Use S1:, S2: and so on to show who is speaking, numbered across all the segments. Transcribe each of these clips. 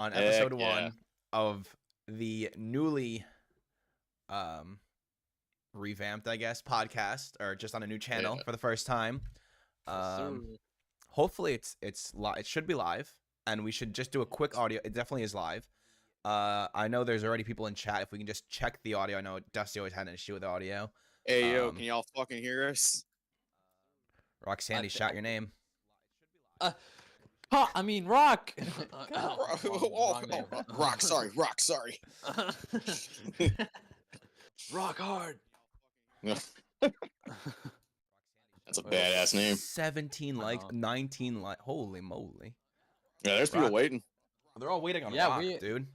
S1: on
S2: Heck
S1: episode
S2: yeah.
S1: 1 of the newly revamped, I guess, podcast, or just on a new channel
S2: Yeah.
S1: for the first time. Hopefully it should be live, and we should just do a quick audio. It definitely is live. I know there's already people in chat. If we can just check the audio. I know Dusty always had an issue with the audio.
S2: Hey, yo, can y'all fucking hear us?
S1: Roxanne, shout your name.
S3: I mean, Rock.
S2: Rock, sorry.
S3: Rock hard.
S2: That's a badass name.
S1: 17 likes, 19 likes. Holy moly.
S2: Yeah, there's people waiting.
S1: They're all waiting on Rock, dude.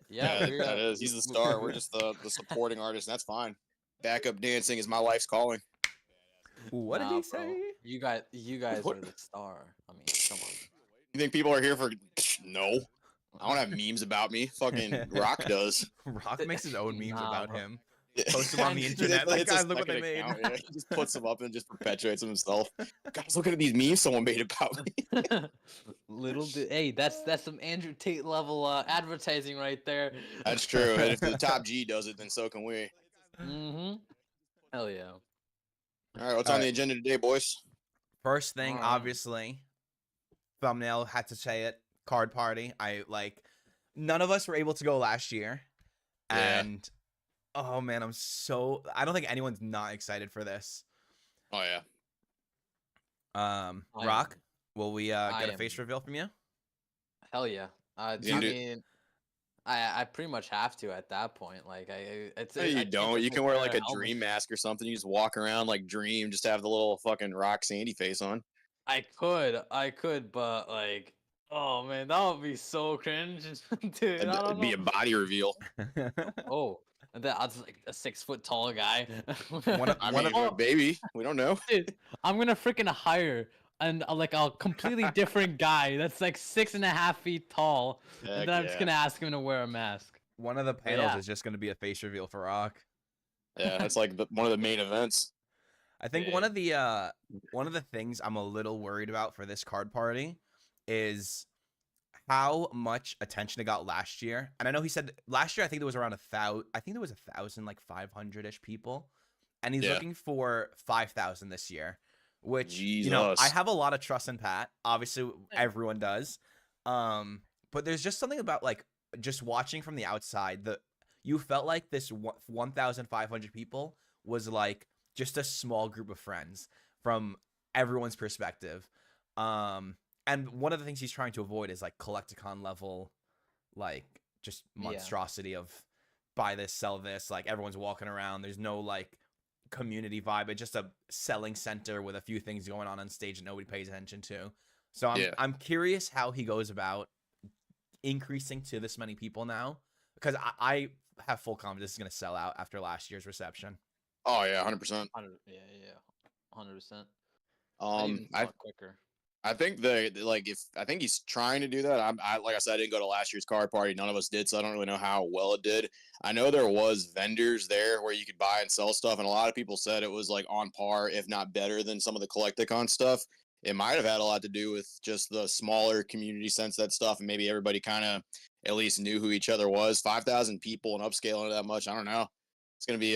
S3: Yeah,
S2: that is. He's the star. We're just the supporting artist, and that's fine. Backup dancing is my life's calling.
S1: What did he say?
S3: You guys are the star. I mean, come on.
S2: You think people are here for? No. I don't have memes about me. Fucking Rock does.
S1: Rock makes his own memes about him.
S2: Yeah.
S1: Post them on the internet. Like, guys, look what they made.
S2: Yeah. He just puts them up and just perpetuates them himself. Guys, look at these memes someone made about me.
S3: Hey, that's some Andrew Tate level advertising right there.
S2: That's true. And if the top G does it, then so can we.
S3: Hell yeah.
S2: All right, what's on the agenda today, boys?
S1: First thing, obviously, thumbnail had to say it. Card party. None of us were able to go last year, and oh man, I don't think anyone's not excited for this.
S2: Oh yeah.
S1: Rock, will we get a face reveal from you?
S3: Hell yeah. I mean, I pretty much have to at that point. Like,
S2: you don't. You can wear like a Dream mask or something. You just walk around like Dream, just have the little fucking Rock Sandy face on.
S3: I could, but like, oh man, that would be so cringe, dude.
S2: It'd be a body reveal.
S3: Oh, that's like a 6 foot tall guy.
S2: Baby, we don't know.
S3: Dude, I'm gonna freaking hire like a completely different guy that's like 6.5 feet tall, and then I'm just gonna ask him to wear a mask.
S1: One of the panels is just gonna be a face reveal for Rock.
S2: Yeah, that's like one of the main events.
S1: I think one of the things I'm a little worried about for this card party is how much attention it got last year. And I know he said last year, I think there was around 1,000. I think there was 1,500-ish people, and he's looking for 5,000 this year. Which I have a lot of trust in Pat. Obviously, everyone does. But there's just something about like just watching from the outside that you felt like this 1,500 people was like just a small group of friends from everyone's perspective. And one of the things he's trying to avoid is like Collecticon level, like just monstrosity of buy this, sell this. Like everyone's walking around. There's no like community vibe. It's just a selling center with a few things going on stage that nobody pays attention to. So I'm curious how he goes about increasing to this many people now, because I have full confidence it's going to sell out after last year's reception.
S2: Oh yeah, 100%.
S3: Yeah, 100%. Quicker.
S2: I think I think he's trying to do that. I like I said, I didn't go to last year's card party. None of us did, so I don't really know how well it did. I know there was vendors there where you could buy and sell stuff, and a lot of people said it was like on par, if not better, than some of the Collecticon stuff. It might have had a lot to do with just the smaller community sense of that stuff, and maybe everybody kind of at least knew who each other was. 5,000 people and upscaling it that much, I don't know. It's gonna be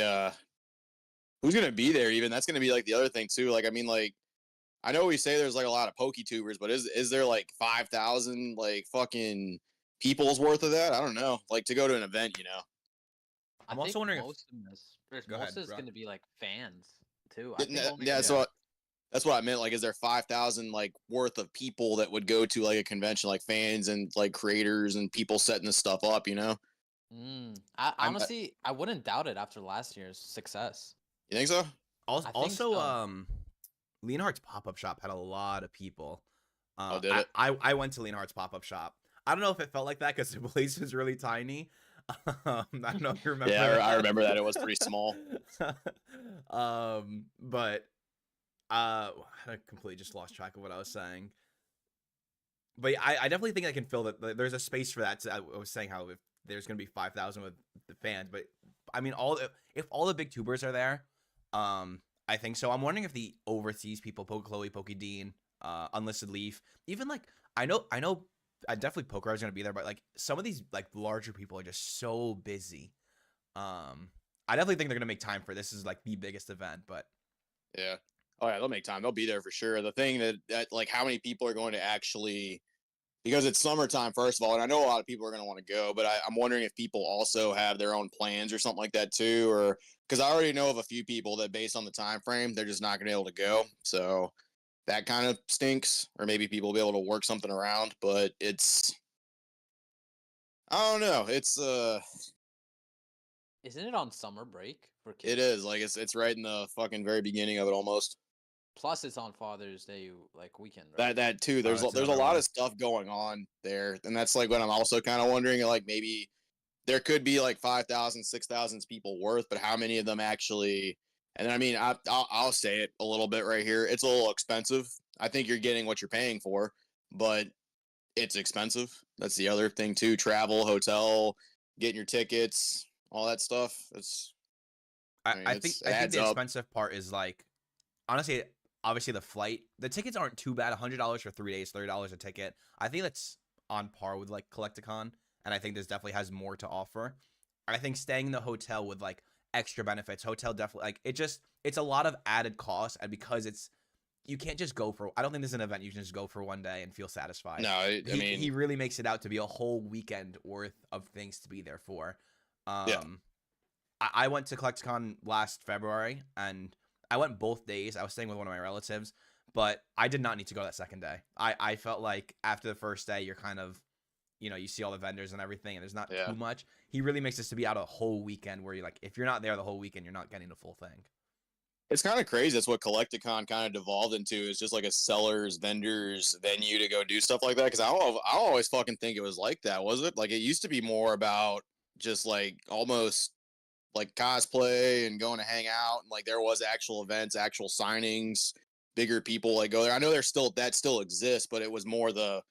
S2: who's gonna be there even? That's gonna be like the other thing too. Like, I mean, like, I know we say there's like a lot of PokeTubers, but is there like 5,000 like fucking people's worth of that? I don't know. Like to go to an event,
S1: I'm also wondering
S3: most of it's going to be like fans too.
S2: So that's what I meant. Like, is there 5,000 like worth of people that would go to like a convention, like fans and like creators and people setting this stuff up?
S3: Honestly, I wouldn't doubt it after last year's success.
S2: You think so?
S1: Also, Leonhardt's pop-up shop had a lot of people.
S2: Did it?
S1: I went to Leonhardt's pop-up shop. I don't know if it felt like that because the place is really tiny. I don't know if you remember.
S2: Yeah, I remember that. It was pretty small.
S1: But I completely just lost track of what I was saying. But I definitely think I can fill that. There's a space for that. I was saying how if there's going to be 5,000 with the fans, but I mean, if all the big tubers are there, I think so. I'm wondering if the overseas people, Poke Chloe, Poke Dean, Unlisted Leaf, even like I know definitely Poker is gonna be there, but like some of these like larger people are just so busy. I definitely think they're gonna make time for this. Is like the biggest event, but
S2: Yeah. Oh yeah, they'll make time. They'll be there for sure. The thing that like how many people are going to actually, because it's summertime first of all, and I know a lot of people are going to want to go, but I'm wondering if people also have their own plans or something like that too, or because I already know of a few people that based on the time frame they're just not going to be able to go. So that kind of stinks. Or maybe people will be able to work something around, but it's I don't know.
S3: Isn't it on summer break for kids?
S2: It is like it's right in the fucking very beginning of it almost.
S3: Plus, it's on Father's Day like weekend, right?
S2: That too.
S1: Oh,
S2: There's
S1: that's
S2: there's a
S1: another
S2: lot
S1: one.
S2: of stuff going on there, and that's like what I'm also kind of wondering. Like maybe there could be like 5,000, 6,000 people worth, but how many of them actually? And I mean, I'll say it a little bit right here. It's a little expensive. I think you're getting what you're paying for, but it's expensive. That's the other thing too. Travel, hotel, getting your tickets, all that stuff. I mean,
S1: I think
S2: it adds
S1: the
S2: up.
S1: expensive part is like honestly, obviously the flight, the tickets aren't too bad. $100 for 3 days, $30 a ticket. I think that's on par with like Collecticon, and I think this definitely has more to offer. I think staying in the hotel with like extra benefits, hotel definitely like it's a lot of added costs, and because it's you can't just go for. I don't think there's an event you can just go for one day and feel satisfied.
S2: No, I mean,
S1: He really makes it out to be a whole weekend worth of things to be there for.
S2: yeah.
S1: I went to Collecticon last February, and I went both days. I was staying with one of my relatives, but I did not need to go that second day. I felt like after the first day, you're kind of, you see all the vendors and everything, and there's not
S2: Yeah.
S1: too much. He really makes this to be out a whole weekend where you're like, if you're not there the whole weekend, you're not getting the full thing.
S2: It's kind of crazy. That's what Collecticon kind of devolved into. Is just like a sellers, vendors venue to go do stuff like that. Because I always fucking think it was like that. Was it? Like it used to be more about just like almost like cosplay and going to hang out. And like there was actual events, actual signings, bigger people like go there. I know there's still that still exists, but it was more the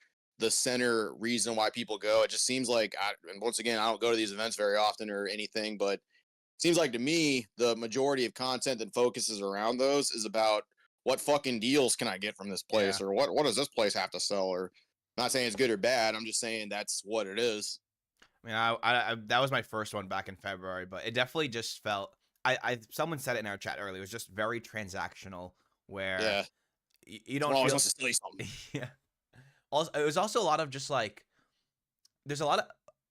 S2: center reason why people go. It just seems like and once again, I don't go to these events very often or anything, but seems like to me the majority of content that focuses around those is about what fucking deals can I get from this place,
S1: Yeah.
S2: or what does this place have to sell, or not saying it's good or bad, I'm just saying that's what it is.
S1: I mean, I that was my first one back in February, but it definitely just felt. Someone said it in our chat earlier. It was just very transactional, where
S2: Yeah,
S1: you don't
S2: someone always
S1: feel.
S2: wants to steal something.
S1: Yeah. Also, it was also a lot of just like there's a lot of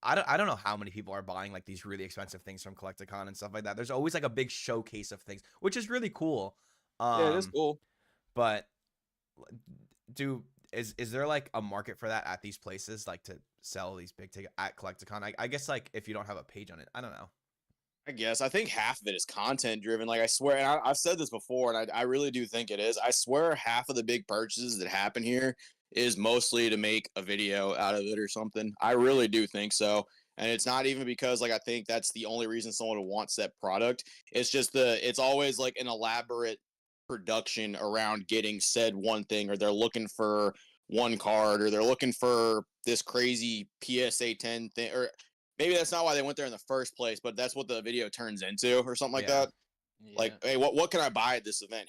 S1: I don't know how many people are buying like these really expensive things from Collecticon and stuff like that. There's always like a big showcase of things, which is really cool.
S2: Yeah, it is
S1: Um,
S2: cool.
S1: but do is there like a market for that at these places, like to sell these big ticket at Collecticon? I guess like if you don't have a page on it, I don't know.
S2: I guess I think half of it is content driven. Like I swear, and I've said this before, and I really do think it is. I swear, half of the big purchases that happen here is mostly to make a video out of it or something. I really do think so, and it's not even because like I think that's the only reason someone wants that product. It's just it's always like an elaborate production around getting said one thing, or they're looking for one card, or they're looking for this crazy PSA 10 thing, or maybe that's not why they went there in the first place, but that's what the video turns into or something like
S1: Yeah.
S2: that. Like, hey, what can I buy at this event?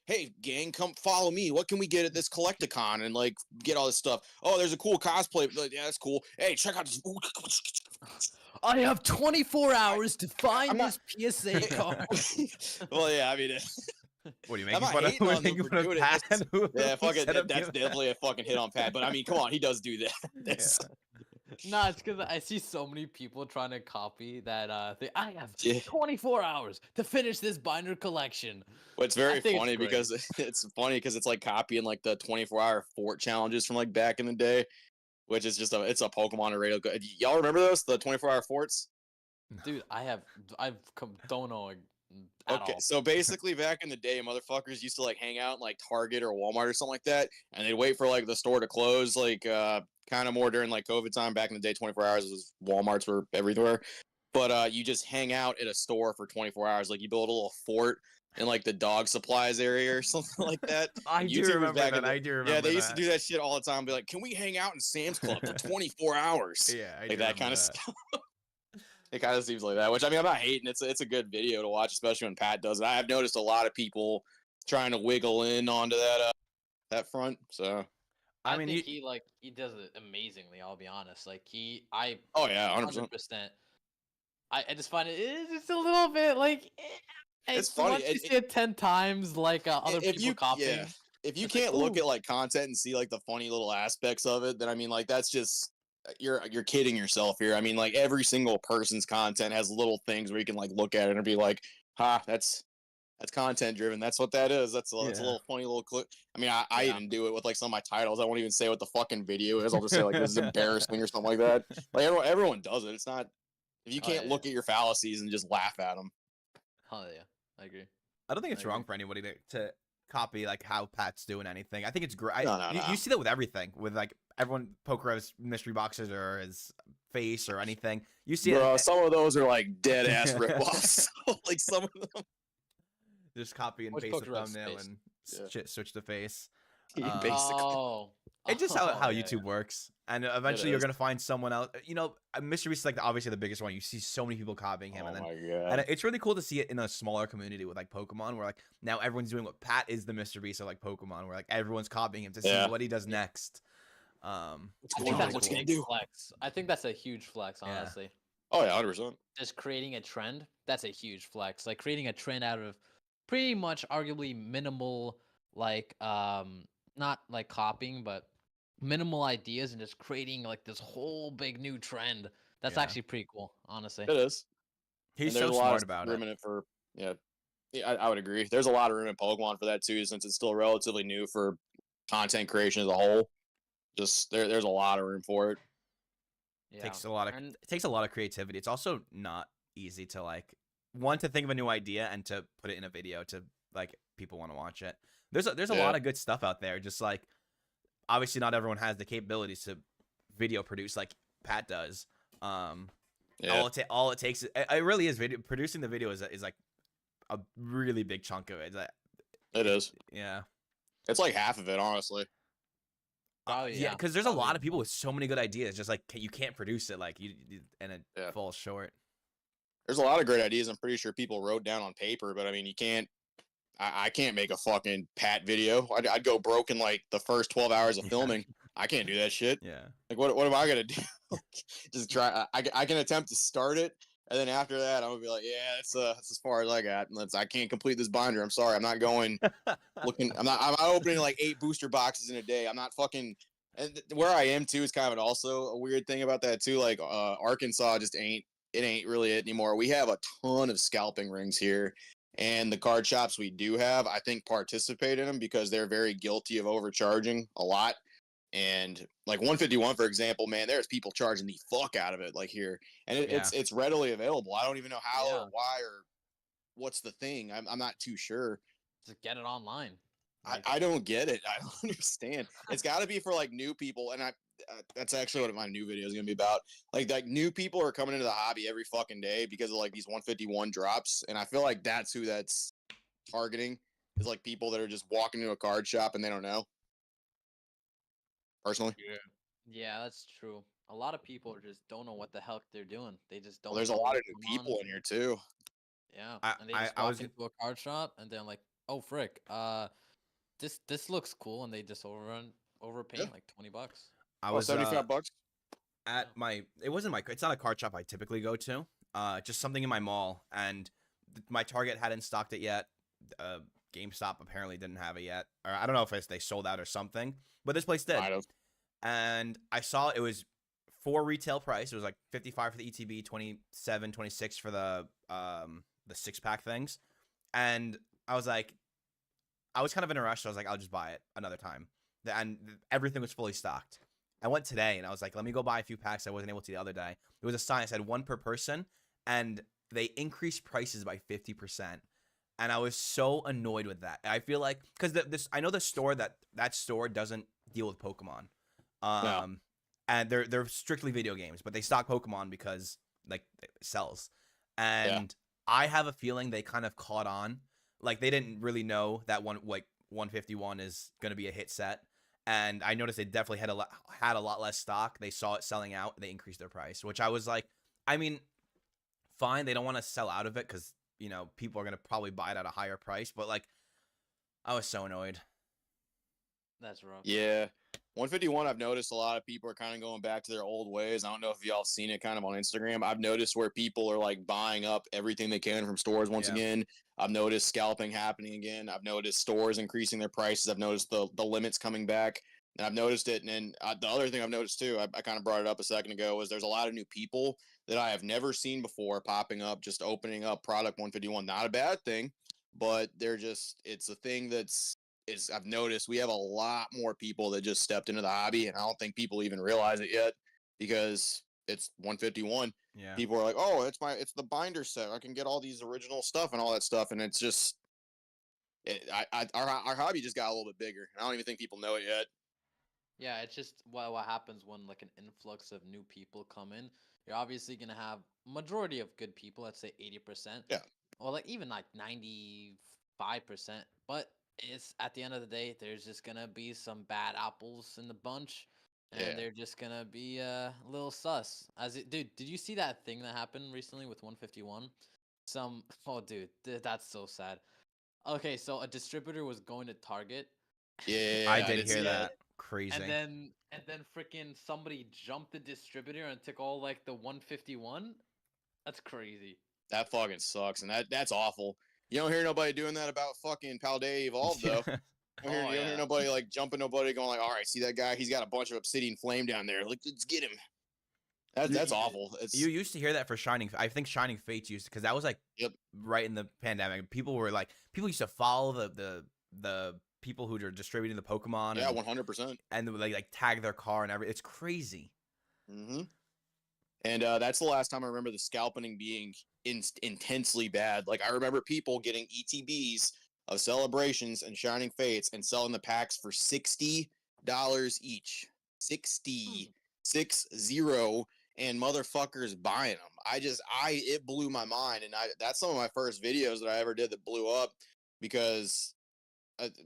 S2: Hey, gang, come follow me. What can we get at this Collecticon? And like get all this stuff. Oh, there's a cool cosplay. Like, yeah, that's cool. Hey, check out this.
S3: I have 24 hours to find
S2: I'm not-
S3: this PSA card.
S2: Well, yeah, I mean,
S1: What are you
S2: I'm
S1: making
S2: not
S1: fun of?
S2: hating on them
S1: Making
S2: for
S1: fun of
S2: doing it.
S1: Pat?
S2: Yeah, fuck
S1: Who
S2: it.
S1: set up
S2: That's
S1: the
S2: definitely a fucking hit on Pat. But I mean, come on, he does do that. That's,
S3: Nah, it's because I see so many people trying to copy that thing. I have
S2: yeah.
S3: 24 hours to finish this binder collection.
S2: Well, it's
S3: I
S2: very
S3: think it's
S2: funny
S3: great.
S2: because it's like copying like the 24-hour fort challenges from like back in the day, which is just it's a Pokemon radio. Y'all remember those, the 24-hour forts?
S3: Dude, don't know at
S2: Okay,
S3: all.
S2: so basically back in the day, motherfuckers used to like hang out in like Target or Walmart or something like that, and they'd wait for like the store to close, like kind of more during like COVID time. Back in the day, 24 hours was Walmarts were everywhere, but you just hang out at a store for 24 hours. Like you build a little fort in like the dog supplies area or something like that.
S1: I do
S2: YouTubers
S1: remember
S2: back in
S1: that.
S2: the
S1: I do remember
S2: yeah, they used
S1: that.
S2: to do that shit all the time. Be like, can we hang out in Sam's Club for 24 hours?
S1: Yeah, I
S2: Like
S1: do
S2: that kind
S1: remember
S2: of
S1: that.
S2: stuff. It kind of seems like that, which I mean, I'm not hating. It's a good video to watch, especially when Pat does it. I have noticed a lot of people trying to wiggle in onto that front. So
S3: I
S1: mean,
S3: think he does it amazingly. I'll be honest. Like
S2: Oh yeah, 100%.
S3: 100%. I just find it's just a little bit like
S2: It's
S3: it's
S2: funny.
S3: once you see it 10 times like other
S2: If
S3: people
S2: you
S3: copying.
S2: if you
S3: It's like,
S2: can't look
S3: ooh.
S2: at like content and see like the funny little aspects of it, then I mean like that's just you're kidding yourself here. I mean like every single person's content has little things where you can like look at it and be like, ha, that's content driven. That's what that is. That's a little funny little clip. I mean, I
S3: Yeah.
S2: even do it with like some of my titles. I won't even say what the fucking video is. I'll just say like this is embarrassing or something like that. Like everyone does it. It's not if you
S3: Oh
S2: can't
S3: yeah.
S2: look at your fallacies and just laugh at them.
S3: Oh yeah. I agree.
S1: I don't think it's
S3: I
S1: wrong
S3: agree.
S1: for anybody to copy like how Pat's doing anything. I think it's great.
S2: No, no,
S1: You,
S2: no.
S1: you see that with everything, with like everyone Pokemon's mystery boxes or his face or anything. You see
S2: Bro,
S1: it.
S2: some of those are like dead ass ripoffs. Like some of them,
S1: Just copy and
S3: Which
S1: paste the
S3: Pokemon's
S1: thumbnail
S3: face?
S1: and
S2: yeah,
S1: switch the face.
S2: basically,
S3: Oh.
S1: It's just
S3: Oh,
S1: how
S3: yeah,
S1: YouTube works, and
S2: it
S1: eventually you're
S2: is.
S1: gonna find someone else. You know, Mr. Beast is like obviously the biggest one. You see so many people copying him,
S2: Oh
S1: and then
S2: my
S1: and
S2: god.
S1: it's really cool to see it in a smaller community with like Pokemon, where like now everyone's doing what Pat is the Mr. Beast of like Pokemon, where like everyone's copying him to see
S2: Yeah.
S1: what he does
S3: Yeah.
S1: next.
S2: What's
S3: I
S1: Which
S3: think
S1: is
S2: going on?
S1: really
S3: that's a
S2: What's he
S1: cool.
S2: gonna
S3: big
S2: do?
S3: flex. I think that's a huge flex,
S1: Yeah.
S3: honestly.
S2: Oh yeah, 100%.
S3: Just creating a trend, that's a huge flex. Like creating a trend out of pretty much arguably minimal like not like copying, but minimal ideas and just creating like this whole big new trend. That's
S1: Yeah.
S3: actually pretty cool, honestly.
S2: It is,
S1: He's
S2: and there's
S1: so
S2: a lot of
S1: smart about it.
S2: room in it for yeah. Yeah, I would agree. There's a lot of room in Pokemon for that too, since it's still relatively new for content creation as a whole. Just there's a lot of room for it.
S3: Yeah.
S1: Takes a lot of
S3: And
S1: it takes a lot of creativity. It's also not easy to like to think of a new idea and to put it in a video to like people want to watch it. There's a
S2: Yeah.
S1: lot of good stuff out there. Just like obviously not everyone has the capabilities to video produce like Pat does.
S2: Yeah,
S1: All it takes it really is video producing the video is like a really big chunk of it.
S2: it is.
S1: Yeah.
S2: It's like half of it, honestly.
S3: probably
S1: Yeah, because there's a
S3: probably
S1: lot of people
S3: more.
S1: with so many good ideas. Just like you can't produce it, like and it
S2: Yeah.
S1: falls short.
S2: There's a lot of great ideas. I'm pretty sure people wrote down on paper, but I mean, you can't. I can't make a fucking Pat video. I'd go broke in like the first 12 hours of
S1: Yeah.
S2: filming. I can't do that shit.
S1: Yeah.
S2: Like, what am I gonna do? Just try. I can attempt to start it, and then after that, I'm gonna be like, yeah, that's as far as I got. And I can't complete this binder. I'm sorry. I'm not going looking. I'm not opening like 8 booster boxes in a day. I'm not fucking. And where I am too is kind of also a weird thing about that too. Like Arkansas just ain't really it anymore. We have a ton of scalping rings here, and the card shops we do have, I think, participate in them because they're very guilty of overcharging a lot. And like 151, for example, man, there's people charging the fuck out of it like here, and
S1: Yeah.
S2: it's readily available. I don't even know how
S3: Yeah.
S2: or why or what's the thing. I'm not too sure.
S3: Just get it online. Like,
S2: I don't get it. I don't understand. It's got to be for like new people, and that's actually what my new video is gonna be about. Like new people are coming into the hobby every fucking day because of like these 151 drops, and I feel like that's who that's targeting is like people that are just walking into a card shop and they don't know. Personally,
S3: yeah, that's true. A lot of people just don't know what the heck they're doing. They just don't
S2: well, there's a
S3: know
S2: lot
S3: what's
S2: of new
S3: going on.
S2: people in here too.
S3: Yeah,
S1: I
S3: and they
S1: I,
S3: just
S1: I
S3: walk
S1: was
S3: into a card shop and they're like, "Oh frick, this looks cool," and they just overpaying
S2: Yeah.
S3: like $20.
S1: I
S2: Oh,
S1: was
S2: 75 bucks.
S1: at my it wasn't my it's not a card shop I typically go to. Just something in my mall, and my Target hadn't stocked it yet. GameStop apparently didn't have it yet, or I don't know if they sold out or something. But this place did,
S2: Might have.
S1: and I saw it was for retail price. It was like 55 for the ETB, 27, 26 for the 6-pack things, and I was like, I was kind of in a rush, so I was like, I'll just buy it another time. And everything was fully stocked. I went today, and I was like, let me go buy a few packs I wasn't able to the other day. There was a sign that said 1 per person, and they increased prices by 50%. And I was so annoyed with that. I feel like because I know the store that store doesn't deal with Pokemon,
S2: No.
S1: and they're strictly video games, but they stock Pokemon because like it sells. And I have a feeling they kind of caught on. Like they didn't really know that 151 is going to be a hit set, and I noticed they definitely had a lot less stock. They saw it selling out, they increased their price, which I was like, I mean, fine, they don't want to sell out of it because people are going to probably buy it at a higher price, but like I was so annoyed.
S3: That's rough.
S2: Yeah. 151, I've noticed a lot of people are kind of going back to their old ways. I don't know if y'all seen it kind of on Instagram. I've noticed where people are like buying up everything they can from stores once
S1: Yeah.
S2: again. I've noticed scalping happening again. I've noticed stores increasing their prices. I've noticed the limits coming back. And I've noticed it. And then the other thing I've noticed too, I kind of brought it up a second ago, is there's a lot of new people that I have never seen before popping up, just opening up product 151. Not a bad thing, but they're just, it's a thing that's, is I've noticed we have a lot more people that just stepped into the hobby, and I don't think people even realize it yet because it's 151.
S1: Yeah.
S2: People are like, "Oh, it's the binder set. I can get all these original stuff and all that stuff," and it's just, our hobby just got a little bit bigger. I don't even think people know it yet.
S3: Yeah, it's just what happens when like an influx of new people come in. You're obviously gonna have majority of good people, let's say 80%,
S2: Yeah,
S3: or like even like 95%. But it's at the end of the day, there's just gonna be some bad apples in the bunch, and
S2: yeah.
S3: they're just gonna be a little sus. Dude, did you see that thing that happened recently with 151? Oh dude, that's so sad. Okay, so a distributor was going to Target.
S1: I
S2: Yeah, I
S1: did
S2: did see
S1: hear
S2: that.
S1: that. Crazy.
S3: And then freaking somebody jumped the distributor and took all like the 151. That's crazy.
S2: That fucking sucks, and that's awful. You don't hear nobody doing that about fucking Paldea Evolved though.
S3: Oh
S2: You don't hear
S3: yeah.
S2: nobody like jumping nobody going like, all right, see that guy? He's got a bunch of obsidian flame down there. Like, let's get him.
S1: You,
S2: That's awful.
S1: you
S2: It's
S1: used to hear that for Shining. I think Shining Fates used, because that was like
S2: yep,
S1: right in the pandemic. People used to follow the people who are distributing the Pokemon,
S2: yeah, 100%.
S1: and they would like tag their car and everything. It's crazy.
S2: Mm-hmm. And that's the last time I remember the scalping being intensely bad. Like I remember people getting ETBs of celebrations and Shining Fates and selling the packs for $60 each. 60, 60, and motherfuckers buying them. It blew my mind, and that's some of my first videos that I ever did that blew up because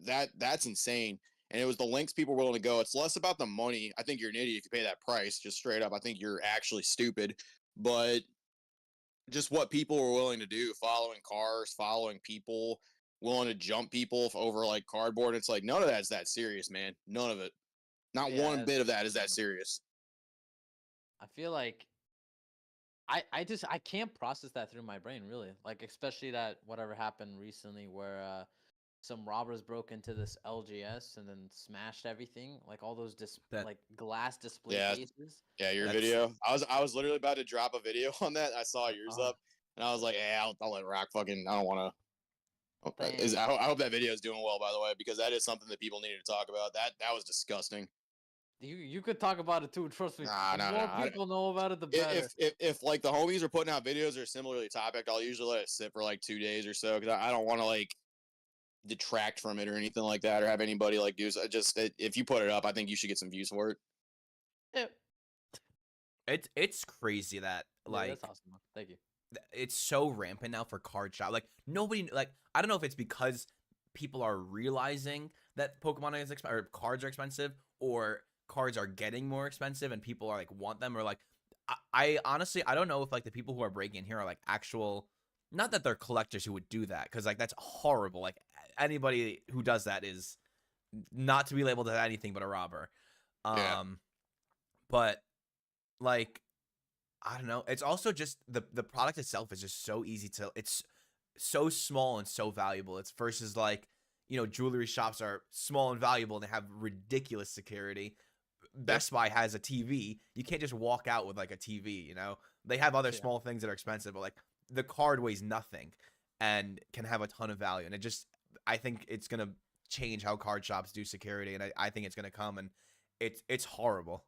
S2: that's insane. And it was the lengths people were willing to go. It's less about the money. I think you're an idiot if you pay that price, just straight up. I think you're actually stupid. But just what people were willing to do, following cars, following people, willing to jump people over like cardboard. It's like none of that's that serious, man. None of it. Not one
S3: Yeah,
S2: bit of that is that serious.
S3: I feel like I can't process that through my brain really. Like especially that whatever happened recently where some robbers broke into this LGS and then smashed everything, like all those
S1: That
S3: like glass display
S2: Yeah,
S3: cases.
S2: yeah, your
S1: that's
S2: video. I was literally about to drop a video on that. I saw yours
S3: Uh,
S2: up, and I was like, "Yeah, I'll let Rock fucking. I don't want to."
S3: Dang.
S2: I hope that video is doing well, by the way, because that is something that people needed to talk about. That was disgusting.
S3: You could talk about it too. Trust me.
S2: Nah,
S3: The
S2: nah,
S3: more
S2: nah.
S3: people know about it, the better.
S2: If like the homies are putting out videos that are similarly topic, I'll usually let it sit for like 2 days or so because I don't want to like detract from it or anything like that or have anybody like do so. If you put it up, I think you should get some views for it.
S3: Yeah,
S1: it's crazy that
S3: yeah,
S1: like
S3: that's awesome. Man. Thank you.
S1: it's so rampant now for card shop. Like nobody, like I don't know if it's because people are realizing that Pokemon is expensive or cards are expensive, or cards are getting more expensive and people are like want them, or like I honestly I don't know if like the people who are breaking in here are like actual, not that they're collectors who would do that, because like that's horrible. Like anybody who does that is not to be labeled as anything but a robber.
S2: Yeah.
S1: But like I don't know. It's also just the product itself is just so easy to. It's so small and so valuable. It's versus like jewelry shops are small and valuable and they have ridiculous security.
S2: Yep.
S1: Best Buy has a TV. You can't just walk out with like a TV. They have other
S3: Yeah.
S1: small things that are expensive, but like the card weighs nothing and can have a ton of value. And I think it's gonna change how card shops do security, and I think it's gonna come, and it's horrible.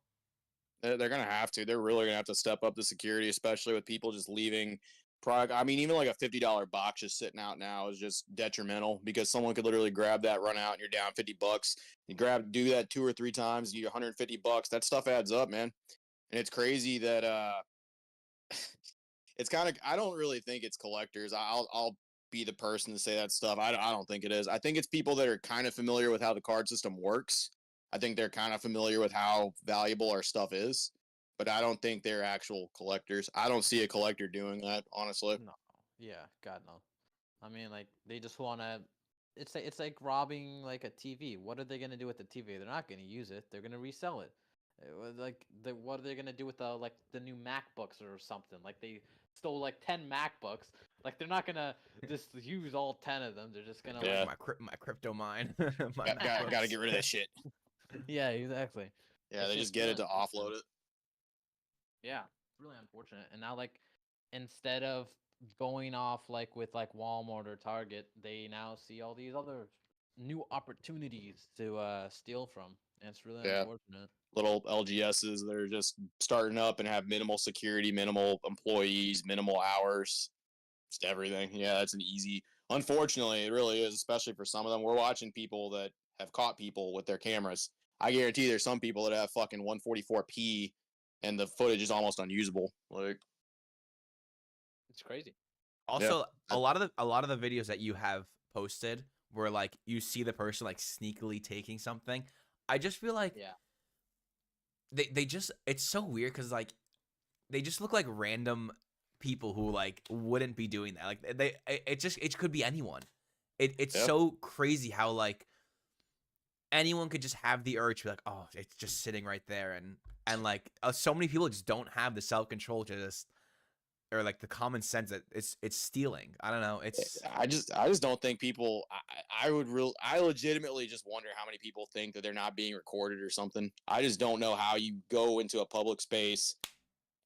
S2: They're gonna have to. They're really gonna have to step up the security, especially with people just leaving product. I mean, even like a $50 box just sitting out now is just detrimental because someone could literally grab that, run out, and you're down $50. You do that 2 or 3 times, you get $150. That stuff adds up, man. And it's crazy that it's kind of. I don't really think it's collectors. I'll be the person to say that stuff. I don't think it is. I think it's people that are kind of familiar with how the card system works. I think they're kind of familiar with how valuable our stuff is, but I don't think they're actual collectors. I don't see a collector doing that, honestly.
S3: No. Yeah. God no. I mean, like they just wanna. it's like robbing like a TV. What are they gonna do with the TV? They're not gonna use it. They're gonna resell it. Like what are they gonna do with the new MacBooks or something? Like they stole like 10 MacBooks. Like they're not gonna just use all 10 of them. They're just gonna
S2: Yeah.
S1: My crypto mine. My
S2: Got to
S1: MacBooks.
S2: get rid of that shit.
S3: yeah, exactly.
S2: Yeah,
S3: It's
S2: they
S3: just
S2: just get
S3: really
S2: it to
S3: unfortunate.
S2: offload it.
S3: Yeah, it's really unfortunate. And now like instead of going off like with like Walmart or Target, they now see all these other new opportunities to steal from. And it's really
S2: Yeah.
S3: unfortunate.
S2: Little LGSs that are just starting up and have minimal security, minimal employees, minimal hours, just everything. Yeah, that's an easy. Unfortunately, it really is, especially for some of them. We're watching people that have caught people with their cameras. I guarantee there's some people that have fucking 144p and the footage is almost unusable. Like,
S3: It's crazy.
S1: Also,
S2: Yeah.
S1: a lot of the videos that you have posted where like you see the person like sneakily taking something. I just feel like
S3: Yeah.
S1: they just it's so weird because like they just look like random people who like wouldn't be doing that. Like it could be anyone. It's
S2: Yeah.
S1: so crazy how like anyone could just have the urge to be like, oh, it's just sitting right there, and like so many people just don't have the self control to just or like the common sense that it's stealing. I don't know. It's
S2: I just don't think people. I legitimately just wonder how many people think that they're not being recorded or something. I just don't know how you go into a public space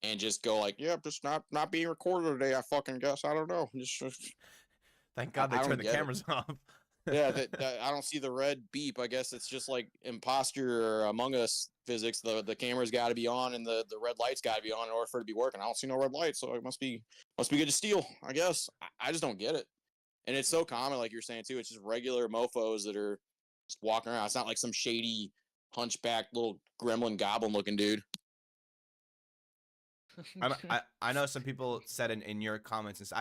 S2: and just go like, yeah, just not being recorded today. I fucking guess. I don't know. Just
S1: thank God they
S2: I don't
S1: turned the
S2: get it.
S1: cameras off.
S2: Yeah, that I don't see the red beep. I guess it's just like imposter or Among Us physics. The camera's got to be on and the red light's got to be on in order for it to be working. I don't see no red light, so it must be good to steal. I guess. I just don't get it. And it's so common, like you're saying too. It's just regular mofo's that are just walking around. It's not like some shady hunchback little gremlin goblin looking dude.
S1: I know some people said in your comments,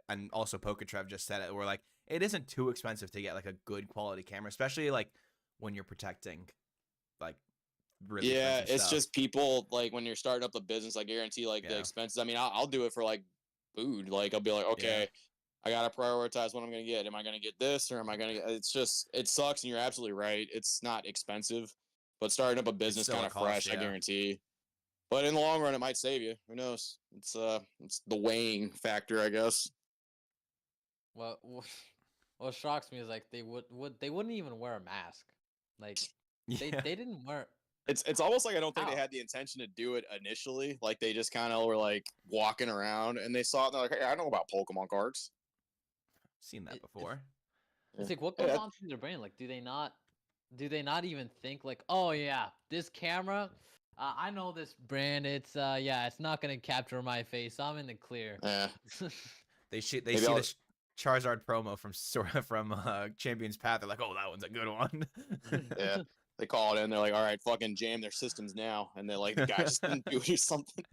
S1: and also Poketrev just said it. We're like, it isn't too expensive to get like a good quality camera, especially like when you're protecting like really
S2: Yeah,
S1: expensive
S2: it's
S1: stuff.
S2: just people like when you're starting up a business. I guarantee like the
S1: Yeah.
S2: expenses. I mean, I'll do it for like food. Like I'll be like, okay, I gotta prioritize what I'm gonna get. Am I gonna get this or am I gonna get? It's just it sucks, and you're absolutely right. It's not expensive, but starting up a business
S1: still
S2: kind
S1: a
S2: of
S1: cost,
S2: fresh, I
S1: yeah.
S2: guarantee. But in the long run, it might save you. Who knows? It's the weighing factor, I guess.
S3: What what shocks me is like they wouldn't even wear a mask. Like
S1: Yeah.
S3: they didn't wear.
S2: It's almost like I don't think
S3: How?
S2: they had the intention to do it initially. Like they just kind of were like walking around and they saw it and they're like, hey, I know about Pokemon cards.
S1: Seen that
S3: It's
S1: before.
S3: it's like what
S2: Hey,
S3: goes on through their brain? Like do they not even think like, oh yeah, this camera, I know this brand. It's yeah, it's not gonna capture my face. I'm in the clear.
S2: yeah.
S1: They see
S2: Maybe
S1: the Charizard promo from Champion's Path. They're like, oh, that one's a good one.
S2: yeah. They call it in. They're like, all right, fucking jam their systems now. And they're like, the guy just didn't do it or something.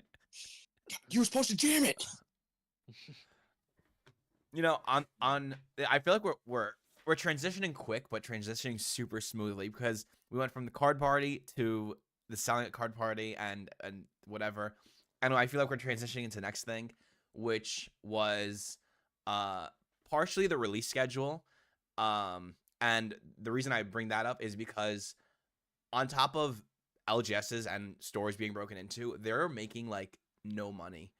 S2: You were supposed to jam it.
S1: You know, on I feel like we're transitioning quick, but transitioning super smoothly because we went from the card party to the selling at card party and whatever, and I feel like we're transitioning into the next thing, which was partially the release schedule, and the reason I bring that up is because on top of LGSs and stores being broken into, they're making like no money.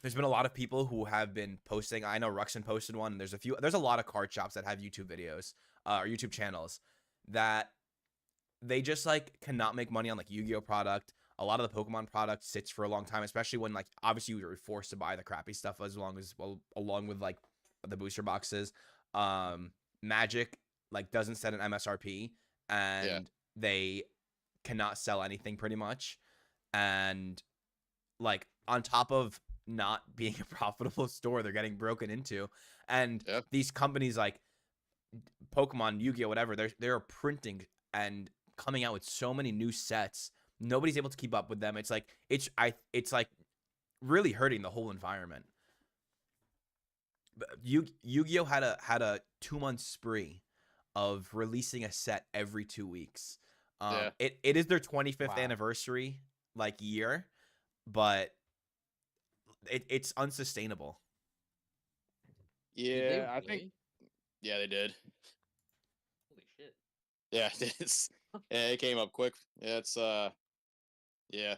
S1: There's been a lot of people who have been posting. I know Ruxin posted one. And there's a lot of card shops that have YouTube videos or YouTube channels that they just like cannot make money on like Yu-Gi-Oh product. A lot of the Pokemon product sits for a long time, especially when like obviously you were forced to buy the crappy stuff along with like the booster boxes. Magic like doesn't set an MSRP and they cannot sell anything pretty much. And like on top of not being a profitable store, they're getting broken into. And these companies like Pokemon, Yu-Gi-Oh, whatever, they're printing and coming out with so many new sets. Nobody's able to keep up with them. It's like it's like really hurting the whole environment. Yu-Gi-Oh had a 2-month spree of releasing a set every 2 weeks. It is their 25th anniversary like year, but it's unsustainable.
S2: Yeah, I think Yeah, they did.
S3: Holy shit.
S2: Yeah, it came up quick. Yeah, it's yeah.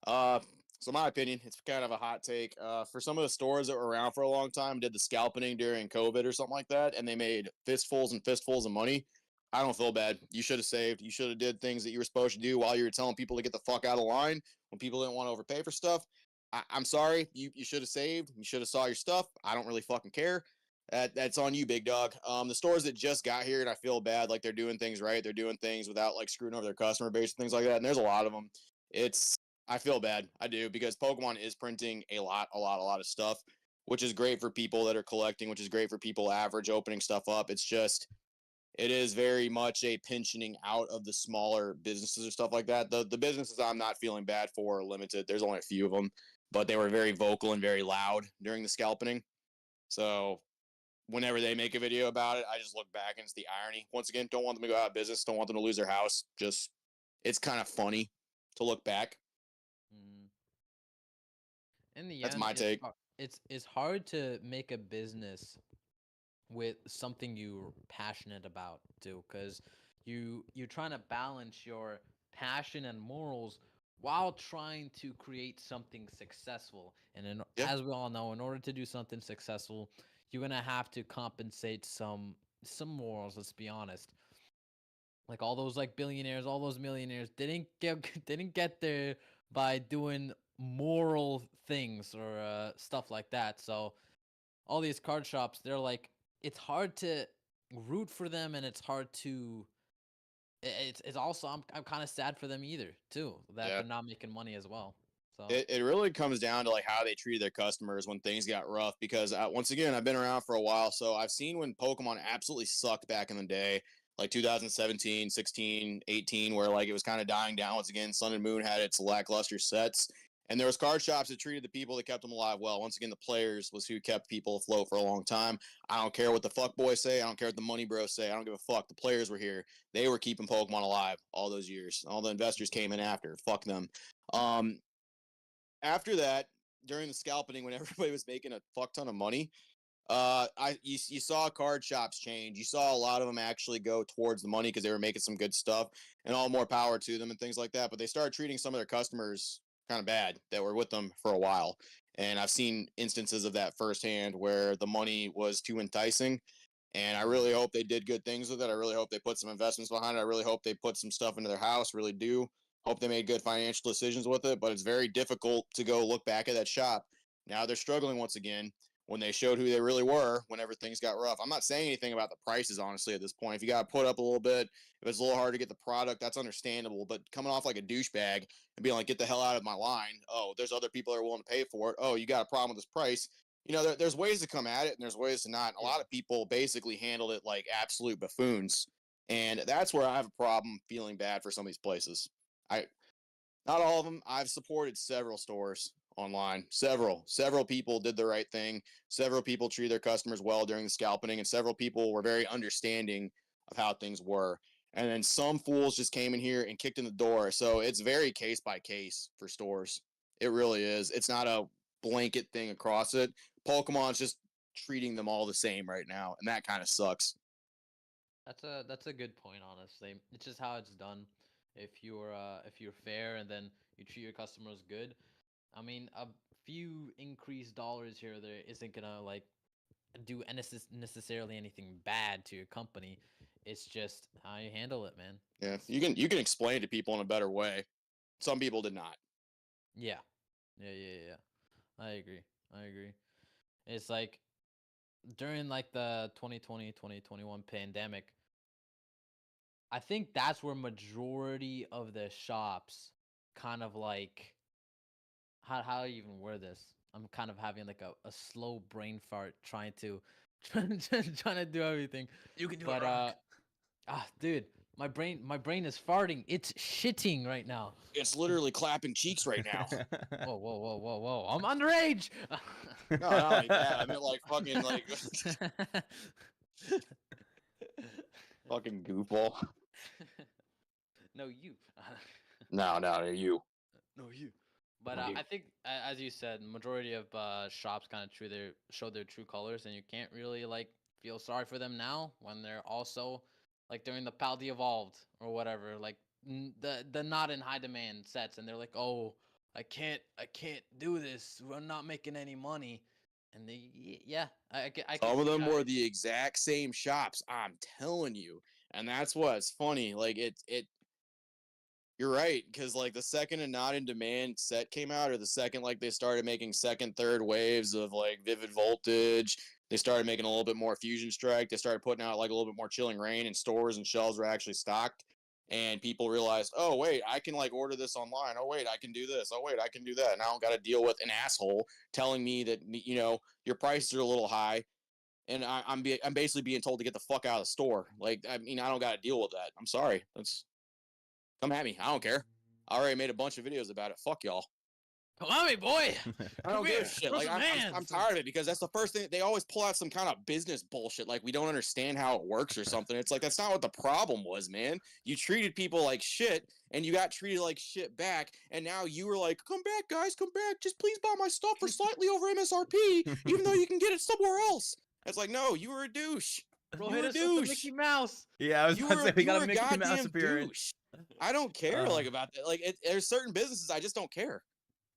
S2: Uh, so my opinion, it's kind of a hot take. For some of the stores that were around for a long time, did the scalping during COVID or something like that, and they made fistfuls and fistfuls of money. I don't feel bad. You should have saved. You should have did things that you were supposed to do while you were telling people to get the fuck out of line when people didn't want to overpay for stuff. I'm sorry. You should have saved. You should have saw your stuff. I don't really fucking care. That's on you, big dog. The stores that just got here, and I feel bad, like they're doing things right. They're doing things without like screwing over their customer base and things like that. And there's a lot of them. It's I feel bad. I do because Pokemon is printing a lot of stuff, which is great for people that are collecting, which is great for people average opening stuff up. It's just it is very much a pinching out of the smaller businesses or stuff like that. The businesses I'm not feeling bad for are limited. There's only a few of them, but they were very vocal and very loud during the scalping. So whenever they make a video about it, I just look back and it's the irony. Once again, don't want them to go out of business, don't want them to lose their house. Just it's kind of funny to look back.
S3: Mm. In the
S2: That's
S3: end,
S2: my take.
S3: it's hard to make a business with something you're passionate about too, because you're trying to balance your passion and morals while trying to create something successful. And
S2: Yeah.
S3: as we all know, in order to do something successful, you're gonna have to compensate some morals. Let's be honest. Like all those like billionaires, all those millionaires didn't get there by doing moral things or stuff like that. So all these card shops, they're like, it's hard to root for them, and it's hard to. It's also I'm kind of sad for them either too that
S2: Yeah.
S3: they're not making money as well. So
S2: It really comes down to like how they treated their customers when things got rough because once again I've been around for a while, so I've seen when Pokemon absolutely sucked back in the day, like 2017, 16, 18, where like it was kind of dying down once again. Sun and Moon had its lackluster sets, and there was card shops that treated the people that kept them alive well. Once again, the players was who kept people afloat for a long time. I don't care what the fuck boys say, I don't care what the money bros say, I don't give a fuck. The players were here, they were keeping Pokemon alive all those years. All the investors came in after, fuck them. um After that, during the scalping, when everybody was making a fuck ton of money, you saw card shops change. You saw a lot of them actually go towards the money because they were making some good stuff, and all more power to them and things like that. But they started treating some of their customers kind of bad that were with them for a while. And I've seen instances of that firsthand where the money was too enticing. And I really hope they did good things with it. I really hope they put some investments behind it. I really hope they put some stuff into their house. Really do. Hope they made good financial decisions with it. But it's very difficult to go look back at that shop. Now they're struggling once again when they showed who they really were whenever things got rough. I'm not saying anything about the prices, honestly, at this point. If you got to put up a little bit, if it's a little hard to get the product, that's understandable. But coming off like a douchebag and being like, get the hell out of my line. Oh, there's other people that are willing to pay for it. Oh, you got a problem with this price. There's ways to come at it and there's ways to not. A
S3: yeah.
S2: lot of people basically handled it like absolute buffoons. And that's where I have a problem feeling bad for some of these places. I Not all of them. I've supported several stores online. Several people did the right thing. Several people treated their customers well during the scalping, and several people were very understanding of how things were. And then some fools just came in here and kicked in the door. So it's very case by case for stores. It really is. It's not a blanket thing across it. Pokemon's just treating them all the same right now, and that kind of sucks.
S3: that's a good point, honestly. It's just how it's done. If you're fair and then you treat your customers good, I mean, a few increased dollars here or there isn't gonna like do necessarily anything bad to your company. It's just how you handle it, man.
S2: Yeah,
S3: It's
S2: you can explain it to people in a better way. Some people did not.
S3: yeah, yeah. I agree. I agree. It's like during like the 2020 2021 pandemic, I think that's where majority of the shops kind of like how do you even word this? I'm kind of having like a slow brain fart trying to trying to do everything.
S1: You can do it,
S3: But
S1: Rock.
S3: dude, my brain is farting. It's shitting right now.
S2: It's literally clapping cheeks right now.
S3: Whoa. I'm underage.
S2: No, not like that. I meant like fucking like fucking goofball.
S3: No, you.
S2: No, you.
S3: No, you. But
S2: You.
S3: I think, as you said, majority of shops kind of show their true colors, and you can't really like feel sorry for them now when they're also like during the Pal the Evolved or whatever, like the not in high demand sets, and they're like, oh, I can't do this. We're not making any money, and yeah, I can
S2: Some of
S3: see
S2: them
S3: how.
S2: were the exact same shops. I'm telling you, and that's what's funny. Like it. You're right, because like the second a not in demand set came out, or the second like they started making second, third waves of like Vivid Voltage, they started making a little bit more Fusion Strike. They started putting out like a little bit more Chilling Reign, and stores and shelves were actually stocked. And people realized, oh wait, I can like order this online. Oh wait, I can do this. Oh wait, I can do that. And I don't got to deal with an asshole telling me that your prices are a little high, and I'm basically being told to get the fuck out of the store. Like I mean, I don't got to deal with that. I'm sorry. That's Come at me. I don't care. I already made a bunch of videos about it. Fuck y'all.
S3: Come on, me boy.
S2: I don't give a shit.
S3: Throw
S2: Like
S3: some
S2: I'm
S3: hands.
S2: tired of it, because that's the first thing they always pull out, some kind of business bullshit. Like we don't understand how it works or something. It's like that's not what the problem was, man. You treated people like shit, and you got treated like shit back. And now you were like, "Come back, guys, come back. Just please buy my stuff for slightly over MSRP, even though you can get it somewhere else." It's like, no, you were a douche.
S3: Bro,
S2: You
S3: hit
S2: were a
S3: us with the
S2: douche.
S3: Mickey Mouse.
S1: Yeah, I was
S2: You
S1: about to
S2: were
S1: say we
S2: you
S1: got
S2: were
S1: a
S2: a
S1: Mickey Mouse
S2: goddamn
S1: appearance.
S2: douche. I don't care like about that. Like there's certain businesses I just don't care.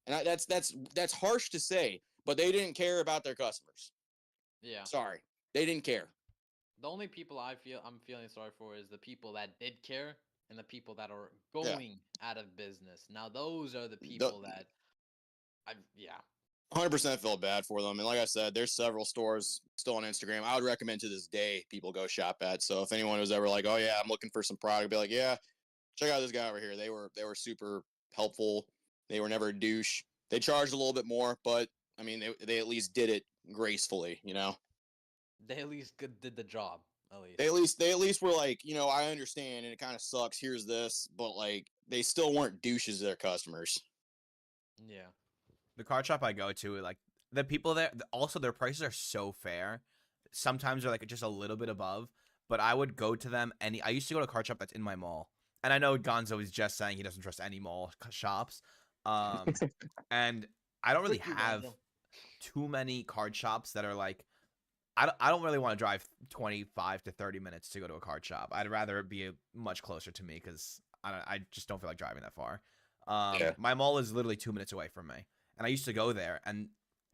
S2: And that's harsh to say, but they didn't care about their customers.
S3: Yeah.
S2: Sorry, they didn't care.
S3: The only people I'm feeling sorry for is the people that did care and the people that are
S2: Yeah,
S3: going out of business. Now those are the
S2: the
S3: people that yeah.
S2: 100% felt bad for them. And like I said, there's several stores still on Instagram I would recommend to this day people go shop at. So if anyone was ever like, oh yeah, I'm looking for some product, be like, yeah, check out this guy over here. They were super helpful. They were never a douche. They charged a little bit more, but I mean they at least did it gracefully, you know.
S3: They at least did the job. At
S2: They
S3: least.
S2: at least they at least were like, I understand and it kind of sucks. Here's this, but like they still weren't douches to their customers.
S3: Yeah.
S1: The card shop I go to, like the people there, also their prices are so fair. Sometimes they're like just a little bit above, but I would go to them. I used to go to a card shop that's in my mall, and I know Gonzo is just saying he doesn't trust any mall shops, and I don't really
S3: Frick you,
S1: have
S3: Gonzo.
S1: too many card shops that are like. I don't really want to drive 25 to 30 minutes to go to a card shop. I'd rather it be much closer to me because I just don't feel like driving that far.
S2: Yeah.
S1: My mall is literally 2 minutes away from me, and I used to go there, and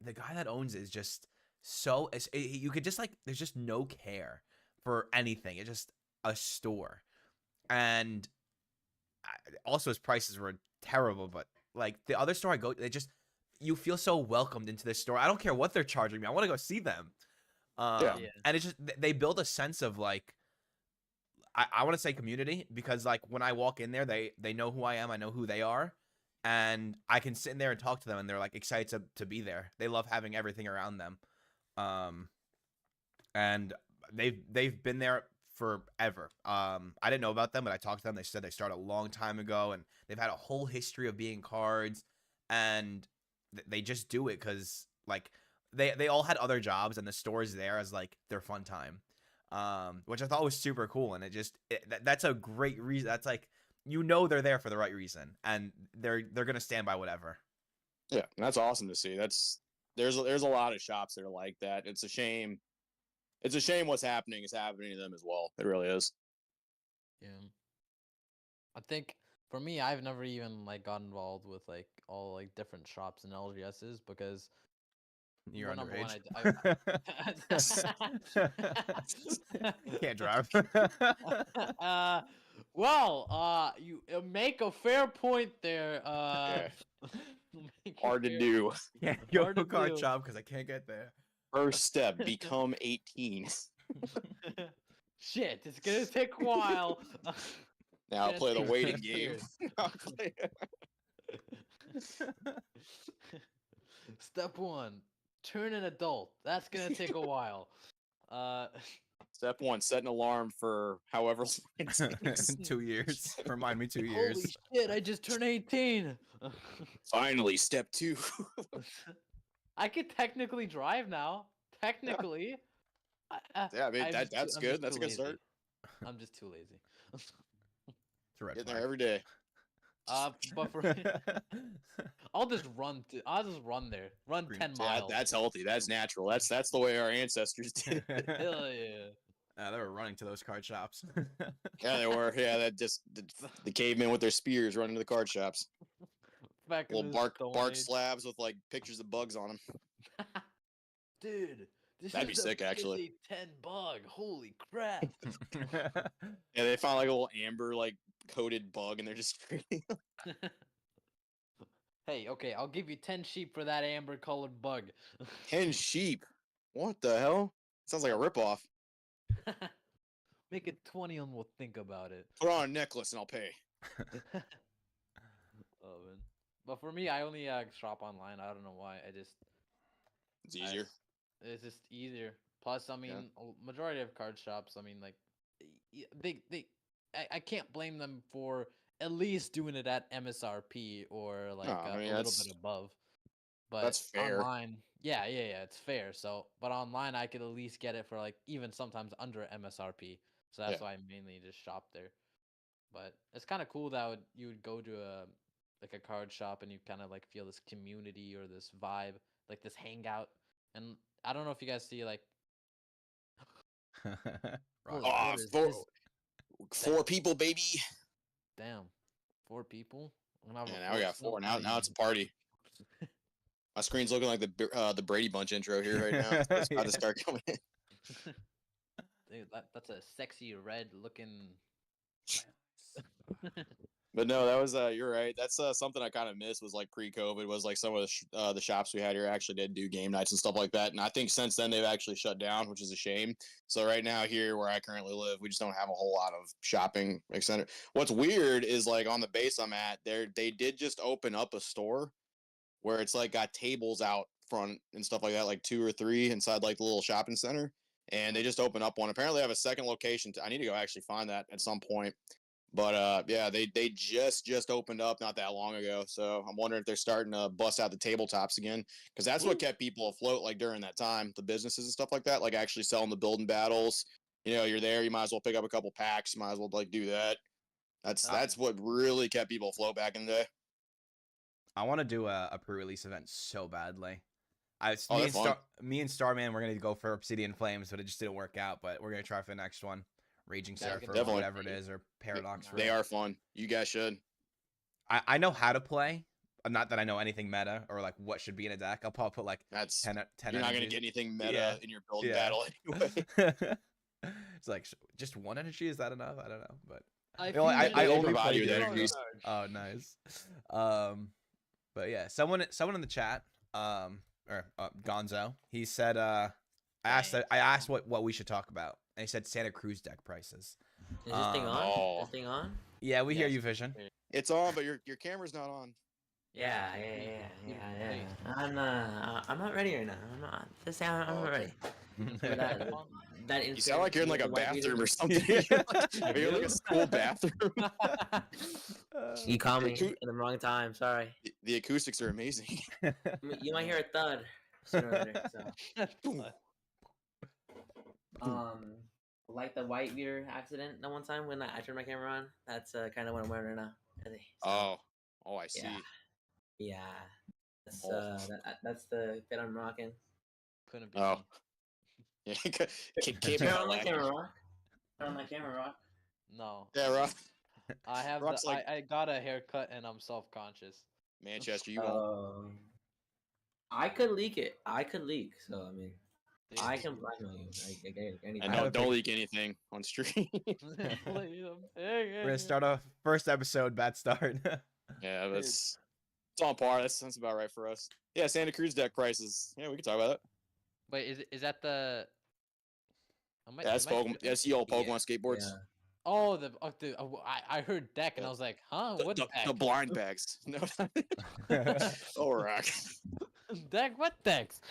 S1: the guy that owns it is just so you could just like there's just no care for anything. It's just a store, and also his prices were terrible. But like the other store I go, you feel so welcomed into this store. I don't care what they're charging me. I want to go see them.
S2: Yeah.
S3: Yeah.
S1: And it's just they build a sense of like I want to say community, because like when I walk in there, they know who I am, I know who they are, and I can sit in there and talk to them, and they're like excited to be there. They love having everything around them, and they've been there forever. I didn't know about them, but I talked to them. They said they started a long time ago, and they've had a whole history of being cards, and they just do it because like they all had other jobs, and the store's there as like their fun time, which I thought was super cool. And that's a great reason. That's like they're there for the right reason, and they're gonna stand by whatever.
S2: Yeah, and that's awesome to see. There's a lot of shops that are like that. It's a shame. It's a shame what's happening is happening to them as well. It really is.
S3: Yeah. I think for me, I've never even like got involved with like all like different shops and LGSs because
S1: You're
S3: well, number one,
S1: Can't drive.
S3: you make a fair point there.
S2: Yeah.
S3: Make a
S2: Hard to
S3: fair-
S2: do.
S1: Can't go
S3: Hard
S1: to a
S3: to
S1: card
S3: do.
S1: shop because I can't get there.
S2: First step, become 18.
S3: Shit, it's gonna take a while.
S2: Now
S3: Gonna
S2: play the
S3: take
S2: waiting
S3: 6
S2: game.
S3: years. Step one, turn an adult. That's gonna take a while.
S2: Step one, set an alarm for however long it takes.
S1: 2 years. Remind me 2
S3: Holy
S1: years.
S3: shit! I just turned 18.
S2: Finally, step two.
S3: I could technically drive now. Technically.
S2: Yeah, I mean
S3: I'm just
S2: that's
S3: I'm
S2: good.
S3: just
S2: That's a
S3: too
S2: good
S3: lazy.
S2: start.
S3: I'm just too lazy.
S1: It's a red
S2: Getting there
S1: flag.
S2: every day.
S3: But for I'll just run there. Run
S1: Green
S3: 10
S2: Yeah,
S3: miles.
S2: that's healthy. That's natural. That's the way our ancestors did.
S3: Hell yeah.
S1: They were running to those card shops.
S2: Yeah, they were. Yeah, that just the cavemen with their spears running to the card shops.
S3: Back in
S2: Little
S3: the Stone
S2: bark
S3: Age.
S2: slabs with like pictures of bugs on them.
S3: Dude, this
S2: That'd
S3: is
S2: be
S3: the
S2: sick, actually.
S3: PSA 10 bug. Holy crap.
S2: Yeah, they found like a little amber like coated bug, and they're just
S3: Hey, okay, I'll give you 10 sheep for that amber colored bug.
S2: 10 sheep. What the hell? Sounds like a ripoff.
S3: Make it 20 and we'll think about it.
S2: Put on a necklace and I'll pay.
S3: Oh man. But for me, I only shop online. I don't know why.
S2: It's easier.
S3: It's just easier. Plus, I mean, majority of card shops, I mean, like, I can't blame them for at least doing it at MSRP or like
S2: I mean,
S3: a little bit above. But
S2: that's fair.
S3: online, yeah, it's fair. So, but online, I could at least get it for like even sometimes under MSRP. So that's why I mainly just shop there. But it's kind of cool that you would go to a card shop and you kind of like feel this community or this vibe, like this hangout. And I don't know if you guys see like
S1: Rock.
S2: Oh, four people, baby.
S3: Damn, 4 people.
S2: Yeah, now we got 4. Now it's a party. My screen's looking like the Brady Bunch intro here right now. It's about to start coming in.
S3: Dude, that's a sexy red looking.
S2: But no, that was you're right. That's something I kind of missed was like pre-COVID was like some of the shops we had here actually did do game nights and stuff like that. And I think since then they've actually shut down, which is a shame. So right now here where I currently live, we just don't have a whole lot of shopping center. What's weird is like on the base I'm at, they did just open up a store where it's like got tables out front and stuff like that, like 2 or 3 inside like the little shopping center. And they just opened up one. Apparently they have a second location. I need to go actually find that at some point. But yeah, they just opened up not that long ago. So I'm wondering if they're starting to bust out the tabletops again, because that's what kept people afloat like during that time, the businesses and stuff like that, like actually selling the building battles. You know, you're there, you might as well pick up a couple packs, you might as well like do that. That's what really kept people afloat back in the day.
S1: I want to do a pre-release event so badly.
S2: Fun.
S1: Me and Starman were gonna go for Obsidian Flames, but it just didn't work out. But we're gonna try for the next one. Raging Surfer, or whatever it is, or Paradox.
S2: They are fun. You guys should.
S1: I know how to play. Not that I know anything meta or like what should be in a deck. I'll probably put like 10.
S2: You're not gonna get anything meta in your build battle anyway.
S1: It's like just 1 energy. Is that enough? I don't know, but
S2: I
S1: only
S2: provide
S1: play
S2: you with
S1: the
S2: energies.
S1: Oh, nice. But yeah, someone in the chat, Gonzo, he said, I asked what we should talk about. And he said Santa Cruz deck prices.
S4: Is this thing on? Is this thing on?
S1: Yeah, we hear you, Vision.
S2: It's on, but your camera's not on.
S4: Yeah. I'm not ready right now. I'm not ready.
S2: You sound like you're in like a bathroom or something. Are you in like a school bathroom?
S4: You called me in the wrong time. Sorry.
S2: The acoustics are amazing.
S4: You might hear a thud sooner or later. So. Like the white beater accident that one time when I turned my camera on. That's kind of what I'm wearing right now. Really. So,
S2: I see.
S4: Yeah. That's the fit I'm rocking.
S3: Couldn't be.
S2: Oh. Yeah.
S4: Turn on my camera rock. Turn on my camera rock.
S3: No.
S2: Yeah, Rock.
S3: I have I got a haircut and I'm self-conscious.
S2: Manchester, you won't.
S4: I could leak it. So I mean. I can blackmail you.
S2: And don't leak anything on stream.
S1: We're gonna start off first episode, bad start.
S2: Yeah, it's on par. That's about right for us. Yeah, Santa Cruz deck prices. Yeah, we can talk about it.
S3: Wait, is that the?
S2: That's Pokemon. That's the old Pokemon skateboards.
S3: Yeah. Oh, I heard deck and I was like, huh? What deck?
S2: The blind bags. No. Oh, Rock.
S3: Deck? What decks?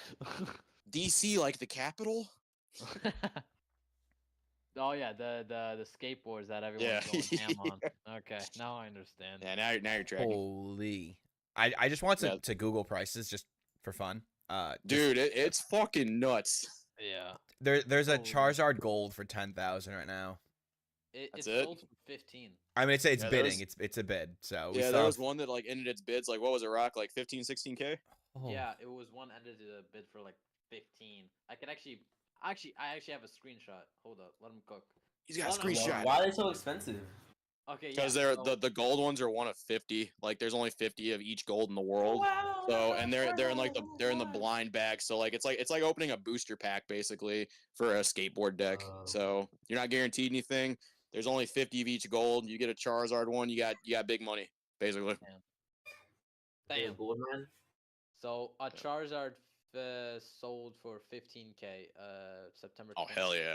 S2: DC, like the capital.
S3: Oh yeah, the skateboards that everyone's going ham on. Okay, now I understand.
S2: Yeah, now you're tracking.
S1: Holy! I just want to Google prices just for fun.
S2: Dude, it's fucking nuts.
S3: Yeah.
S1: There's a Charizard Gold for 10,000 right now.
S3: It's sold for 15.
S1: I mean, it's
S2: Yeah, there
S1: bidding.
S2: was-
S1: It's a bid. So we
S2: Yeah,
S1: still
S2: there
S1: have-
S2: was one that like ended its bids. Like, what was it, Rock? Like 15, 16K?
S1: Oh.
S3: Yeah, it was one ended a bid for like 15. I can actually I actually have a screenshot. Hold up, let him cook.
S2: He's got a
S3: Let him cook.
S2: screenshot.
S4: Why are they so expensive?
S3: Okay, yeah.
S2: Because the gold ones are one of 50. Like, there's only 50 of each gold in the world.
S4: Wow.
S2: So, and they're in like the blind bag. So like it's like opening a booster pack basically for a skateboard deck.
S4: Oh.
S2: So you're not guaranteed anything. There's only 50 of each gold. You get a Charizard one, you got big money basically.
S3: Damn.
S4: Gold man.
S3: So a Charizard sold for 15K. September.
S2: Oh hell
S3: 20th.
S2: yeah,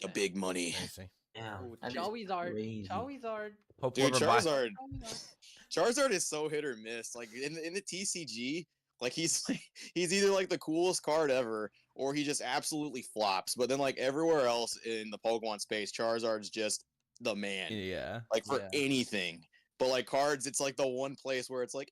S2: the
S3: Damn.
S2: big money.
S1: Let me see.
S4: Yeah.
S3: Ooh,
S4: that is
S3: Charizard.
S4: crazy.
S3: Charizard.
S1: Hope
S2: Dude,
S1: whoever buys-
S2: Charizard. Charizard is so hit or miss. Like in the TCG, like he's either like the coolest card ever, or he just absolutely flops. But then like everywhere else in the Pokemon space, Charizard's just the man.
S1: Yeah.
S2: Like for
S3: Yeah.
S2: anything. But like cards, it's like the one place where it's like,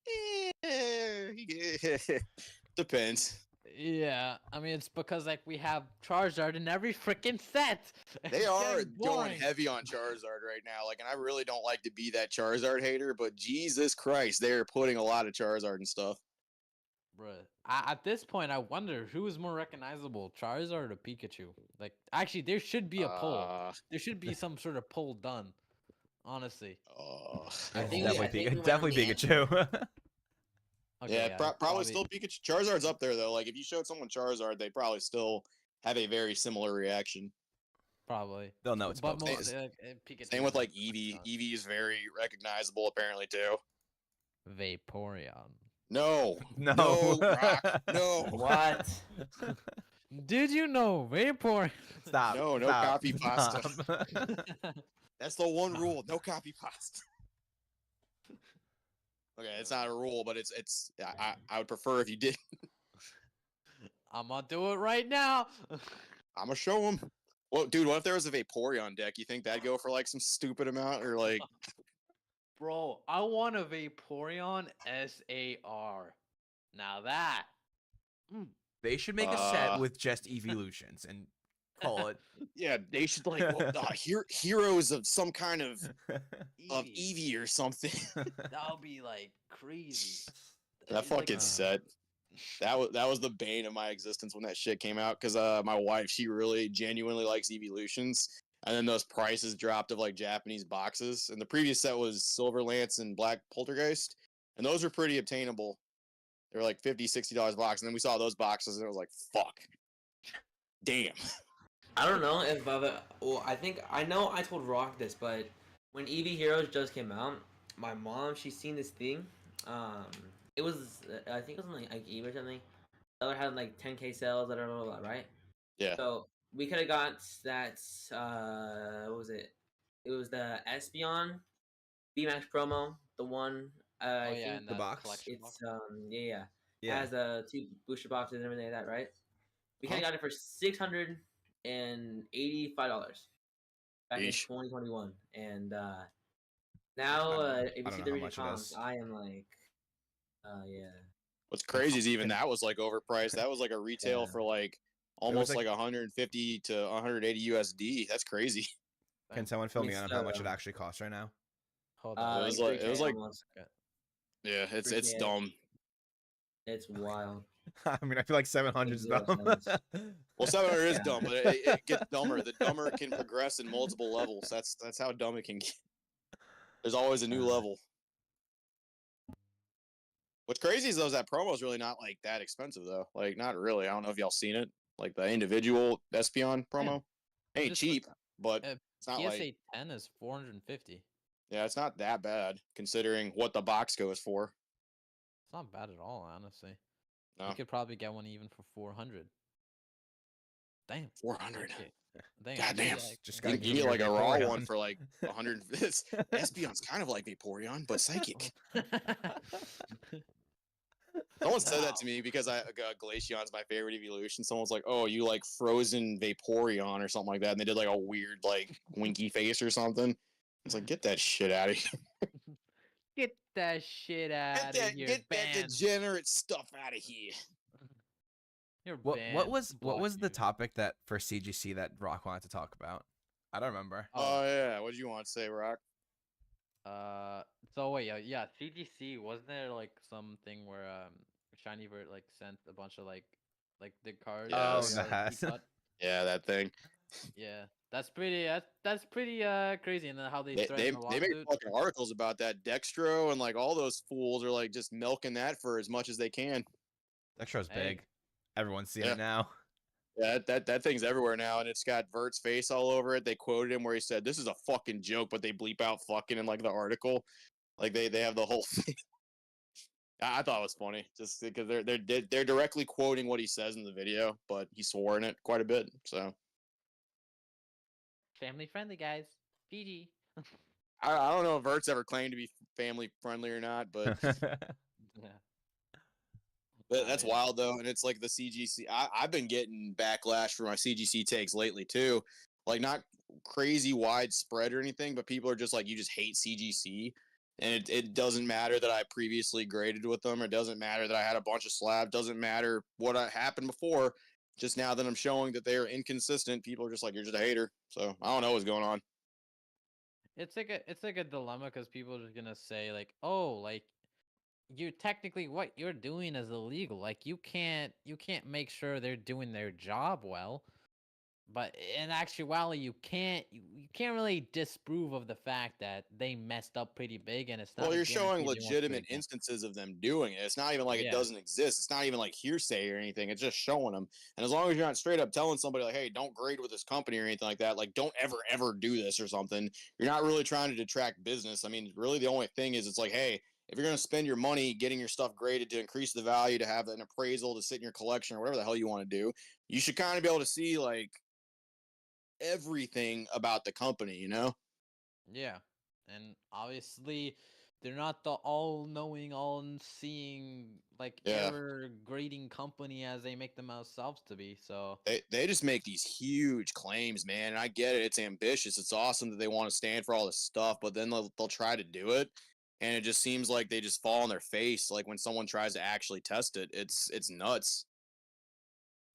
S2: depends.
S3: Yeah, I mean it's because like we have Charizard in every freaking set.
S2: They
S3: It's
S2: are
S3: getting
S2: going
S3: boring.
S2: heavy on Charizard right now. Like, and I really don't like to be that Charizard hater, but Jesus Christ, they're putting a lot of Charizard and stuff.
S3: Bruh. At this point, I wonder who is more recognizable, Charizard or Pikachu? Like, actually, there should be a poll. There should be some sort of poll done. Honestly.
S1: Yeah,
S4: I think
S1: definitely
S4: we went
S1: definitely
S4: on the
S1: Pikachu.
S3: Okay,
S2: Yeah, probably still Pikachu. Charizard's up there though. Like if you showed someone Charizard, they probably still have a very similar reaction.
S3: probably.
S1: They'll know it's
S3: But
S1: Pokemon.
S3: most Pikachu.
S2: Same with
S3: is
S2: like
S3: a
S2: Eevee.
S3: ton.
S2: Eevee is very recognizable apparently too.
S3: Vaporeon.
S2: No,
S1: No.
S2: no, Rock, no,
S4: What?
S3: Did you know Vaporeon?
S1: Stop.
S2: No
S1: stop,
S2: copy pasta.
S1: stop.
S2: That's the one rule. No copy pasta. Okay, it's not a rule, but it's. I would prefer if you did.
S3: I'm gonna do it right now.
S2: I'm gonna show them. Well, dude, what if there was a Vaporeon deck? You think that'd go for like some stupid amount or like?
S3: Bro, I want a Vaporeon SAR. Now that.
S1: They should make a set with just evolutions and call it.
S2: Yeah, they should like heroes of some kind of
S3: Eevee.
S2: Eevee or something.
S3: That'll be like crazy.
S2: That
S3: It's like
S2: fucking
S3: a-
S2: set. That was the bane of my existence when that shit came out. Cause my wife, she really genuinely likes evolutions. And then those prices dropped of like Japanese boxes. And the previous set was Silver Lance and Black Poltergeist. And those were pretty obtainable. They were like $50, $60 box. And then we saw those boxes and it was like, fuck. Damn.
S4: I don't know if well, I think I know I told Rock this, but when Eevee Heroes just came out, my mom she's seen this thing. It was I think it was on like eBay or something. Seller had like 10K sales, I don't know about, right?
S2: Yeah.
S4: So we could have got that. What was it? It was the Espeon VMAX promo, the one.
S3: Oh
S4: I
S3: yeah,
S4: think
S3: and
S1: the
S3: that
S1: box?
S3: collection
S4: it's
S3: box.
S4: yeah. It
S1: Yeah.
S4: has the 2 booster boxes and everything like that, right? We could have got it for $685 back in
S2: Yeesh.
S4: 2021, and now if you
S1: don't
S4: see
S1: know
S4: the
S1: how
S4: recent
S1: much it
S4: comps,
S1: is.
S4: I am like, yeah.
S2: What's crazy is even that was like overpriced. That was like a retail
S4: Yeah.
S2: for like almost
S1: like-
S2: like 150 to 180 USD. That's crazy.
S1: Can someone fill me
S4: It's,
S1: in on how much it actually costs right now?
S3: Hold on.
S2: It was
S4: like
S2: like- it was
S4: 3K
S2: like-
S4: almost.
S2: Yeah, it's
S4: 3K.
S2: dumb.
S4: It's wild.
S1: I mean, I feel like 700 is dumb.
S2: Well, 700 is
S4: Yeah.
S2: dumb, but it gets dumber. The dumber can progress in multiple levels. That's how dumb it can get. There's always a new level. What's crazy is though is that promo is really not like that expensive though. Like not really. I don't know if y'all seen it. Like the individual Espeon promo. Ain't
S3: Just
S2: cheap, but
S3: uh,
S2: it's not
S3: PSA
S2: like
S3: 10 is 450.
S2: yeah, it's not that bad considering what the box goes for.
S3: It's not bad at all, honestly.
S2: No.
S3: You could probably get one even for 400. Damn.
S2: 400.
S3: Okay. Damn.
S2: Goddamn.
S1: Just
S2: You,
S1: gotta
S2: you
S1: give
S2: get
S1: me
S2: like a
S1: your
S2: raw
S1: Vaporeon.
S2: one for like 100. Espeon's kind of like Vaporeon, but psychic. Someone said that to me because Glaceon's my favorite evolution. Someone was like, "Oh, you like frozen Vaporeon or something like that," and they did like a weird like winky face or something. It's like, get that shit out of here.
S3: Get that shit out of here.
S2: Get that
S3: Banned.
S2: degenerate stuff out of here.
S3: You're
S1: What
S3: banned.
S1: was
S3: Block
S1: the
S3: you.
S1: topic that for CGC that Rock wanted to talk about? I don't remember.
S2: Oh yeah, what did you want to say, Rock?
S3: So wait, yeah, CGC, wasn't there like something where Shiny Vert like sent a bunch of like the cards
S1: Oh,
S3: for
S2: Yes.
S1: that.
S3: E-cut?
S2: Yeah, that thing.
S3: Yeah, that's pretty crazy, and then how they
S2: They they
S3: threatened the
S2: they make
S3: lawsuit.
S2: fucking articles about that. Dextro and like all those fools are like just milking that for as much as they can.
S1: Extra's
S3: Hey,
S1: big. Everyone's seen
S2: Yeah.
S1: it now.
S2: Yeah, that thing's everywhere now, and it's got Vert's face all over it. They quoted him where he said, "This is a fucking joke," but they bleep out "fucking" in like the article. Like they have the whole thing. I thought it was funny just because they're directly quoting what he says in the video, but he swore in it quite a bit. So
S3: family friendly guys. Fiji.
S2: I don't know if Vert's ever claimed to be family friendly or not, but
S3: Yeah.
S2: that's
S3: Yeah.
S2: wild though. And it's like the CGC. I've been getting backlash for my CGC takes lately too. Like not crazy widespread or anything, but people are just like, you just hate CGC. And it doesn't matter that I previously graded with them. It doesn't matter that I had a bunch of slab. Doesn't matter what happened before. Just now that I'm showing that they are inconsistent, people are just like, you're just a hater. So I don't know what's going on.
S3: It's like a dilemma because people are just gonna say like, oh, like you technically what you're doing is illegal. Like you can't make sure they're doing their job well. But in actuality, you can't really disprove of the fact that they messed up pretty big, and it's not
S2: Well,
S3: a
S2: you're showing
S3: guarantee they won't do it
S2: legitimate
S3: again.
S2: instances of them doing it. It's not even like it
S3: Yeah,
S2: doesn't exist. It's not even like hearsay or anything. It's just showing them. And as long as you're not straight up telling somebody like, "Hey, don't grade with this company" or anything like that, like don't ever do this or something, you're not really trying to detract business. I mean, really the only thing is it's like, "Hey, if you're going to spend your money getting your stuff graded to increase the value, to have an appraisal to sit in your collection or whatever the hell you want to do, you should kind of be able to see like everything about the company, you know?"
S3: yeah, and obviously, they're not the all-knowing, all-seeing, like
S2: Yeah.
S3: error grading company as they make themselves to be. So
S2: They just make these huge claims, man. And I get it; it's ambitious. It's awesome that they want to stand for all this stuff, but then they'll try to do it, and it just seems like they just fall on their face. Like when someone tries to actually test it, it's nuts.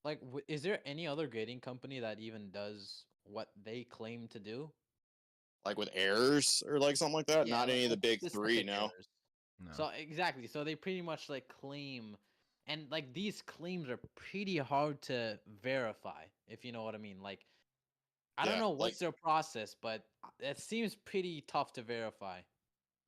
S3: like, is there any other grading company that even does what they claim to do?
S2: Like with errors or like something like that.
S3: Yeah,
S2: Not any of the
S3: like
S2: big three,
S3: specific
S2: no.
S3: errors.
S1: No.
S3: So exactly. So they pretty much like claim, and like these claims are pretty hard to verify, if you know what I mean. Like I don't
S2: Yeah,
S3: know
S2: like
S3: what's their process, but it seems pretty tough to verify.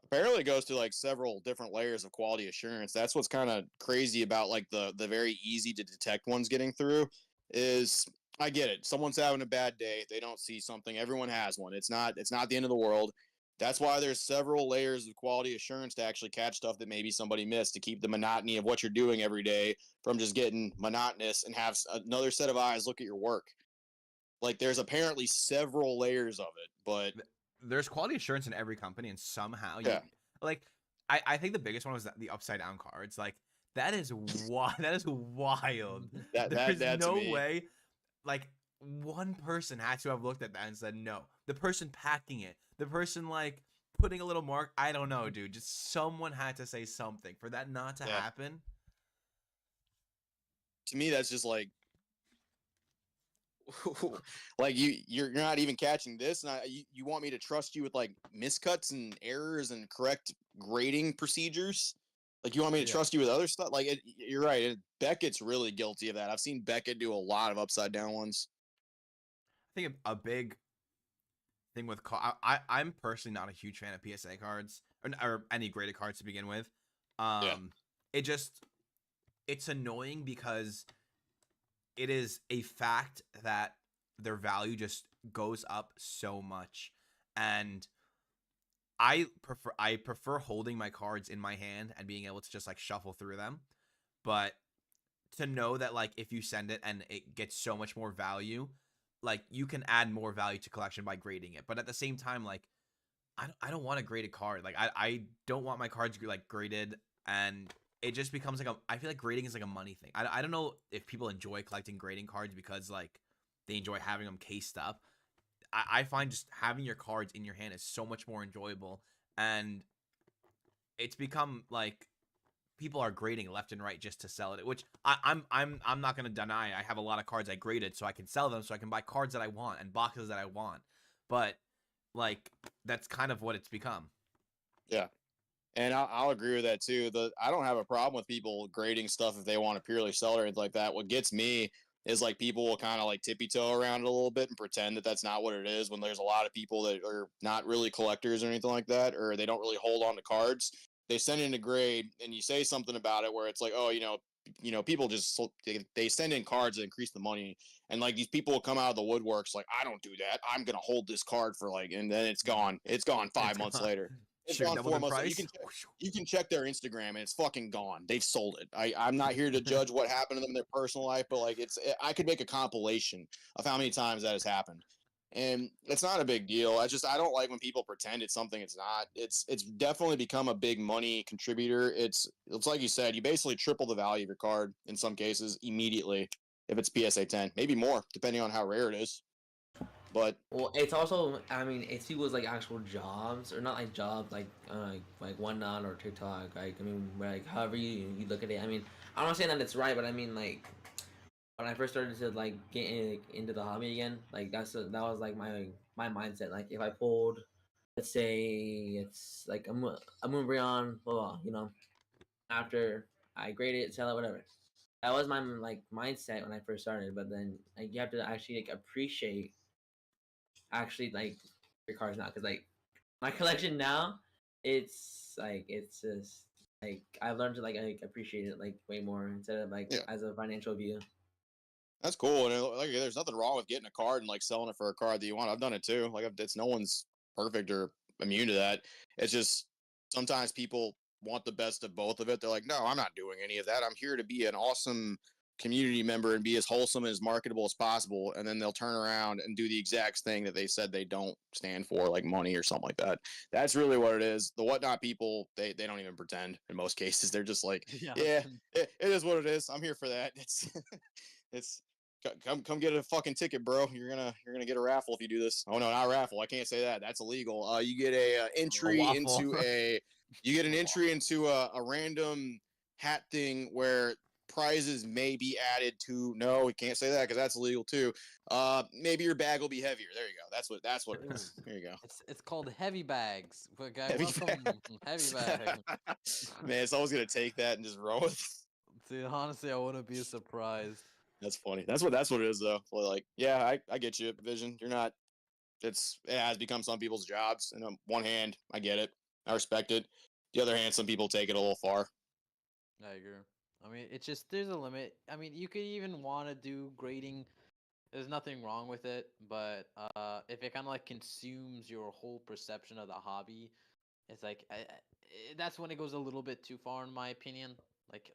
S2: apparently it goes to like several different layers of quality assurance. That's what's kind of crazy about like the very easy to detect ones getting through is I get it. Someone's having a bad day, they don't see something. Everyone has one. It's not the end of the world. That's why there's several layers of quality assurance to actually catch stuff that maybe somebody missed to keep the monotony of what you're doing every day from just getting monotonous and have another set of eyes look at your work. Like there's apparently several layers of it, but
S1: There's quality assurance in every company, and somehow you
S2: yeah,
S1: like. I think the biggest one was the upside down cards. Like that is wild. That is wild. There's
S2: that to
S1: no
S2: me,
S1: way. Like one person had to have looked at that and said no. The person packing it, the person like putting a little mark. I don't know, dude. Just someone had to say something for that not to
S2: yeah.
S1: happen.
S2: To me that's just like like you're not even catching this, and you want me to trust you with like miscuts and errors and correct grading procedures? Like you want me to
S1: Yeah.
S2: trust you with other stuff? Like you're right. Beckett's really guilty of that. I've seen Beckett do a lot of upside down ones.
S1: I think a big thing with I'm personally not a huge fan of PSA cards or any graded cards to begin with.
S2: Yeah,
S1: It just it's annoying because it is a fact that their value just goes up so much, and I prefer holding my cards in my hand and being able to just like shuffle through them. But to know that like if you send it and it gets so much more value, like you can add more value to collection by grading it. But at the same time, like I don't want a graded card. Like I don't want my cards like graded, and it just becomes like I feel like grading is like a money thing. I don't know if people enjoy collecting grading cards because like they enjoy having them cased up. I find just having your cards in your hand is so much more enjoyable, and it's become like people are grading left and right just to sell it, which I'm not gonna deny. I have a lot of cards I graded so I can sell them so I can buy cards that I want and boxes that I want. But like that's kind of what it's become.
S2: Yeah. And I'll agree with that too. I don't have a problem with people grading stuff if they want to purely sell or anything like that. What gets me is like people will kind of like tippy toe around it a little bit and pretend that that's not what it is when there's a lot of people that are not really collectors or anything like that, or they don't really hold on to cards. They send in a grade and you say something about it where it's like, oh, people just they send in cards that increase the money, and like these people will come out of the woodworks like, I don't do that. I'm gonna hold this card for like, and then it's gone. It's gone 5 months later. It's
S1: Sure,
S2: gone
S1: doubled
S2: 4
S1: in
S2: months.
S1: price.
S2: You can check their Instagram and it's fucking gone. They've sold it. I'm not here to judge what happened to them in their personal life, but like I could make a compilation of how many times that has happened. And it's not a big deal. I don't like when people pretend it's something it's not. It's definitely become a big money contributor. It's like you said, you basically triple the value of your card in some cases immediately if it's PSA 10, maybe more depending on how rare it is. But
S4: Well, it's also, I mean, it's people's like actual jobs, or not like jobs, like whatnot or TikTok. Like, I mean, like however you look at it. I mean, I'm not saying that it's right, but I mean, like when I first started to like into the hobby again, like that was like my mindset. Like if I pulled, let's say it's like a Moonbreon, blah, blah, after I grade it, sell it, whatever. That was my like mindset when I first started. But then like you have to actually like appreciate actually like your cards now, because like my collection now, it's just like I've learned to like appreciate it like way more instead of like
S2: yeah,
S4: as a financial view.
S2: that's cool. And like, there's nothing wrong with getting a card and like selling it for a card that you want. I've done it too. Like, it's no one's perfect or immune to that. It's just sometimes people want the best of both of it. They're like, no, I'm not doing any of that. I'm here to be an awesome community member and be as wholesome and as marketable as possible. And then they'll turn around and do the exact thing that they said they don't stand for, like money or something like that. That's really what it is. The whatnot people, they don't even pretend in most cases. They're just like, yeah, it is what it is. I'm here for that. It's come get a fucking ticket, bro. You're gonna get a raffle if you do this. Oh no, not a raffle. I can't say that. That's illegal. You get a entry into an entry into a random hat thing where prizes may be added to. No, we can't say that because that's illegal too. Maybe your bag will be heavier. There you go. That's what it is. There you go.
S3: It's called heavy bags. Guy,
S2: Heavy
S3: welcome, heavy bag.
S2: Man, someone's gonna take that and just roll with it.
S3: See, honestly, I wouldn't be surprised.
S2: That's funny. That's what it is though. Well, like, yeah, I get you, Vision. You're not. It has become some people's jobs. And on one hand, I get it. I respect it. The other hand, some people take it a little far.
S3: I agree. I mean, it's just there's a limit. I mean, you could even want to do grading. There's nothing wrong with it, but if it kind of like consumes your whole perception of the hobby, it's like that's when it goes a little bit too far, in my opinion. Like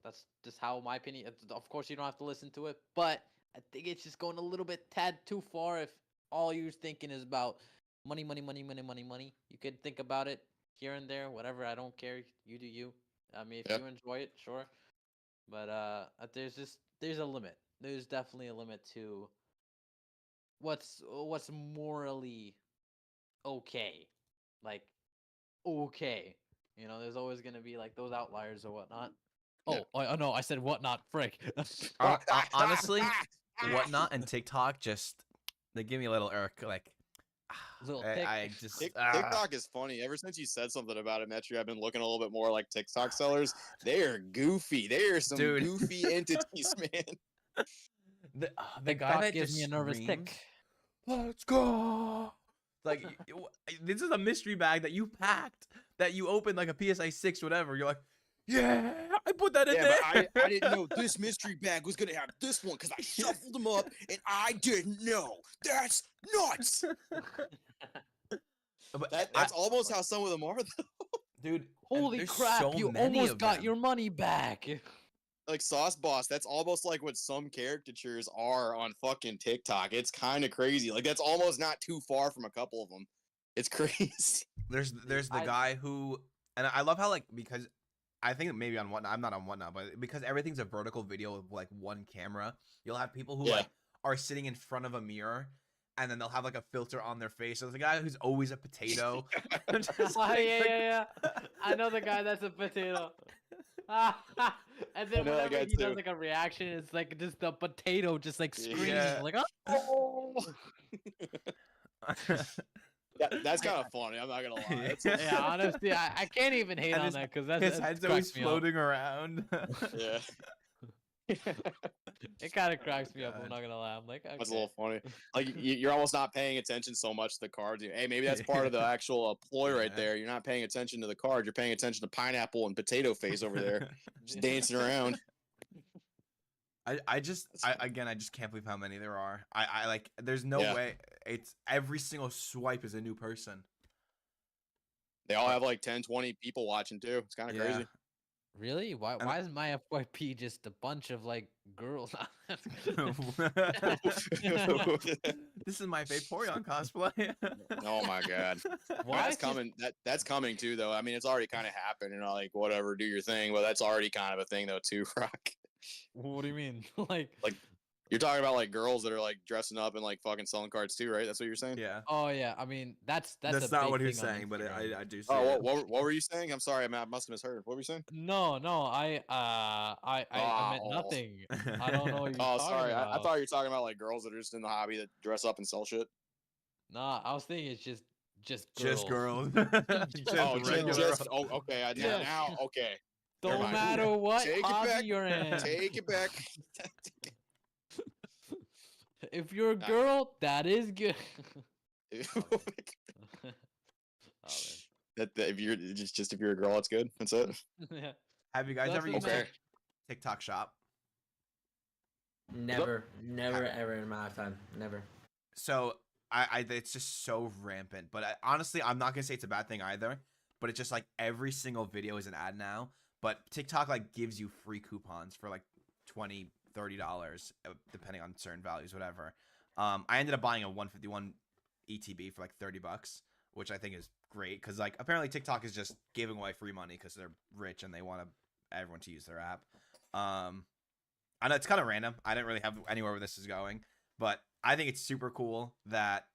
S3: that's just how my opinion. Of course, you don't have to listen to it, but I think it's just going a little bit tad too far. If all you're thinking is about money, money, money, money, money, money, you could think about it here and there, whatever. I don't care. You do you. I mean, if
S2: Yep.
S3: you enjoy it, sure. But there's a limit. There's definitely a limit to what's morally okay. Like okay. There's always gonna be like those outliers or whatnot.
S2: Yeah.
S3: Oh no, I said whatnot. Frick.
S1: Honestly, whatnot and TikTok they give me a little irk. Like,
S3: Little tick.
S1: I just
S2: TikTok is funny. Ever since you said something about it, Metri, I've been looking a little bit more like TikTok sellers. They are goofy. They are some
S1: Dude.
S2: goofy entities, man.
S1: The guy
S3: TikTok
S1: that
S3: gives
S1: just
S3: me a nervous
S1: screams,
S3: tick.
S1: "Let's go!" Like, this is a mystery bag that you packed, that you opened like a PSI 6, whatever. You're like, yeah, I put that in
S2: Yeah,
S1: there.
S2: but I didn't know this mystery bag was gonna have this one because I shuffled them up and I didn't know. That's nuts.
S1: But
S2: That's almost how some of them are, though.
S1: dude.
S3: Holy
S1: there's
S3: crap!
S1: so
S3: You
S1: many
S3: almost
S1: of
S3: got
S1: them.
S3: your money back.
S2: Like Sauce Boss, that's almost like what some caricatures are on fucking TikTok. It's kind of crazy. Like, that's almost not too far from a couple of them. It's crazy.
S1: There's the guy who, and I love how, like, because I think maybe on Whatnot, I'm not on Whatnot, but because everything's a vertical video with like one camera, you'll have people who like are sitting in front of a mirror, and then they'll have like a filter on their face. So there's a guy who's always a potato.
S3: Yeah. I know the guy that's a potato. And then whenever he does like a reaction, it's like just the potato just like screaming, like, oh.
S2: That's kind of funny. I'm not gonna lie. That's,
S3: Yeah, honestly, I can't even hate
S1: And
S3: on
S1: his-
S3: that because
S1: His
S3: that
S1: head's
S3: cracks
S1: always
S3: me up.
S1: floating around.
S2: yeah.
S3: It kind of cracks me up. I'm
S1: God.
S3: not gonna lie. I'm like,
S2: That's a
S3: okay.
S2: little funny. Like you're almost not paying attention so much to the cards. Hey, maybe that's part of the actual ploy right
S1: Yeah.
S2: there. You're not paying attention to the card. You're paying attention to pineapple and potato face over there, just dancing around.
S1: I just
S2: That's funny.
S1: again I just can't believe how many there are. I like there's no
S2: Yeah.
S1: way it's every single swipe is a new person.
S2: They all have like 10, 20 people watching too. It's kind of
S1: Yeah.
S2: crazy.
S3: Really? Why?
S1: And-
S3: Why is my FYP just a bunch of like girls?
S1: This is my Vaporeon cosplay.
S2: Oh my god.
S3: Why
S2: That's
S3: is it-
S2: coming. That's coming too, though. I mean, it's already kind of happened, and like whatever, do your thing. But that's already kind of a thing, though, too. Rock.
S3: What do you mean?
S2: Like, you're talking about like girls that are like dressing up and like fucking selling cards too, right? That's what you're saying.
S1: Yeah.
S3: Oh yeah. I mean, that's
S1: That's
S3: a
S1: not
S3: big
S1: what he was
S3: thing on
S1: saying, but
S3: Instagram.
S1: I do see
S2: Oh,
S1: it.
S2: what were you saying? I'm sorry, I must have misheard. What were you saying?
S3: No, I meant
S2: Oh.
S3: nothing. I don't know what you're
S2: Oh,
S3: talking
S2: sorry. I
S3: about.
S2: thought you were talking about like girls that are just in the hobby that dress up and sell shit.
S3: Nah, I was thinking it's just
S1: Just
S3: girls.
S1: girls.
S2: Oh,
S1: regular
S2: just okay.
S3: Yeah.
S2: Now, okay.
S3: Don't
S2: mind.
S3: matter what
S2: Take it
S3: hobby
S2: back.
S3: you're in.
S2: Take it back.
S3: If you're a girl, that is good.
S2: Oh,
S3: Oh,
S2: that if you're just if you're a girl, that's good. That's it.
S3: man.
S1: Have you guys
S3: That's
S1: ever
S3: what
S1: used
S2: Okay.
S1: TikTok Shop?
S4: Never, ever in my lifetime. Never.
S1: So I it's just so rampant. But honestly, I'm not gonna say it's a bad thing either. But it's just like every single video is an ad now. But TikTok like gives you free coupons for like $20, $30, depending on certain values, whatever. I ended up buying a 151 ETB for like $30, which I think is great because like apparently TikTok is just giving away free money because they're rich and they want everyone to use their app. I know it's kind of random. I didn't really have anywhere where this is going, but I think it's super cool that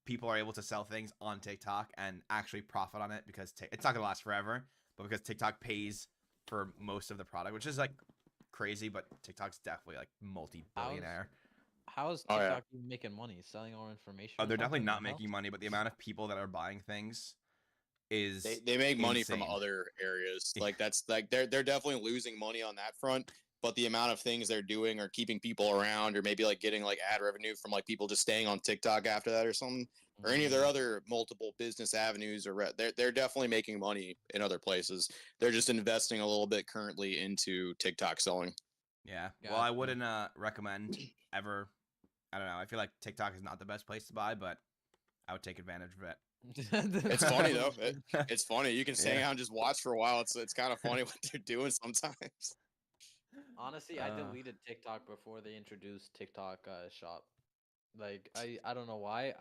S1: people are able to sell things on TikTok and actually profit on it because it's not gonna last forever, but because TikTok pays for most of the product, which is like crazy, but TikTok's definitely like multi-billionaire.
S3: How is
S2: Oh, yeah.
S3: TikTok even making money? Selling our information?
S1: Oh,
S3: or
S1: they're definitely
S3: something?
S1: not
S3: No?
S1: making money, but the amount of people that are buying things is
S2: They make money from
S1: insane.
S2: other areas.
S1: Yeah.
S2: Like that's like they're definitely losing money on that front. But the amount of things they're doing are keeping people around, or maybe like getting like ad revenue from like people just staying on TikTok after that or something, or any of their other multiple business avenues. Or they're definitely making money in other places. They're just investing a little bit currently into TikTok selling.
S1: Yeah. Well, I
S3: Gotcha.
S1: wouldn't recommend ever. I don't know. I feel like TikTok is not the best place to buy, but I would take advantage of it.
S2: It's funny though. It's funny. You can hang
S1: Yeah.
S2: out and just watch for a while. It's kind of funny what they're doing sometimes.
S3: Honestly, I deleted TikTok before they introduced TikTok Shop. Like I don't know why.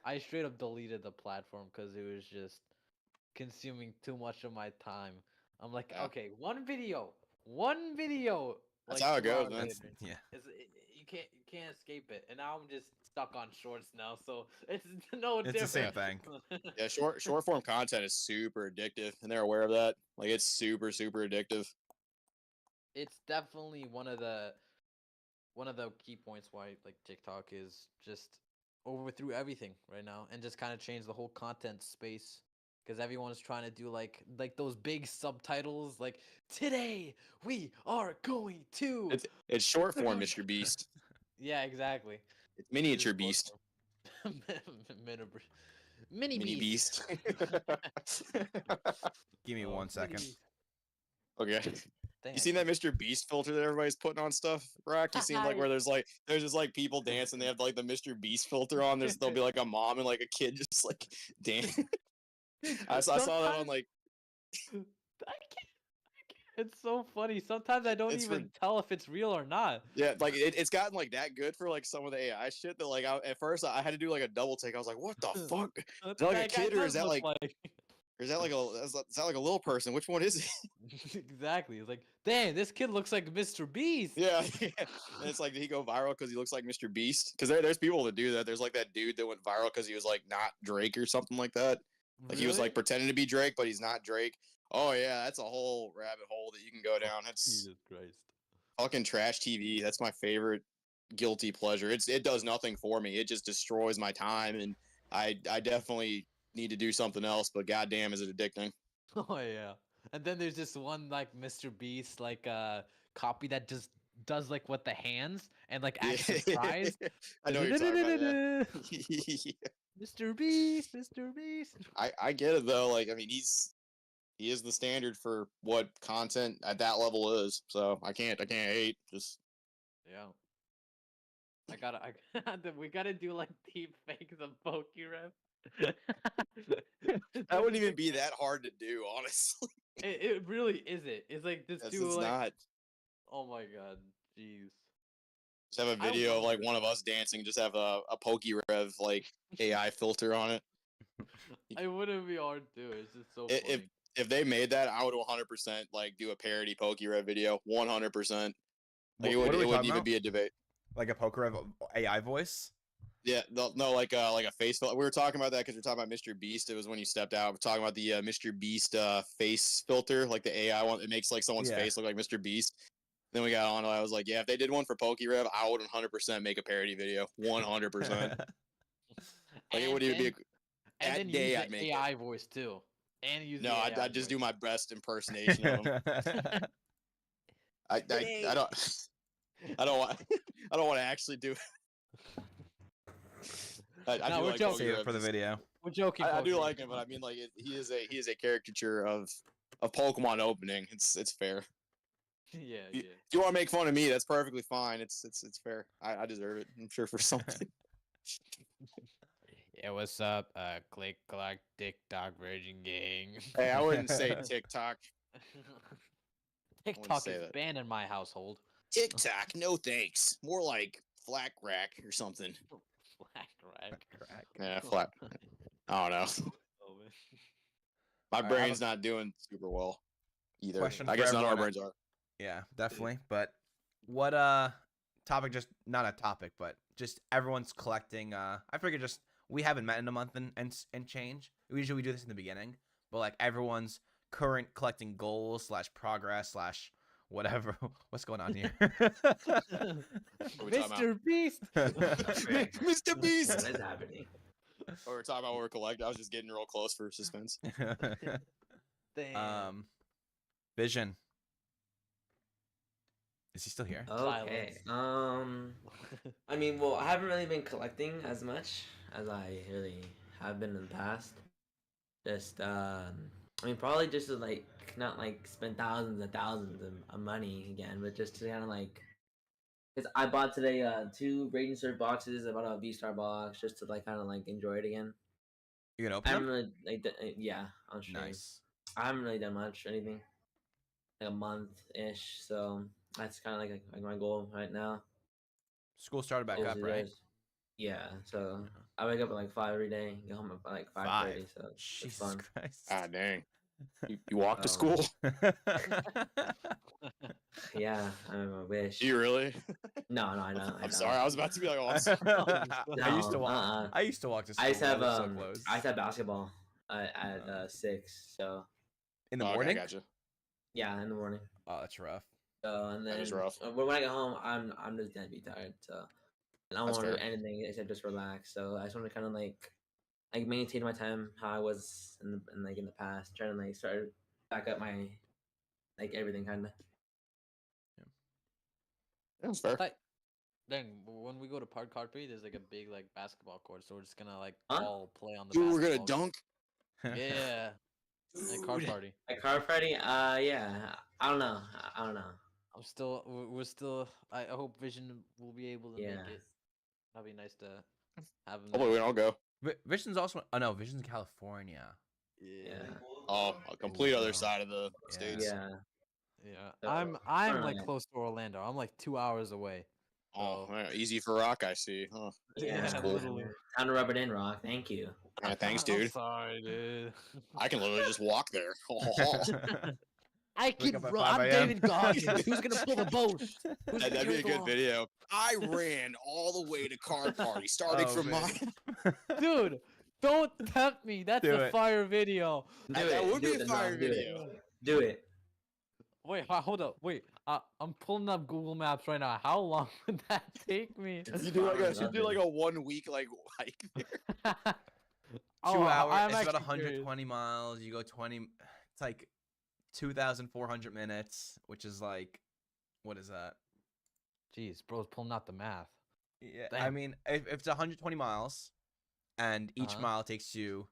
S3: I straight up deleted the platform because it was just consuming too much of my time. I'm like,
S2: Yeah.
S3: okay, one video.
S2: That's
S3: like,
S2: how it
S3: 2
S2: goes,
S3: hours
S2: man.
S3: later.
S1: Yeah.
S3: You can't escape it. And now I'm just stuck on shorts now, so it's no
S1: It's the same
S3: different.
S1: thing.
S2: Yeah, short form content is super addictive, and they're aware of that. Like it's super addictive.
S3: It's definitely one of the key points why like TikTok is just overthrew everything right now and just kind of changed the whole content space because everyone's trying to do like those big subtitles like today we are going to
S2: It's short form, Mr. Beast.
S3: yeah, exactly.
S2: It's miniature
S3: It is
S2: beast.
S3: short form. Mini
S2: Mini
S3: beast.
S2: beast.
S1: Give me
S3: Oh,
S1: 1
S3: mini
S1: second.
S3: beast.
S2: Okay.
S3: Dang,
S2: You seen that Mr. Beast filter that everybody's putting on stuff, Rock? You seen like where there's just like people dancing, they have like the Mr. Beast filter on. There'll be like a mom and like a kid just like dance. I saw that on like
S3: I can't. It's so funny. Sometimes I don't
S2: It's
S3: even tell if it's real or not.
S2: yeah, like it's gotten like that good for like some of the AI shit that like at first I had to do like a double take. I was like, what the fuck?
S3: Is
S2: that like a kid, or is that like-
S3: like...
S2: Or is that like a little person? Which one is it?
S3: Exactly. It's like, dang, this kid looks like Mr. Beast.
S2: Yeah, yeah. And it's like, did he go viral because he looks like Mr. Beast? Because there's people that do that. There's like that dude that went viral because he was like not Drake or something like that. Like he was like pretending to be Drake, but he's not Drake. Oh yeah, that's a whole rabbit hole that you can go down. That's
S3: Jesus Christ.
S2: fucking trash TV. That's my favorite guilty pleasure. It does nothing for me. It just destroys my time and I definitely need to do something else, but goddamn, is it addicting?
S3: Oh yeah. And then there's this one like Mr. Beast like copy that just does like with the hands and like
S2: Yeah,
S3: acts surprised.
S2: I know what you're talking about. Yeah,
S3: Mr. Beast, Mr. Beast.
S2: I get it though. Like, I mean, he is the standard for what content at that level is. So I can't hate. Just
S3: Yeah. We gotta do like deep fakes of Pokéref.
S2: that wouldn't even be that hard to do, honestly.
S3: It really isn't. It's like this
S2: It's
S3: dude like
S2: not.
S3: oh my god, jeez.
S2: Just have a
S3: I
S2: video of like
S3: wonder-
S2: one of us dancing. Just have a Pokérev like AI filter on it.
S3: It wouldn't be hard to. It's just so
S2: If
S3: funny.
S2: if they made that, I would 100% like do a parody Pokérev video. 100%. Like
S1: What are we
S2: it wouldn't
S1: talking
S2: even
S1: about?
S2: be a debate.
S1: Like a Pokémon AI voice?
S2: Yeah, no, like a face filter. We were talking about that because we are talking about Mr. Beast. It was when you stepped out. We're talking about the Mr. Beast face filter, like the AI one. It makes like someone's
S1: Yeah.
S2: face look like Mr. Beast. Then we got on. I was like, yeah, if they did one for Pokérev, I would 100% make a parody video. 100%. Like it would even be.
S3: And
S2: That
S3: then
S2: day
S3: use
S2: I'd
S3: the
S2: make
S3: AI voice too. And use
S2: No,
S3: the AI
S2: I'd just do
S3: voice.
S2: my best impersonation of him. I don't. I don't want. I don't want to actually do. I
S3: No,
S2: do
S3: we're
S2: like
S3: joking.
S1: Save
S2: Pokérev.
S1: it for the video.
S3: We're joking.
S2: I do
S3: Pokéref.
S2: like him, but I mean, like, he is a caricature of Pokemon opening. It's fair.
S3: Yeah,
S2: If
S3: yeah.
S2: you want to make fun of me, that's perfectly fine. It's fair. I deserve it. I'm sure for something.
S3: Yeah, what's up? Click, clack, TikTok, Virgin Gang.
S2: Hey, I wouldn't say TikTok.
S3: TikTok
S2: say
S3: is
S2: that.
S3: banned in my household.
S2: TikTok, no thanks. More like Flack Rack or something.
S3: Black rack.
S2: Yeah, flat. I don't know.
S3: Oh, man.
S2: My
S1: I have
S2: brain's not doing super well either.
S1: Question
S2: I
S1: for
S2: guess none of our
S1: everyone.
S2: brains are.
S1: Yeah, definitely. But what topic, just not a topic, but just everyone's collecting I figured just we haven't met in a month and change. Usually we do this in the beginning, but like everyone's current collecting goals slash progress slash whatever. What's going on here?
S2: we talking about?
S3: Mr. Beast.
S2: Mr. Beast.
S4: What is happening?
S2: Oh, we're talking about what we're collecting. I was just getting real close for suspense.
S3: Damn.
S1: Vision. Is he still here?
S4: Okay. I mean, well, I haven't really been collecting as much as I really have been in the past. Just, I mean, probably just to like not like spend thousands and thousands of money again, but just to kind of like, because I bought today 2 Raging Sword boxes, I bought a V-Star box just to like kind of like enjoy it again.
S1: You gonna
S4: I
S1: open
S4: haven't
S1: them?
S4: really like, yeah, I'm sure.
S1: Nice.
S4: I haven't really done much, anything, like a month ish. So that's kind of like my goal right now.
S1: School started back up,
S4: Is
S1: right?
S4: yours. Yeah, so I wake up at like 5 every day, get home at like 5:30, so it's
S1: Jesus
S4: fun.
S1: Christ.
S2: Ah, dang. You walk to
S4: Oh.
S2: school?
S4: Yeah, I wish.
S2: Do you really?
S4: No, I don't.
S2: I'm sorry. I was about to be like, oh, I'm sorry.
S1: I used to
S4: No,
S1: walk. I used to walk to school.
S4: I used to have
S1: so close.
S4: I used to have basketball at 6, so
S1: In the
S2: Okay,
S1: morning.
S2: I gotcha.
S4: yeah, in the morning.
S1: Oh, that's rough.
S4: So and then
S2: That is rough.
S4: when I get home, I'm just gonna be tired. So and I don't
S2: That's
S4: want to do
S2: fair.
S4: anything except just relax. So I just want to kind of like maintain my time how I was in the past, trying to like start back up my like everything kind of.
S2: That's fair.
S3: Then when we go to Park Carpy, there's like a big like basketball court, so we're just gonna like
S4: Huh?
S3: all play on the.
S2: You were gonna
S3: basketball.
S2: dunk?
S3: Yeah. Like card
S2: Dude.
S3: party.
S4: Like car Freddy, yeah. I don't know.
S3: We're still. I hope Vision will be able to
S4: Yeah.
S3: make it. That'd be nice to have him.
S2: Hopefully we
S3: there.
S2: don't go.
S1: Vision's also. Oh no, Vision's California.
S3: Yeah.
S2: Oh, a complete other
S4: Wow.
S2: side of the states.
S4: Yeah.
S3: Yeah.
S4: So,
S3: I'm
S4: I don't
S3: like
S4: know.
S3: close to Orlando. I'm like 2 hours away.
S2: Oh,
S3: So-
S2: yeah, easy for Rock, I see. Huh.
S4: Yeah,
S3: That's
S2: cool.
S3: literally.
S4: Time to rub it in, Rock. Thank you.
S2: Yeah, thanks,
S3: I'm
S2: dude.
S3: sorry, dude.
S2: I can literally just walk there.
S3: I
S1: Wake
S3: can
S1: up at
S3: run.
S1: 5
S3: I'm
S1: a.m.
S3: David Goggins. Who's gonna pull the boat? Who's
S2: That'd
S3: gonna
S2: be a
S3: go
S2: good
S3: on?
S2: video. I ran all the way to car party, starting
S1: Oh,
S2: from
S1: man.
S2: my.
S3: Dude, don't tempt me. That's
S1: Do
S3: a
S1: it.
S3: fire video.
S2: That would be a
S4: no,
S2: fire
S4: do it.
S2: video.
S4: Do it.
S3: Wait, hold up. Wait, I'm pulling up Google Maps right now. How long would that take me?
S2: You do like a 1 week like hike there.
S1: 2 hours.
S3: I'm
S1: It's about
S3: actually curious.
S1: 120 miles. You go 20. It's like 2,400 minutes, which is like, what is that?
S3: Jeez, bro's pulling out the math.
S1: Yeah, I
S3: Damn.
S1: mean, if it's 120 miles, and each mile takes you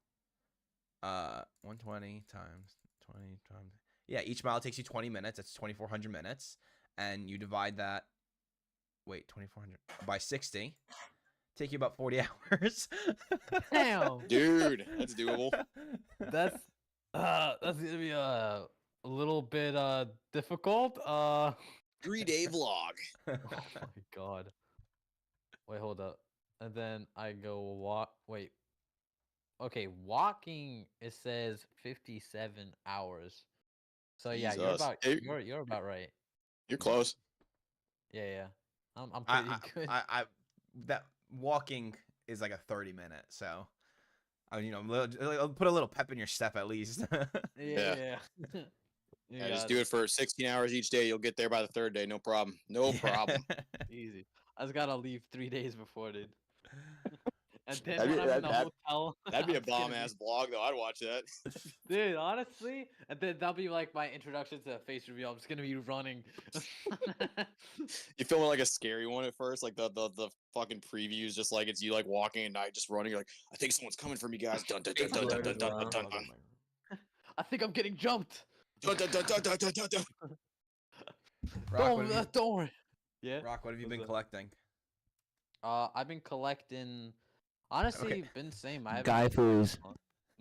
S1: 120 times 20 times, yeah, each mile takes you 20 minutes. That's 2,400 minutes, and you divide that, wait, 2,400 by 60, take you about 40 hours.
S3: Damn.
S2: Dude, that's doable.
S3: That's gonna be a little bit difficult.
S2: 3-day vlog.
S3: Oh my god. Wait, hold up. And then I go walk. Wait. Okay, walking. It says 57 hours. So yeah, you're
S2: Jesus.
S3: about
S2: Hey,
S3: you're about right.
S2: you're close.
S3: Yeah. I'm
S1: I,
S3: pretty good.
S1: that walking is like a 30-minute, so I'll put a little pep in your step at least.
S3: Yeah. You
S2: Yeah, just
S3: got
S2: do
S3: it.
S2: it for 16 hours each day. You'll get there by the 3rd day. No problem. No problem.
S3: Easy. I just gotta leave 3 days before, dude. And then
S2: That'd
S3: when
S2: be-
S3: I'm in the
S2: that-
S3: hotel,
S2: That'd be a
S3: I'm just gonna
S2: bomb ass vlog, though. I'd watch that.
S3: dude, honestly, and then that'll be like my introduction to face reveal. I'm just gonna be running.
S2: You filming like a scary one at first, like the fucking previews, just like it's you like walking at night, just running. You're like, I think someone's coming for me, guys. Dun dun dun dun dun dun dun dun dun dun.
S3: I think I'm getting jumped.
S2: Dun dun dun dun dun dun dun dun.
S1: Rock, what have you,
S3: Don't worry. Yeah.
S1: Rock, what have you
S3: What's
S1: been
S3: up?
S1: collecting?
S3: I've been collecting. Honestly,
S1: Okay.
S3: been the same. I haven't
S4: Guy
S3: been collecting
S4: foos.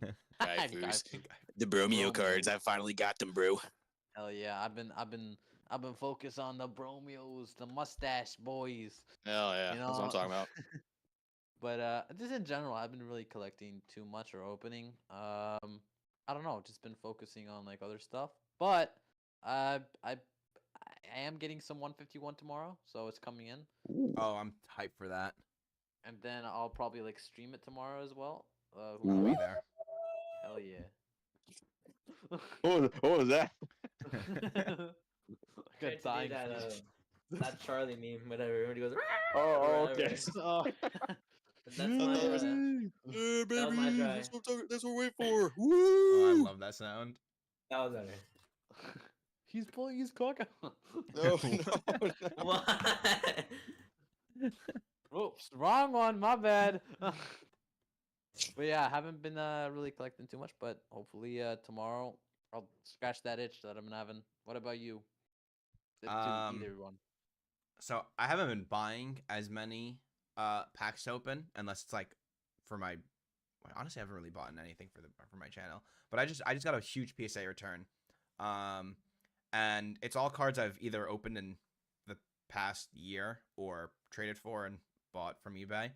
S3: much.
S2: Guy
S3: Guy
S2: foos.
S3: foos.
S2: The Bromeo
S3: Bromeo.
S2: cards. I finally got them, bro.
S3: Hell yeah, I've been focused on the bromios, the mustache boys.
S2: Hell yeah,
S3: You
S2: that's what I'm
S3: know,
S2: talking about.
S3: But just in general, I've been really collecting too much or opening. I don't know, just been focusing on like other stuff. But I am getting some 151 tomorrow, so it's coming in,
S1: Oh, I'm hyped for that.
S3: and then I'll probably like stream it tomorrow as well.
S1: I'll
S3: Who
S1: be
S3: knows?
S1: there.
S3: Hell yeah.
S2: What was that?
S3: Like a
S4: Tried to
S3: dying
S4: do that,
S3: fish.
S4: that Charlie meme, whatever. Everybody goes.
S2: Oh,
S4: whatever.
S2: okay.
S3: Oh.
S4: That's my.
S2: Yeah,
S4: That was my
S2: baby.
S4: try.
S2: That's what we're waiting for.
S1: Oh, I
S2: Woo!
S1: love that sound.
S4: That was better.
S3: He's pulling his cock out.
S2: No, no, no.
S4: What?
S3: Oops, wrong one. My bad. But yeah, I haven't been really collecting too much, but hopefully tomorrow I'll scratch that itch that I'm having. What about you? Either one.
S1: So I haven't been buying as many packs to open unless it's like for my. Well, honestly, I haven't really bought anything for my channel, but I just got a huge PSA return, and it's all cards I've either opened in the past year or traded for and bought from eBay.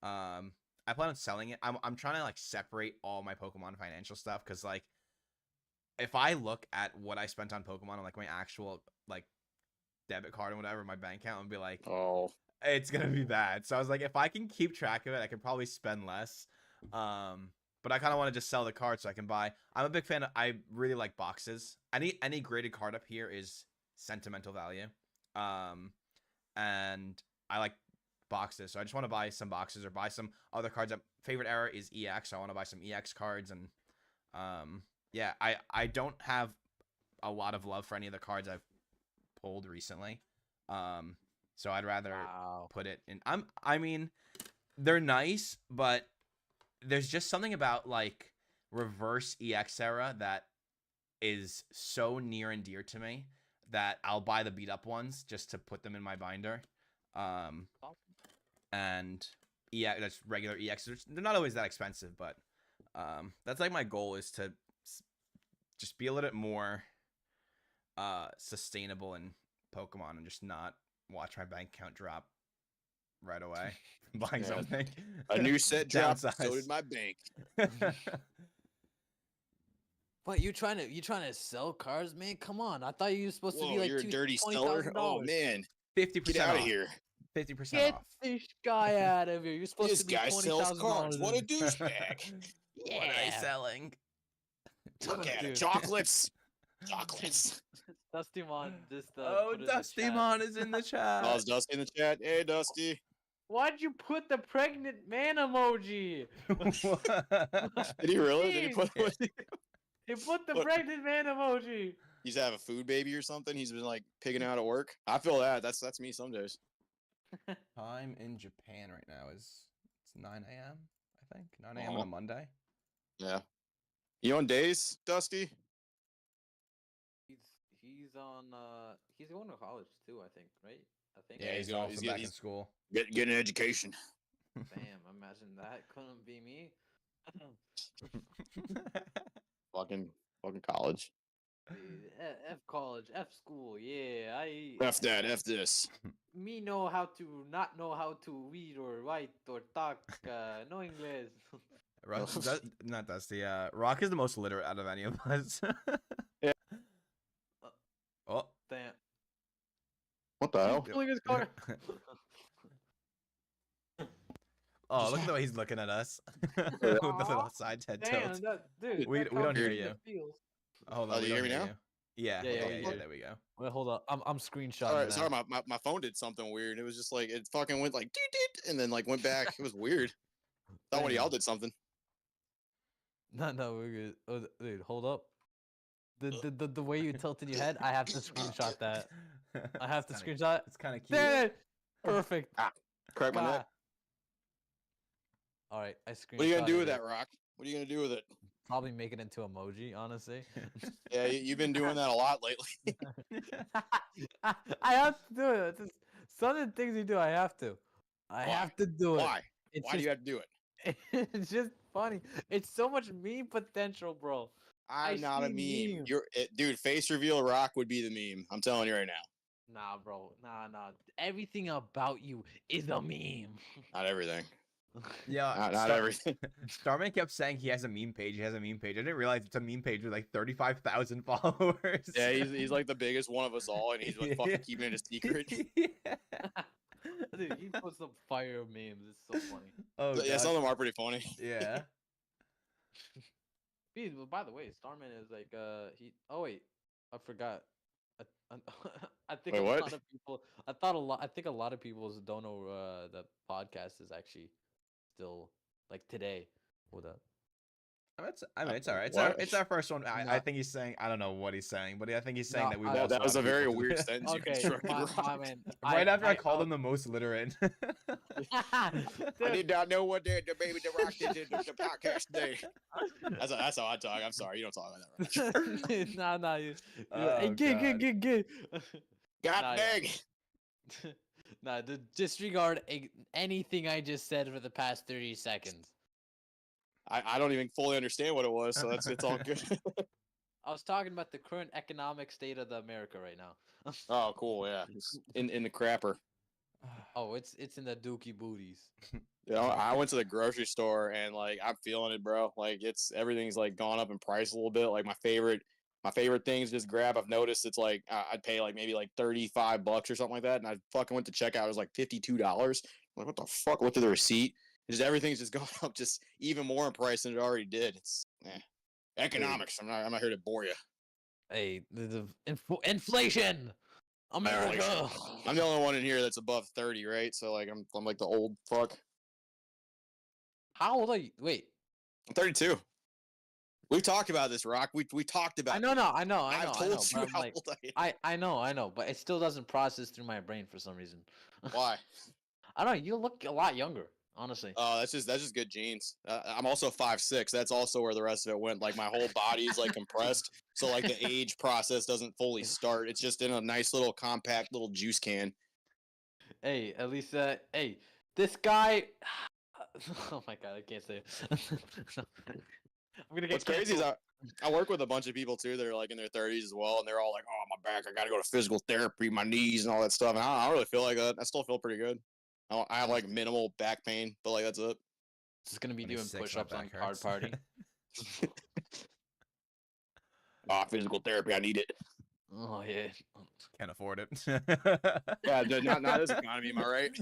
S1: I plan on selling it. I'm trying to like separate all my Pokemon financial stuff because like if I look at what I spent on Pokemon on like my actual like debit card and whatever, my bank account, and be like,
S2: Oh,
S1: it's gonna be bad. So I was like, if I can keep track of it, I can probably spend less. But I kind of want to just sell the card so I can buy. I'm a big fan of. I really like boxes. Any graded card up here is sentimental value. And I like boxes, so I just want to buy some boxes or buy some other cards. Favorite era is EX, so I want to buy some EX cards. And yeah, I don't have a lot of love for any of the cards I've pulled recently. So I'd rather put it in. I mean, they're nice, but there's just something about like reverse EX era that is so near and dear to me that I'll buy the beat up ones just to put them in my binder. And yeah, that's regular EX. They're not always that expensive, but that's like my goal is to just be a little bit more sustainable in Pokemon and just not watch my bank account drop right away from buying
S2: Yeah.
S1: something.
S2: a new set dropped. So
S1: Downsize.
S2: did my bank.
S3: What you trying to sell cars, man? Come on! I thought you were supposed to
S2: Whoa,
S3: be like
S2: you're a dirty seller.
S3: $20,000.
S2: Oh man,
S1: 50%
S2: get out of
S1: off.
S2: here.
S1: 50%
S3: Get
S1: off.
S3: this guy out of here! You're supposed
S2: This
S3: to be
S2: guy sells
S3: $20,000.
S2: cards. What a douchebag.
S1: What are they
S3: Yeah.
S1: selling?
S2: Look at it.
S3: Dude.
S2: Chocolates. Chocolates.
S3: Dusty Mon just
S1: Oh,
S3: put it in the
S1: Dusty
S3: chat.
S1: Mon is in the chat.
S2: Oh, is Dusty in the chat? Hey, Dusty.
S3: Why'd you put the pregnant man emoji?
S2: Did he really? Did he put?
S3: He put the
S2: What?
S3: pregnant man emoji.
S2: He's have a food baby or something. He's been like pigging out at work. I feel that. That's me some days.
S1: Time in Japan right now is it's 9 a.m. I think 9 a.m. on a Monday.
S2: Yeah. You on days, Dusty?
S3: He's on he's going to college too, I think, right? I think.
S1: Yeah, he's also back in school.
S2: Get an education.
S3: Damn, imagine that couldn't be me.
S2: fucking college.
S3: Dude, F college, F school, yeah.
S2: F that, F this.
S3: Me know how to not know how to read or write or talk no English.
S1: Not Dusty. Rock is the most literate out of any of us.
S2: Yeah.
S1: Oh,
S3: Damn.
S2: What the hell?
S3: Pulling his car.
S1: Oh, look at the way he's looking at us. With the little side head
S3: Damn,
S1: tilt.
S3: dude.
S1: We don't hear you. Hold on,
S2: Oh, do you hear me now?
S1: Yeah,
S3: Yeah,
S1: there we go.
S3: Wait, hold on. I'm screenshotting.
S2: All right, sorry, my phone did something weird. It was just like it fucking went like doot, and then like went back. It was weird. Thought one of y'all did something.
S3: No, we're good. Oh, dude, hold up. The way you tilted your head, I have to screenshot that. I have to screenshot.
S1: It's kind of cute.
S3: There, perfect.
S2: Crack my neck.
S3: All right, I screenshot.
S2: What are you gonna do with that, Rock? What are you gonna do with it?
S3: Probably make it into emoji, honestly.
S2: Yeah, you've been doing that a lot lately.
S3: I have to do it. It's some of the things you do, I have to. I have to do it.
S2: Why? Why do you have to do it?
S3: It's just funny. It's so much meme potential, bro.
S2: I'm not a
S3: see
S2: meme.
S3: meme.
S2: Dude. Face reveal Rock would be the meme. I'm telling you right now.
S3: Nah, bro. Nah. Everything about you is a meme.
S2: Not everything.
S1: Yeah,
S2: not everything.
S1: Starman kept saying he has a meme page. He has a meme page. I didn't realize it's a meme page with like 35,000 followers.
S2: Yeah, he's like the biggest one of us all, and he's fucking keeping it a secret.
S1: Yeah.
S3: Dude, he puts some fire memes. It's so funny.
S1: Oh,
S2: Yeah, some of them are pretty funny.
S1: Yeah.
S3: But by the way, Starman is like he. Oh wait, I forgot. I think
S2: Wait,
S3: a
S2: what?
S3: lot of people. I think a lot of people don't know the podcast is actually still like today. Hold up.
S1: I mean, it's all right.
S2: What?
S1: It's our first one. I
S3: No.
S1: think he's saying, I don't know what he's saying, but I think he's saying
S3: No,
S1: that we.
S2: That was a very weird sentence you
S3: Okay,
S2: constructed.
S3: my
S2: Rock.
S3: man.
S1: Right after I called him the most literate.
S2: I did not know what the baby the Rock did in the podcast today. That's how I talk. I'm sorry, you don't talk like that, Rock.
S3: Nah, you.
S1: Oh,
S3: Hey, get.
S2: God
S3: Nah,
S2: dang.
S3: Nah, disregard anything I just said for the past 30 seconds.
S2: I don't even fully understand what it was, so it's all good.
S3: I was talking about the current economic state of the America right now.
S2: Oh, cool, yeah. It's in the crapper.
S3: Oh, it's in the dookie booties.
S2: You know, I went to the grocery store and like I'm feeling it, bro. Like everything's like gone up in price a little bit. Like my favorite things just grab. I've noticed it's like I'd pay like maybe like $35 or something like that, and I fucking went to checkout. It was like $52. I'm like, what the fuck? Looked at the receipt. Just everything's just going up, just even more in price than it already did. It's economics. I'm not here to bore you.
S3: Hey, inflation, America.
S2: I'm the only one in here that's above 30, right? So like I'm like the old fuck.
S3: How old are you? Wait.
S2: I'm 32. We talked about this, Rock. We talked about.
S3: I know.
S2: I've told you how
S3: like,
S2: old I am.
S3: I know, but it still doesn't process through my brain for some reason.
S2: Why?
S3: I don't know. You look a lot younger, honestly.
S2: Oh, that's just good genes. I'm also 5'6". That's also where the rest of it went. Like my whole body is like compressed, so like the age process doesn't fully start. It's just in a nice little compact little juice can.
S3: Hey, at least hey, this guy. Oh my god, I can't say it. I'm gonna get
S2: What's crazy is
S3: canceled.
S2: I work with a bunch of people too that are like in their 30s as well, and they're all like, "Oh, my back, I got to go to physical therapy, my knees, and all that stuff." And I don't really feel like that. I still feel pretty good. I have like minimal back pain, but like that's it.
S3: Just gonna be doing
S1: 26, my
S3: push-ups on
S1: back
S3: card
S1: hurts.
S3: party.
S2: Physical therapy, I need it.
S3: Oh yeah.
S1: Can't afford it.
S2: Yeah, not this economy, am I right?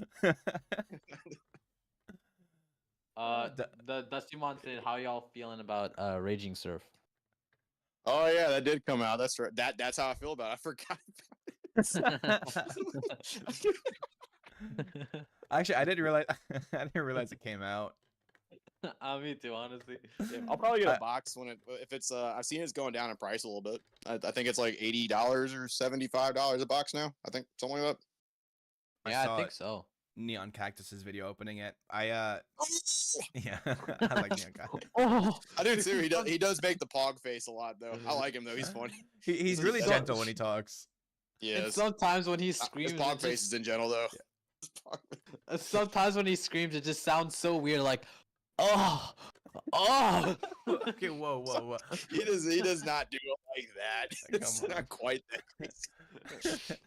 S3: The Dusty Mon said, "How y'all feeling about Raging Surf?"
S2: Oh yeah, that did come out. That's right. That's how I feel about it. I forgot.
S1: Actually, I didn't realize. I didn't realize it came out.
S3: Me too, honestly.
S2: Yeah, I'll probably get
S1: I-
S2: a box if it's I've seen it's going down in price a little bit. I think it's like $80 or $75 a box now. I think something like that.
S3: Yeah, I
S1: saw
S3: think so.
S1: Neon Cactus's video opening it. Yeah, I like Neon Cactus.
S3: Oh,
S2: I do too. He does make the pog face a lot though. I like him though. He's funny.
S1: He's
S2: He
S1: really
S2: does.
S1: gentle when he talks.
S2: Yeah.
S3: and sometimes when he
S2: His
S3: screams,
S2: pog
S3: it
S2: face is in general though.
S3: sometimes when he screams, it just sounds so weird, like, oh, oh.
S1: Okay, whoa.
S2: He does not do it like that.
S1: Come
S2: It's
S1: on.
S2: not quite that.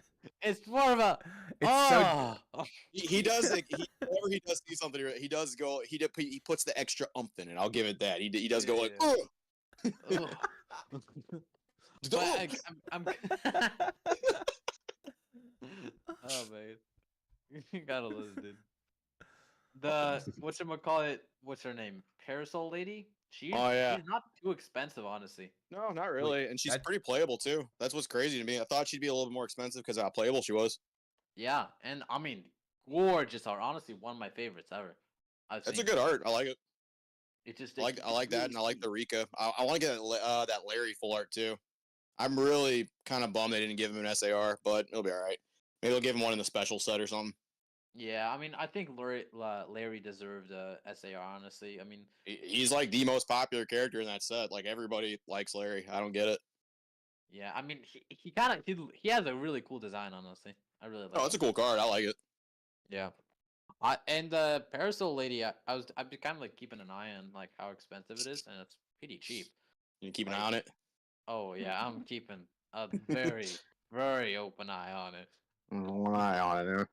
S3: It's more of a,
S1: It's so
S3: oh.
S2: He does like whenever he does see something, he does go. He puts the extra umph in it. I'll give it that. He does go like,
S3: Yeah.
S2: oh.
S3: Ugh. But I'm oh man, you gotta listen, dude. The whatchamacallit, what's her name? Parasol lady. She's
S2: Oh, yeah.
S3: she's not too expensive, honestly.
S2: No, not really. And she's
S1: that-
S2: pretty playable too. That's what's crazy to me. I thought she'd be a little bit more expensive because how playable she was.
S3: Yeah, and I mean, gorgeous art. Honestly, one of my favorites ever. I've
S2: That's
S3: seen.
S2: a good art. I like it.
S3: It just
S2: I like that, and I like the Rika. I want to get that Larry full art too. I'm really kind of bummed they didn't give him an SAR, but it'll be all right. Maybe they'll give him one in the special set or something.
S3: Yeah, I mean, I think Larry deserved a SAR. Honestly, I mean,
S2: He's like the most popular character in that set. Like everybody likes Larry. I don't get it.
S3: yeah, I mean, he kind of he has a really cool design. Honestly, I really like.
S2: Oh, it's a cool card. I like it.
S3: Yeah. And the Parasol lady, I've been kind of like keeping an eye on like how expensive it is, and it's pretty cheap.
S2: You keep an eye on it.
S3: Oh yeah, I'm keeping a very very open eye on it.
S2: One eye on it.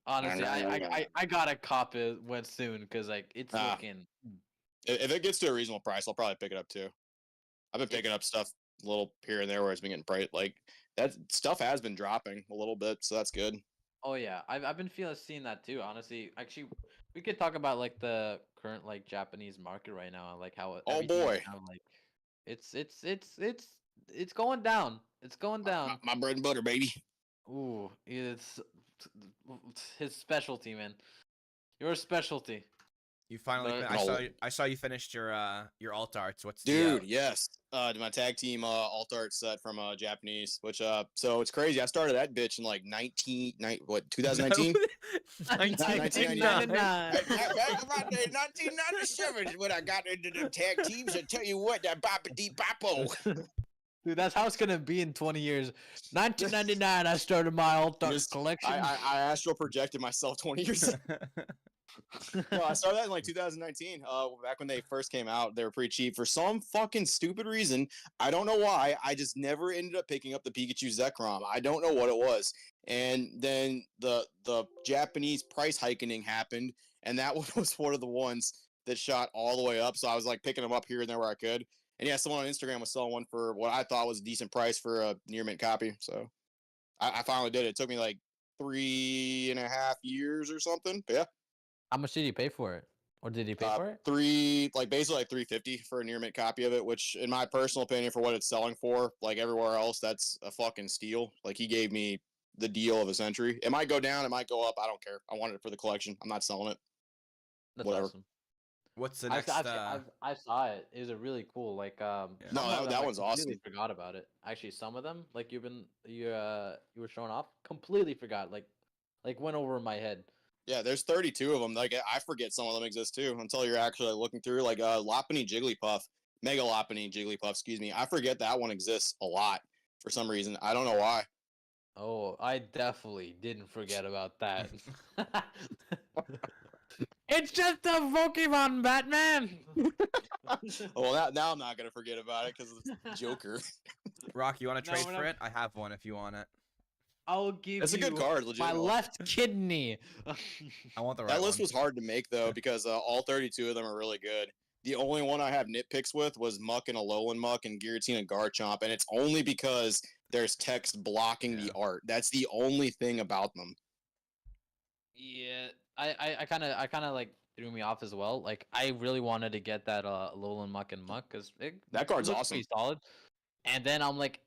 S3: Honestly, I gotta cop it when soon because like it's
S2: Ah.
S3: looking.
S2: If it gets to a reasonable price, I'll probably pick it up too. I've been picking up stuff a little here and there where it's been getting priced. Like that stuff has been dropping a little bit, so that's good.
S3: Oh yeah, I've been seeing that too. Honestly, actually, we could talk about like the current like Japanese market right now and like how
S2: Oh,
S3: everything is
S2: boy.
S3: kind of, like it's going down. It's going down.
S2: My bread and butter, baby.
S3: Ooh, it's his specialty, man. Your specialty.
S1: You finally.
S3: But-
S1: I saw you finished your alt arts. What's
S2: Dude, yes. My tag team alt art set from Japanese, which so it's crazy. I started that bitch in like 2019?
S3: 1999.
S2: Back in my day, 1997 is when I got into the tag teams. I tell you what, that Bapa Dee Papo.
S3: Dude, that's how it's gonna be in 20 years. 1999, I started my alt art
S2: Just-
S3: collection.
S2: I astral projected myself 20 years. No, I started that in like 2019. Back when they first came out, they were pretty cheap for some fucking stupid reason. I don't know why. I just never ended up picking up the Pikachu Zekrom. I don't know what it was. And then the Japanese price hiking happened, and that one was one of the ones that shot all the way up. So I was like picking them up here and there where I could. And yeah, someone on Instagram was selling one for what I thought was a decent price for a near mint copy. So I finally did it. It took me like 3.5 years or something. But yeah.
S3: How much did he pay for it? Or did he pay for it?
S2: Basically like $350 for a near mint copy of it, which in my personal opinion for what it's selling for, like everywhere else, that's a fucking steal. Like he gave me the deal of a century. It might go down, it might go up. I don't care. I wanted it for the collection. I'm not selling it.
S3: That's
S2: whatever.
S3: awesome.
S1: What's the
S3: I,
S1: next?
S3: I saw it. It was a really cool like
S2: No,
S3: some of them
S2: that
S3: I
S2: one's
S3: completely
S2: awesome.
S3: forgot about it. Actually, some of them like you were showing off, completely forgot. Like went over my head.
S2: Yeah, there's 32 of them. Like I forget some of them exist too until you're actually looking through. Like Lopunny Jigglypuff, Mega Lopunny Jigglypuff. Excuse me. I forget that one exists a lot for some reason. I don't know why.
S3: Oh, I definitely didn't forget about that. It's just a Pokemon, Batman.
S2: Well, now I'm not gonna forget about it because it's Joker.
S1: Rock, you want to
S3: No,
S1: trade
S3: we're
S1: for
S3: not-
S1: it? I have one if you want it.
S3: I'll give
S2: That's a
S3: you
S2: good card,
S3: my
S2: legitimately.
S3: left kidney.
S1: I want the right
S2: That list
S1: one.
S2: was hard to make though because all 32 of them are really good. The only one I have nitpicks with was Muck and Alolan Muck and Giratina and Garchomp, and it's only because there's text blocking the art. That's the only thing about them.
S3: Yeah, I kind of like threw me off as well. Like I really wanted to get that Alolan Muck and Muck because
S2: That card's
S3: looks
S2: awesome.
S3: pretty solid. And then I'm like,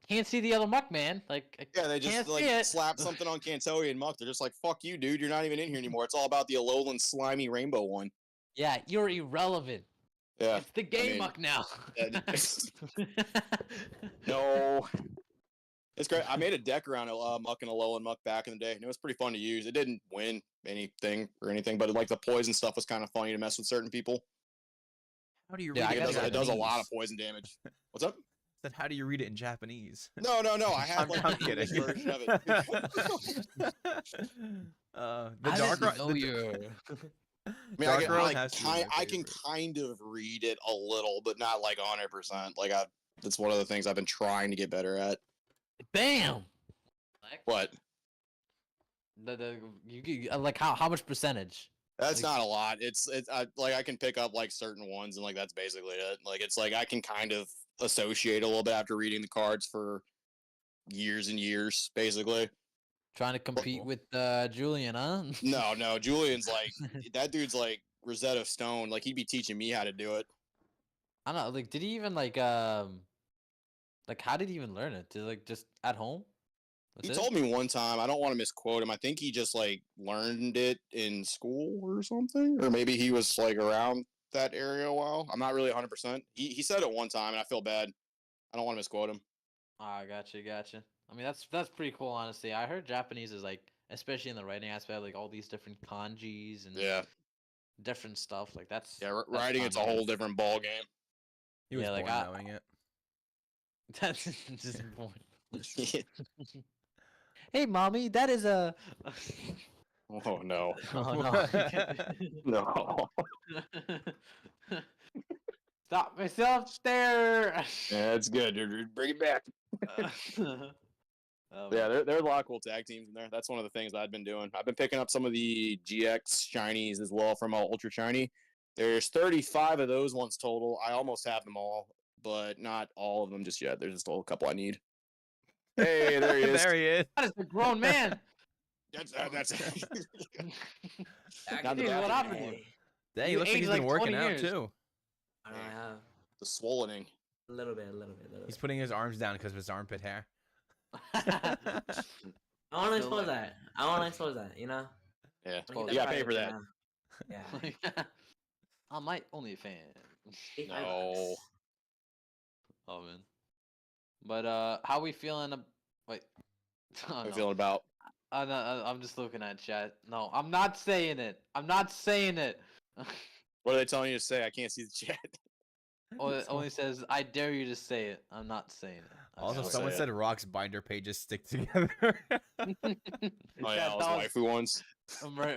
S3: can't see the other muck, man. Like, I
S2: Yeah, they
S3: can't
S2: just
S3: see
S2: like
S3: it.
S2: slap something on Cantoya and Muck. They're just like, "Fuck you, dude. You're not even in here anymore. It's all about the Alolan slimy rainbow one."
S3: Yeah, you're irrelevant.
S2: Yeah,
S3: It's the game muck now.
S2: no, it's great. I made a deck around Muck and Alolan Muck back in the day, and it was pretty fun to use. It didn't win anything or anything, but like the poison stuff was kind of funny to mess with certain people.
S1: How do you
S3: Yeah,
S1: read
S3: I
S1: it?
S3: gotta
S2: It does a lot of
S1: Japanese?
S2: poison damage. What's up?
S1: Said, how do you read it in Japanese?
S2: No. I have like
S1: I'm
S2: the English
S1: kidding.
S2: version of it.
S1: The
S3: I
S1: Dark
S3: didn't know
S1: the,
S3: you're.
S2: I mean,
S1: Dark Road
S2: like,
S1: has to be my
S2: I can
S1: favorite.
S2: kind of read it a little, but not like 100%. Like, that's one of the things I've been trying to get better at.
S3: Bam.
S2: What?
S3: Like how much percentage?
S2: That's
S3: Like-
S2: not a lot. It's like I can pick up like certain ones, and like that's basically it. Like it's like I can kind of associate a little bit after reading the cards for years and years, basically.
S3: Trying to compete with Julian, huh?
S2: No, Julian's like that dude's like Rosetta Stone. Like he'd be teaching me how to do it.
S3: I don't know. Like, did he even like how did he even learn it? Did like just at home?
S2: He
S3: That's it?
S2: told me one time, I don't want to misquote him. I think he just like learned it in school or something, or maybe he was like around that area a while. I'm not really 100%. He said it one time, and I feel bad. I don't want to misquote him.
S3: Ah, gotcha. I mean, that's pretty cool, honestly. I heard Japanese is like, especially in the writing aspect, like all these different kanjis and
S2: Yeah,
S3: different stuff. Like that's
S2: yeah.
S3: that's
S2: Writing, it's a
S3: kinda
S2: whole
S3: nice.
S2: different ball game.
S1: He was
S3: Yeah, like,
S1: born knowing it.
S3: That's just important. Hey, mommy, that is a.
S2: Oh no,
S3: Oh no!
S2: no.
S3: Stop myself there.
S2: Yeah, it's good, dude. Bring it back.
S3: Oh,
S2: Yeah,
S3: man.
S2: there are a lot of cool tag teams in there. That's one of the things I've been doing. I've been picking up some of the GX shinies as well from Ultra Shiny. There's 35 of those ones total. I almost have them all, but not all of them just yet. There's just a couple I need. Hey, there he is.
S1: There he is.
S3: That is a grown man.
S2: That's
S3: Dude,
S2: Not the
S3: what
S2: bathroom
S3: happened to
S2: anymore.
S3: you?
S1: Dang, he
S3: You
S1: looks like
S3: aged
S1: he's
S3: like
S1: been working
S3: 20
S1: out
S3: years.
S1: too.
S4: I don't have
S2: The swollening.
S4: a little bit.
S1: He's putting his arms down because of his armpit hair.
S4: I want to
S3: Still
S4: expose that. I want to expose that. You know.
S2: Yeah,
S3: Well,
S2: you gotta pay for that.
S4: Yeah.
S3: I might only fan.
S2: No.
S3: Oh man. But how we feeling? Wait. Oh,
S2: How you
S3: no.
S2: feeling about?
S3: I'm just looking at chat. No, I'm not saying it. I'm not saying it.
S2: What are they telling you to say? I can't see the chat.
S3: It only says, "I dare you to say it." I'm not saying it.
S1: Also,
S2: I'll
S1: someone
S2: say it.
S1: said Rock's binder pages stick together.
S2: Oh yeah, those
S3: that
S2: waifu ones.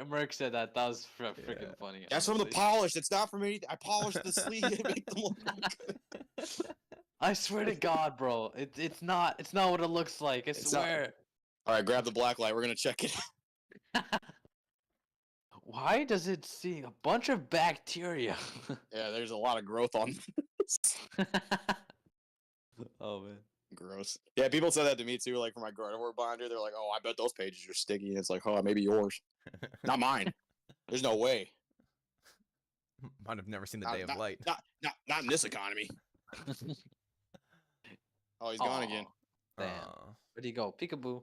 S3: Merc said that. That was freaking
S1: Yeah.
S3: funny.
S2: That's from the
S3: honestly.
S2: polish. It's not from anything. I polished the sleeve to make them look good.
S3: I swear to God, bro, it's not what it looks like. I
S2: It's not-
S3: swear.
S2: All right, grab the black light. We're gonna check it.
S3: Why does it see a bunch of bacteria?
S2: Yeah, there's a lot of growth on this.
S3: Oh man.
S2: Gross. Yeah, people said that to me too. Like for my garden binder, they're like, "Oh, I bet those pages are sticky." And it's like, "Oh, maybe yours, not mine." There's no way.
S1: Might have never seen the
S2: Not,
S1: day of
S2: not,
S1: light.
S2: not in this economy. Oh, he's gone again.
S3: Damn.
S1: Aw.
S3: Where'd he go? Peekaboo.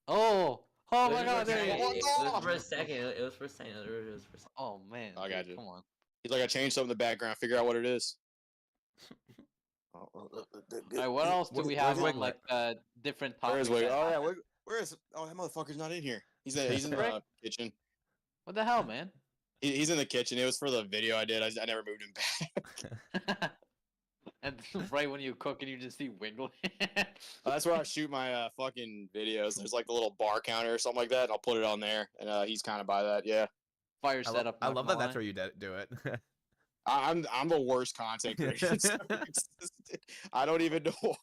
S3: Oh my God! There he
S2: second.
S3: is.
S2: Oh,
S4: It was
S2: no!
S4: for a second. It was for a second. It was for a second.
S3: Oh man.
S2: I got
S3: dude,
S2: you.
S3: Come on.
S2: He's like, "I changed something in the background. Figure out what it is."
S3: All right. What else do we have
S1: where's
S3: on like different
S2: Where
S3: topics?
S2: is Wig?
S3: that-
S2: Oh yeah, where is? Oh, that motherfucker's not in here. He's in
S3: Frick?
S2: the kitchen.
S3: What the hell, man?
S2: He's in the kitchen. It was for the video I did. I never moved him back.
S3: And right when you cook and you just see wiggling.
S2: That's where I shoot my fucking videos. There's like a little bar counter or something like that, and I'll put it on there. And he's kind of by that. Yeah,
S3: Fire
S1: I,
S3: setup.
S1: I
S3: not
S1: love
S3: gonna
S1: that that's
S3: lie.
S1: where you do it.
S2: I'm the worst content creator. that's ever existed. I don't even know.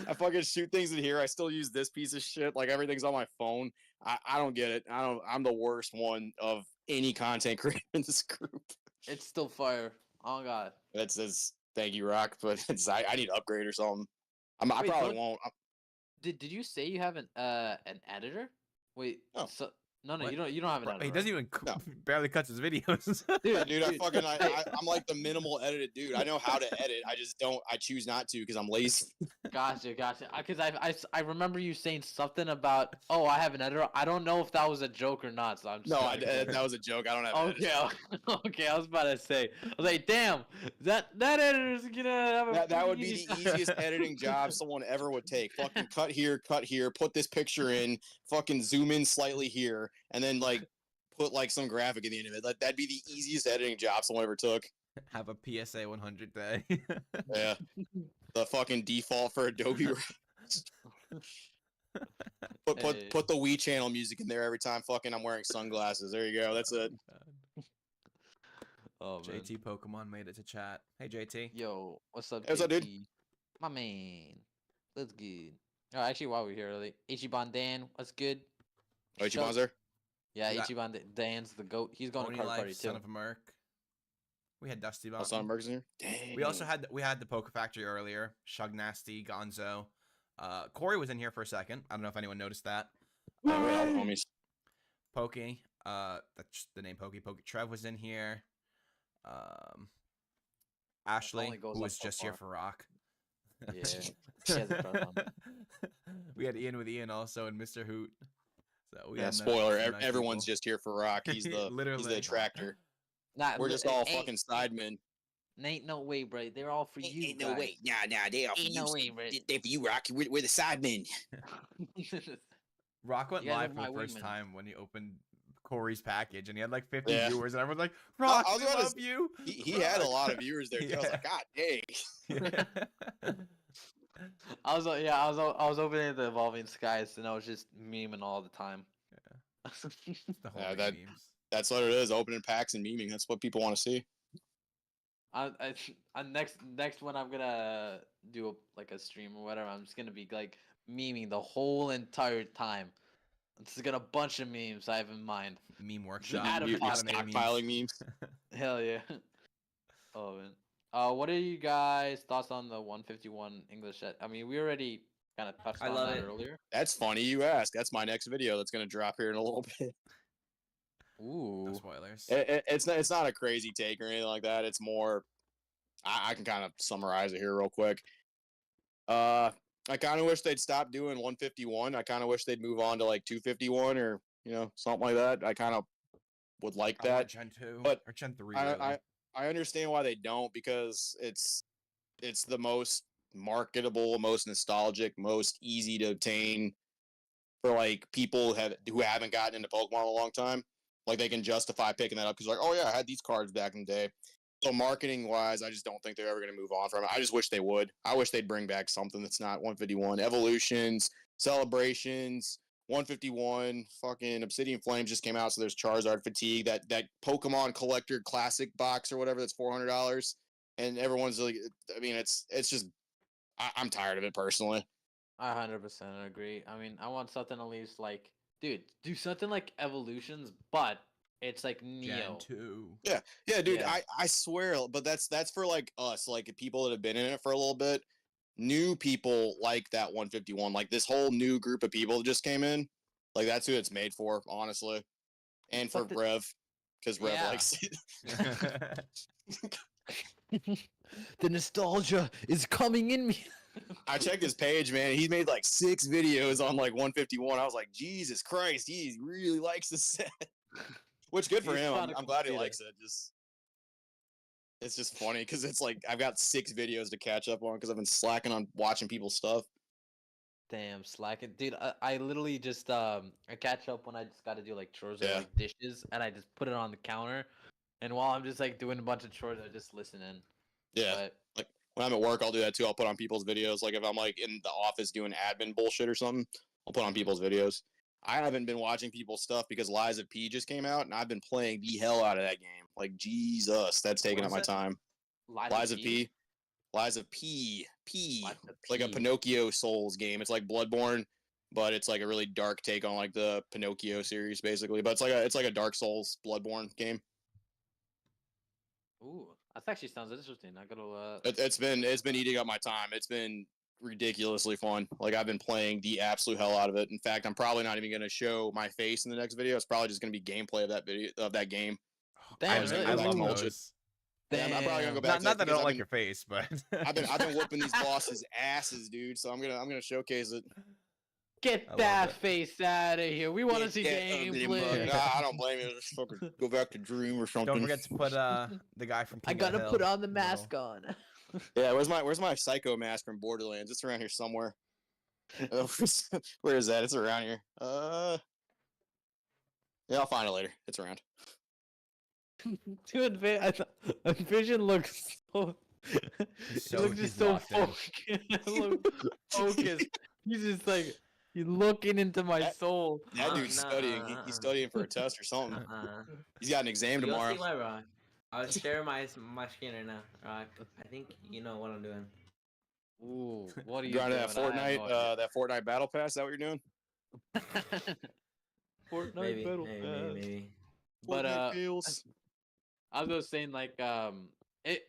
S2: I fucking shoot things in here. I still use this piece of shit. Like everything's on my phone. I don't get it. I'm the worst one of any content creator in this group.
S3: It's still fire. Oh God.
S2: That's thank you, Rock, but I need to upgrade or something. I
S3: Wait,
S2: probably
S3: don't-
S2: won't.
S3: Did you say you have an editor? Wait.
S2: No.
S3: So No,
S1: What?
S3: you don't have
S1: Bro,
S3: an
S1: he
S3: editor.
S1: doesn't even
S2: No.
S1: barely cuts his videos.
S2: Dude, I'm like the minimal edited dude. I know how to edit. I just don't. I choose not to because I'm lazy.
S3: Gotcha. Because I remember you saying something about, oh, I have an editor. I don't know if that was a joke or not, so I'm just
S2: No,
S3: like,
S2: that was a joke. I don't have. An
S3: okay,
S2: editor.
S3: okay. I was about to say, I was like, damn, that editor's gonna have a
S2: That would
S3: pretty
S2: be
S3: easy
S2: the
S3: time.
S2: easiest editing job someone ever would take. Fucking cut here, put this picture in, fucking zoom in slightly here, and then like put like some graphic at the end of it. That'd be the easiest editing job someone ever took.
S1: Have a PSA 100 day.
S2: Yeah, the fucking default for Adobe.
S3: Hey.
S2: Put the Wii channel music in there every time fucking I'm wearing sunglasses. There you go. That's it.
S3: Oh man.
S1: JT Pokemon made it to chat. Hey JT.
S3: Yo, what's up,
S2: Hey, what's up, dude?
S3: JT? My man. That's good. Oh, actually, while we're here, like Ichiban Dan, what's good?
S2: Oh, Ichiban's there?
S3: Yeah,
S1: We got
S3: Ichiban Dan's the goat. He's going
S1: Pony
S3: to card
S1: Life,
S3: party too.
S1: Son of a Merc. We had Dusty
S2: Oh,
S1: Mountain.
S2: Son of Merc's in here? Dang.
S1: We also had the Poke Factory earlier. Shug Nasty, Gonzo. Corey was in here for a second. I don't know if anyone noticed that.
S2: Oh, wait, all the homies.
S1: Pokey. That's the name Pokey. Trev was in here. Ashley,
S3: only goes
S1: who
S3: up
S1: was
S3: so
S1: just here
S3: far.
S1: for Rock.
S3: Yeah, he has a crush on him.
S1: We had Ian with Ian also and Mr. Hoot. So we
S2: Yeah,
S1: had
S2: spoiler.
S1: some nice
S2: Everyone's
S1: people.
S2: just here for Rock. He's the he's
S1: Literally.
S2: the attractor.
S3: Nah,
S2: We're just all fucking sidemen.
S3: Ain't no way, bro. They're all for you.
S2: Ain't no way. Nah, they all for
S3: Ain't
S2: you.
S3: no way, bro.
S2: They for you, Rock. We're the sidemen.
S1: Rock went
S3: You guys
S1: live
S3: are
S1: for the
S3: my
S1: first
S3: wingman.
S1: time when he opened Corey's package, and he had like 50
S2: Yeah.
S1: viewers, and everyone's like, "Rock,
S2: I was
S1: we
S2: about to
S1: love you."
S2: He had a lot of viewers there too. I was like, God dang.
S3: I was opening the Evolving Skies and I was just memeing all the time.
S1: The whole
S2: Yeah,
S1: memes.
S2: That's what it is. Opening packs and memeing. That's what people want to see.
S3: I next one I'm gonna do like a stream or whatever. I'm just gonna be like memeing the whole entire time. This is got a bunch of memes I have in mind.
S1: Meme workshop.
S3: Out of
S2: You
S3: pocket
S2: stockpiling memes.
S3: Hell yeah. Oh man. What are you guys' thoughts on the 151 English set? I mean, we already kind of touched
S4: I
S3: on
S4: love
S3: that
S4: it.
S3: earlier.
S2: That's funny you ask. That's my next video that's gonna drop here in a little bit.
S3: Ooh.
S1: No spoilers.
S2: It's not a crazy take or anything like that. It's more. I can kind of summarize it here real quick. I kind of wish they'd stop doing 151. I kind of wish they'd move on to like 251 or something like that. I kind of would like
S1: I want
S2: that.
S1: Gen 2
S2: but
S1: or Gen 3.
S2: I understand why they don't, because it's the most marketable, most nostalgic, most easy to obtain for like people who haven't gotten into Pokemon in a long time. Like they can justify picking that up because like, oh yeah, I had these cards back in the day. So marketing wise, I just don't think they're ever going to move on from it. I just wish they would. I wish they'd bring back something that's not 151. Evolutions, celebrations, 151, fucking Obsidian Flames just came out, so there's Charizard Fatigue, that Pokemon Collector Classic box or whatever that's $400, and everyone's like, I mean, it's just, I'm tired of it personally.
S3: I 100% agree. I mean, I want something at least like, dude, do something like Evolutions, but it's like
S1: Gen
S3: Neo.
S1: 2.
S2: Yeah, dude,
S3: Yeah.
S2: I swear, but that's for like us, like people that have been in it for a little bit. New people like that 151, like this whole new group of people that just came in, like that's who it's made for, honestly. And for
S3: But
S2: Rev, because Rev
S3: Yeah.
S2: likes it.
S3: The nostalgia is coming in me.
S2: I checked his page, man. He made like 6 videos on like 151. I was like, Jesus Christ, he really likes this set. Which good for
S3: He's
S2: him.
S3: trying to
S2: I'm glad he
S3: complete it.
S2: likes it. It's just funny because it's like I've got 6 videos to catch up on because I've been slacking on watching people's stuff.
S3: Damn, slacking, dude. I literally just I catch up when I just got to do like chores or
S2: Yeah.
S3: like dishes, and I just put it on the counter, and while I'm just like doing a bunch of chores, I just listen in.
S2: Yeah.
S3: But
S2: Like when I'm at work, I'll do that too. I'll put on people's videos. Like if I'm like in the office doing admin bullshit or something, I'll put on people's videos. I haven't been watching people's stuff because Lies of P just came out, and I've been playing the hell out of that game. Like Jesus, that's taking up
S1: What
S2: my
S1: is it?
S2: time. Lies of P. Lies of P.
S3: Lies of
S2: It's like a
S3: P.
S2: Pinocchio Souls game. It's like Bloodborne, but it's like a really dark take on like the Pinocchio series, basically. But it's like a Dark Souls Bloodborne game.
S3: Ooh, that actually sounds interesting. I gotta
S2: It's been eating up my time. It's been ridiculously fun. Like I've been playing the absolute hell out of it. In fact, I'm probably not even going to show my face in the next video. It's probably just going to be gameplay of that game.
S3: Damn,
S2: was
S3: really?
S2: gonna
S1: I
S2: go back
S1: love
S2: to mulch it.
S1: those.
S2: Yeah, I'm probably gonna go
S3: Damn.
S2: back.
S1: Not that I
S2: because
S1: don't like your face, but
S2: I've been whooping these bosses' asses, dude. So I'm gonna showcase it.
S3: Get
S1: I love
S3: that
S1: it.
S3: face out of here. We want to see
S2: Get that ugly mug.
S3: gameplay.
S2: Nah, I don't blame you. Just fucking go back to Dream or something.
S1: don't forget to put the guy from
S3: I
S1: King of the
S3: gotta put
S1: Hill
S3: on the
S1: in
S3: mask
S1: middle.
S3: on.
S2: Yeah, where's my psycho mask from Borderlands? It's around here somewhere. Where is that? It's around here. Yeah, I'll find it later. It's around.
S3: Dude, Vision looks so.
S1: He's
S3: He looks
S1: he's
S3: just so
S1: locked in.
S3: focused. He's just like he's looking into my soul.
S2: That dude's
S4: Nah,
S2: studying. He's studying for a test or something. He's got an exam
S4: You'll
S2: tomorrow.
S4: see why, Rock. I'll share my screen right now, Rock. I think you know what I'm doing.
S3: Ooh, what are you
S2: Going
S3: doing?
S2: to that that Fortnite battle pass. Is that what you're doing?
S3: Fortnite
S4: Maybe,
S3: battle
S4: maybe,
S3: pass.
S4: maybe, maybe.
S3: But
S2: Fortnite fails.
S3: I was just saying, like,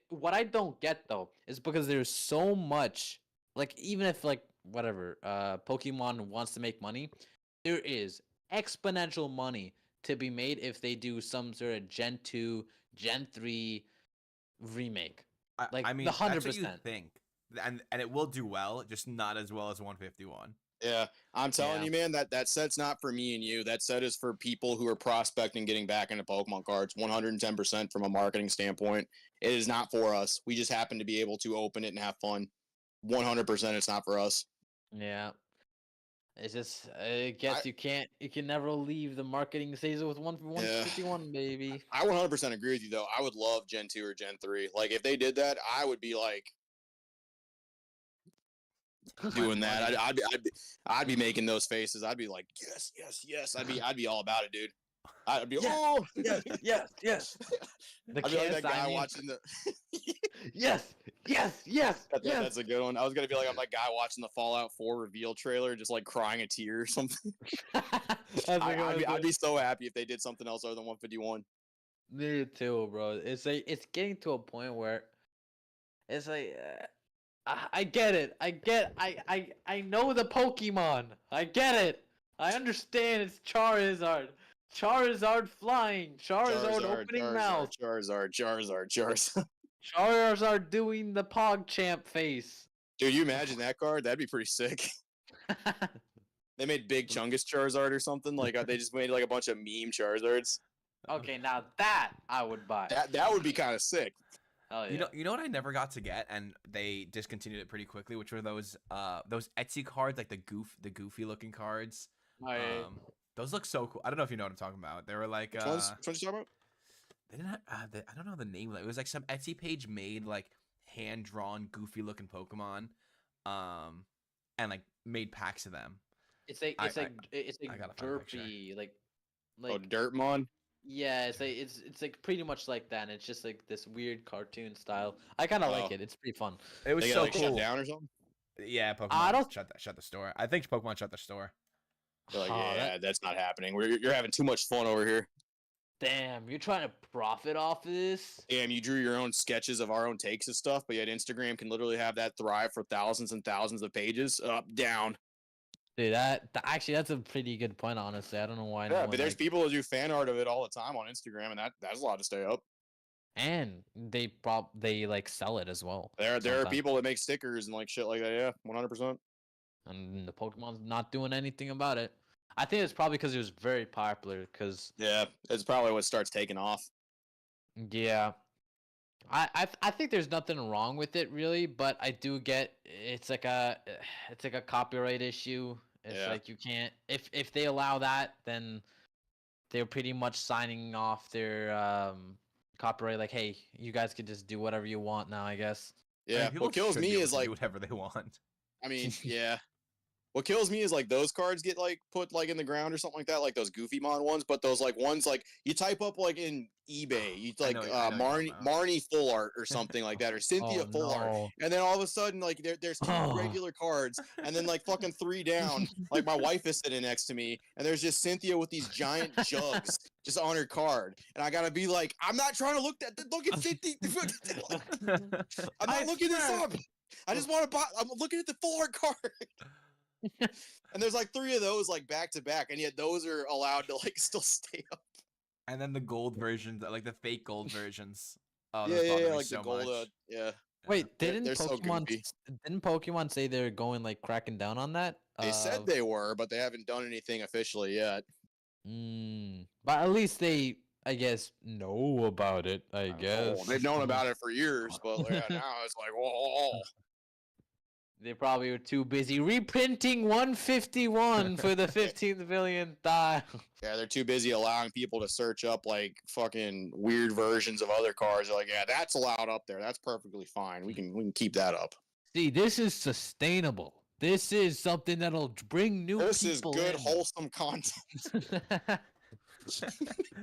S3: what I don't get though is because there's so much, like, even if like whatever, Pokemon wants to make money, there is exponential money to be made if they do some sort of Gen 2, Gen 3 remake. Like,
S1: I mean,
S3: the
S1: that's what you
S3: 100%.
S1: think, and it will do well, just not as well as 151.
S2: Yeah, I'm telling
S3: Yeah.
S2: you, man, that set's not for me and you. That set is for people who are prospecting, getting back into Pokemon cards. 110% from a marketing standpoint. It is not for us. We just happen to be able to open it and have fun. 100%, it's not for us.
S3: Yeah. It's just, I guess you can never leave the marketing stage with 151, baby.
S2: I 100% agree with you, though. I would love Gen 2 or Gen 3. Like, if they did that, I would be like doing that. I'd be making those faces. I'd be like, yes, yes, yes. I'd be all about it, dude. I'd be oh
S3: yes. The
S2: I'd be like that guy
S3: signing.
S2: watching the
S3: Yes.
S2: That's a good one. I was gonna be like I'm that guy watching the Fallout 4 reveal trailer, just like crying a tear or something. I'd be so happy if they did something else other than 151.
S3: Me too, bro. It's like it's getting to a point where it's like I get it. I know the Pokemon. I get it. I understand it's Charizard. Charizard flying. Charizard opening mouth.
S2: Charizard.
S3: Charizard doing the PogChamp face.
S2: Dude, you imagine that card? That'd be pretty sick. They made Big Chungus Charizard or something. Like they just made like a bunch of meme Charizards.
S3: Okay, now that I would buy.
S2: That would be kind of sick.
S3: Oh yeah.
S1: You know what I never got to get, and they discontinued it pretty quickly, which were those Etsy cards, like the goofy looking cards.
S3: Oh, yeah.
S1: Those look so cool. I don't know if you know what I'm talking about. They were like
S2: Which ones you talking about?
S1: they didn't have, I don't know the name of it. It was like some Etsy page made like hand drawn goofy looking Pokemon, and like made packs of them.
S3: It's like
S1: I gotta find a picture.
S3: derpy, like
S2: Oh, Dirtmon.
S3: yeah, it's like pretty much like that. And it's just like this weird cartoon style. I kind of like
S2: Oh.
S3: it. It's pretty fun.
S1: It was
S2: They
S1: so
S2: got like
S1: cool.
S2: shut down or something.
S1: Yeah, Pokemon
S3: I don't-
S1: shut the store. I think Pokemon shut the store.
S2: They're like,
S3: Oh,
S2: yeah, that's not happening. You're having too much fun over here.
S3: Damn, you're trying to profit off of this?
S2: Damn, you drew your own sketches of our own takes and stuff, but yet Instagram can literally have that thrive for thousands and thousands of pages. Up, down.
S3: Dude, actually that's a pretty good point. Honestly, I don't know why. no
S2: Yeah,
S3: one,
S2: but there's
S3: like-
S2: people that do fan art of it all the time on Instagram, and that's a lot to stay up.
S3: and they like sell it as well.
S2: There are
S3: sometimes.
S2: people that make stickers and like shit like that. Yeah, 100%.
S3: And the Pokemon's not doing anything about it. I think it's probably because it was very popular. Because
S2: Yeah, it's probably what starts taking off.
S3: yeah, I think there's nothing wrong with it really, but I do get it's like a copyright issue. It's
S2: Yeah.
S3: like you can't if they allow that, then they're pretty much signing off their copyright. Like, hey, you guys can just do whatever you want now, I guess.
S1: I mean,
S2: Yeah,
S1: people
S2: what kills
S1: should
S2: me
S1: be able
S2: is
S1: to
S2: like,
S1: do whatever they want.
S2: I mean, yeah. What kills me is like those cards get like put like in the ground or something like that, like those Goofymon ones. But those like ones like you type up like in eBay, you
S1: I
S2: like
S1: know what you're talking about.
S2: Marnie full art or something like that, or Cynthia
S3: Oh,
S2: full art,
S3: no.
S2: and then all of a sudden like there's two
S3: Oh.
S2: regular cards, and then like fucking three down, like my wife is sitting next to me, and there's just Cynthia with these giant jugs just on her card, and I gotta be like, I'm not trying to look at Cynthia. I'm
S3: I
S2: not looking this
S3: swear.
S2: up. I just want to buy. I'm looking at the full art card. And there's like 3 of those like back to back, and yet those are allowed to like still stay up.
S1: And then the gold versions, like the fake gold versions. Oh,
S2: Yeah,
S1: those bother me
S2: like
S1: so
S2: the gold.
S1: much.
S2: Yeah.
S3: Wait,
S2: They're so goofy.
S3: Didn't Pokemon say they're going like cracking down on that?
S2: They said they were, but they haven't done anything officially yet.
S3: But at least they, I guess, know about it. I
S2: Oh,
S3: guess
S2: they've known about it for years, but yeah, now it's like, whoa.
S3: they probably were too busy reprinting 151 for the 15th millionth time.
S2: Yeah, they're too busy allowing people to search up like fucking weird versions of other cars. They're like, yeah, that's allowed up there. That's perfectly fine. We can keep that up.
S3: See, this is sustainable. This is something that'll bring new
S2: This is
S3: people
S2: good,
S3: in.
S2: wholesome content.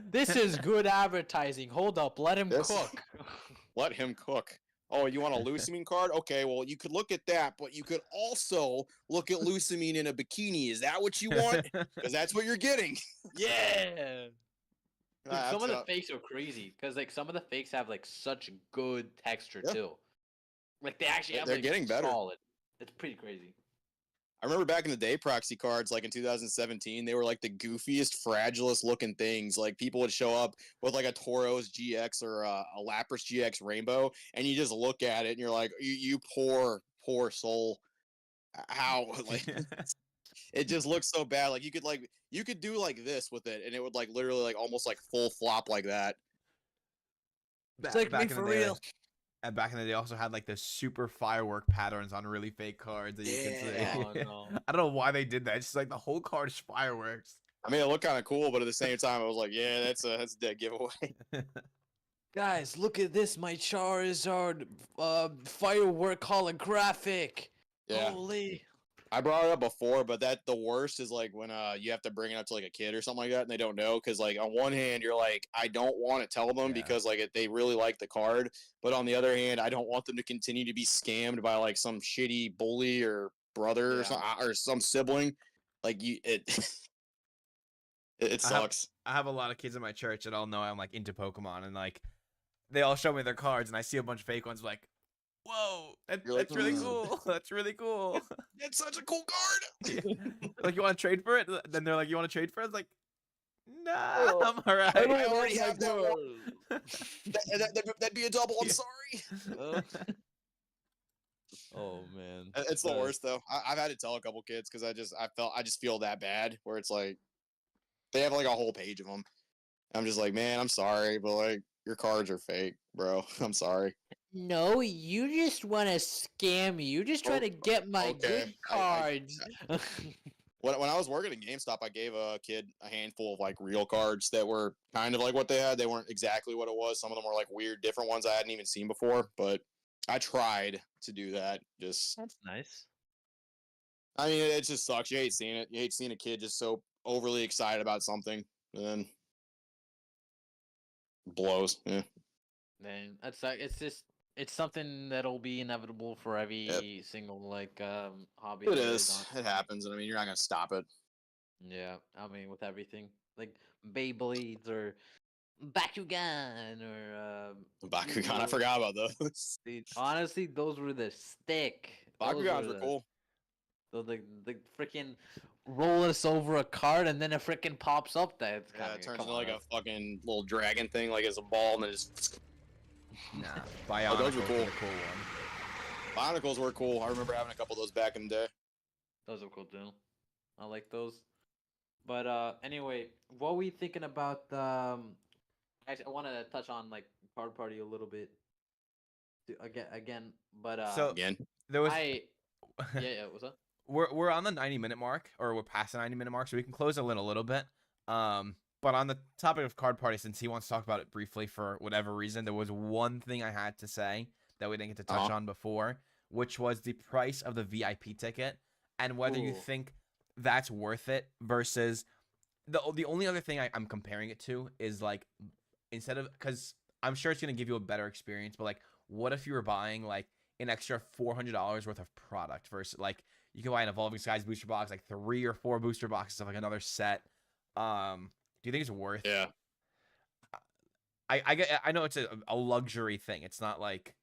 S3: This is good advertising. Hold up, let him cook.
S2: Let him cook. Oh, you want a Lucamine card? Okay, well, you could look at that, but you could also look at Lucamine in a bikini. Is that what you want? Because that's what you're getting.
S3: Yeah. Dude,
S2: Ah,
S3: some of
S2: that's
S3: the fakes are crazy because like some of the fakes have like such good texture
S2: Yeah.
S3: too. Like they actually have
S2: They're
S3: like,
S2: getting better.
S3: solid. It's pretty crazy.
S2: I remember back in the day, proxy cards, like in 2017, they were like the goofiest, fragilest looking things. Like people would show up with like a Tauros GX or a Lapras GX Rainbow, and you just look at it and you're like, you poor, poor soul. How like it just looks so bad. Like you could do like this with it, and it would like literally like almost like full flop like that.
S3: Take me for real.
S1: And back in the day, also had like the super firework patterns on really fake cards that you could see.
S3: Oh, no.
S1: I don't know why they did that. It's just like the whole card is fireworks.
S2: I mean, it looked kind of cool, but at the same time, I was like, yeah, that's a dead giveaway.
S3: Guys, look at this, my Charizard firework holographic.
S2: Yeah.
S3: Holy.
S2: I brought it up before, but the worst is like when you have to bring it up to like a kid or something like that, and they don't know because like on one hand you're like I don't want to tell them because like they really like the card, but on the other hand I don't want them to continue to be scammed by like some shitty bully or brother or some sibling. Like it sucks.
S1: I have a lot of kids in my church that all know I'm like into Pokemon, and like they all show me their cards, and I see a bunch of fake ones, like, whoa, that's really cool. That's really cool.
S2: It's such a cool card.
S1: Like, you want to trade for it? Then they're like, you want to trade for it? It's like, nah, I'm all right.
S2: I already have that one. That'd be a double. I'm sorry.
S3: Oh man,
S2: It's the worst though. I've had to tell a couple kids because I just feel that bad where it's like they have like a whole page of them. I'm just like, man, I'm sorry, but like your cards are fake, bro. I'm sorry.
S3: No, you just want to scam me. You just try to get my good cards.
S2: When I was working at GameStop, I gave a kid a handful of like real cards that were kind of like what they had. They weren't exactly what it was. Some of them were like weird, different ones I hadn't even seen before. But I tried to do that. Just
S3: That's nice.
S2: I mean, it just sucks. You hate seeing it. You hate seeing a kid just so overly excited about something, and then blows. Yeah.
S3: Man, that's like it's something that'll be inevitable for every single like hobby.
S2: It is. It happens, and I mean, you're not gonna stop it.
S3: Yeah, I mean with everything like Beyblades or Bakugan or
S2: Bakugan. I forgot about those.
S3: honestly, those were the stick.
S2: Bakugans were cool.
S3: So the freaking roll us over a card and then it freaking pops up. That's
S2: Yeah, it turns into like a fucking little dragon thing, like it's a ball, and then just.
S1: Nah, Bionicles
S2: those were cool.
S1: was a cool one.
S2: Bionicles were cool. I remember having a couple of those back in the day.
S3: Those are cool too. I like those. But anyway, what were we thinking about? Actually, I want to touch on like Card Party a little bit. Again, but
S1: So
S2: Again,
S1: there was.
S3: yeah. What's up?
S1: We're on the 90-minute mark, or we're past the 90-minute mark, so we can close a little bit. But on the topic of Card Party, since he wants to talk about it briefly for whatever reason, there was one thing I had to say that we didn't get to touch on before, which was the price of the VIP ticket and whether you think that's worth it versus the only other thing I'm comparing it to is like instead of because I'm sure it's gonna give you a better experience, but like what if you were buying like an extra $400 worth of product versus like you can buy an Evolving Skies booster box, like 3 or 4 booster boxes of like another set. Do you think it's worth?
S2: yeah.
S1: I know it's a luxury thing. It's not like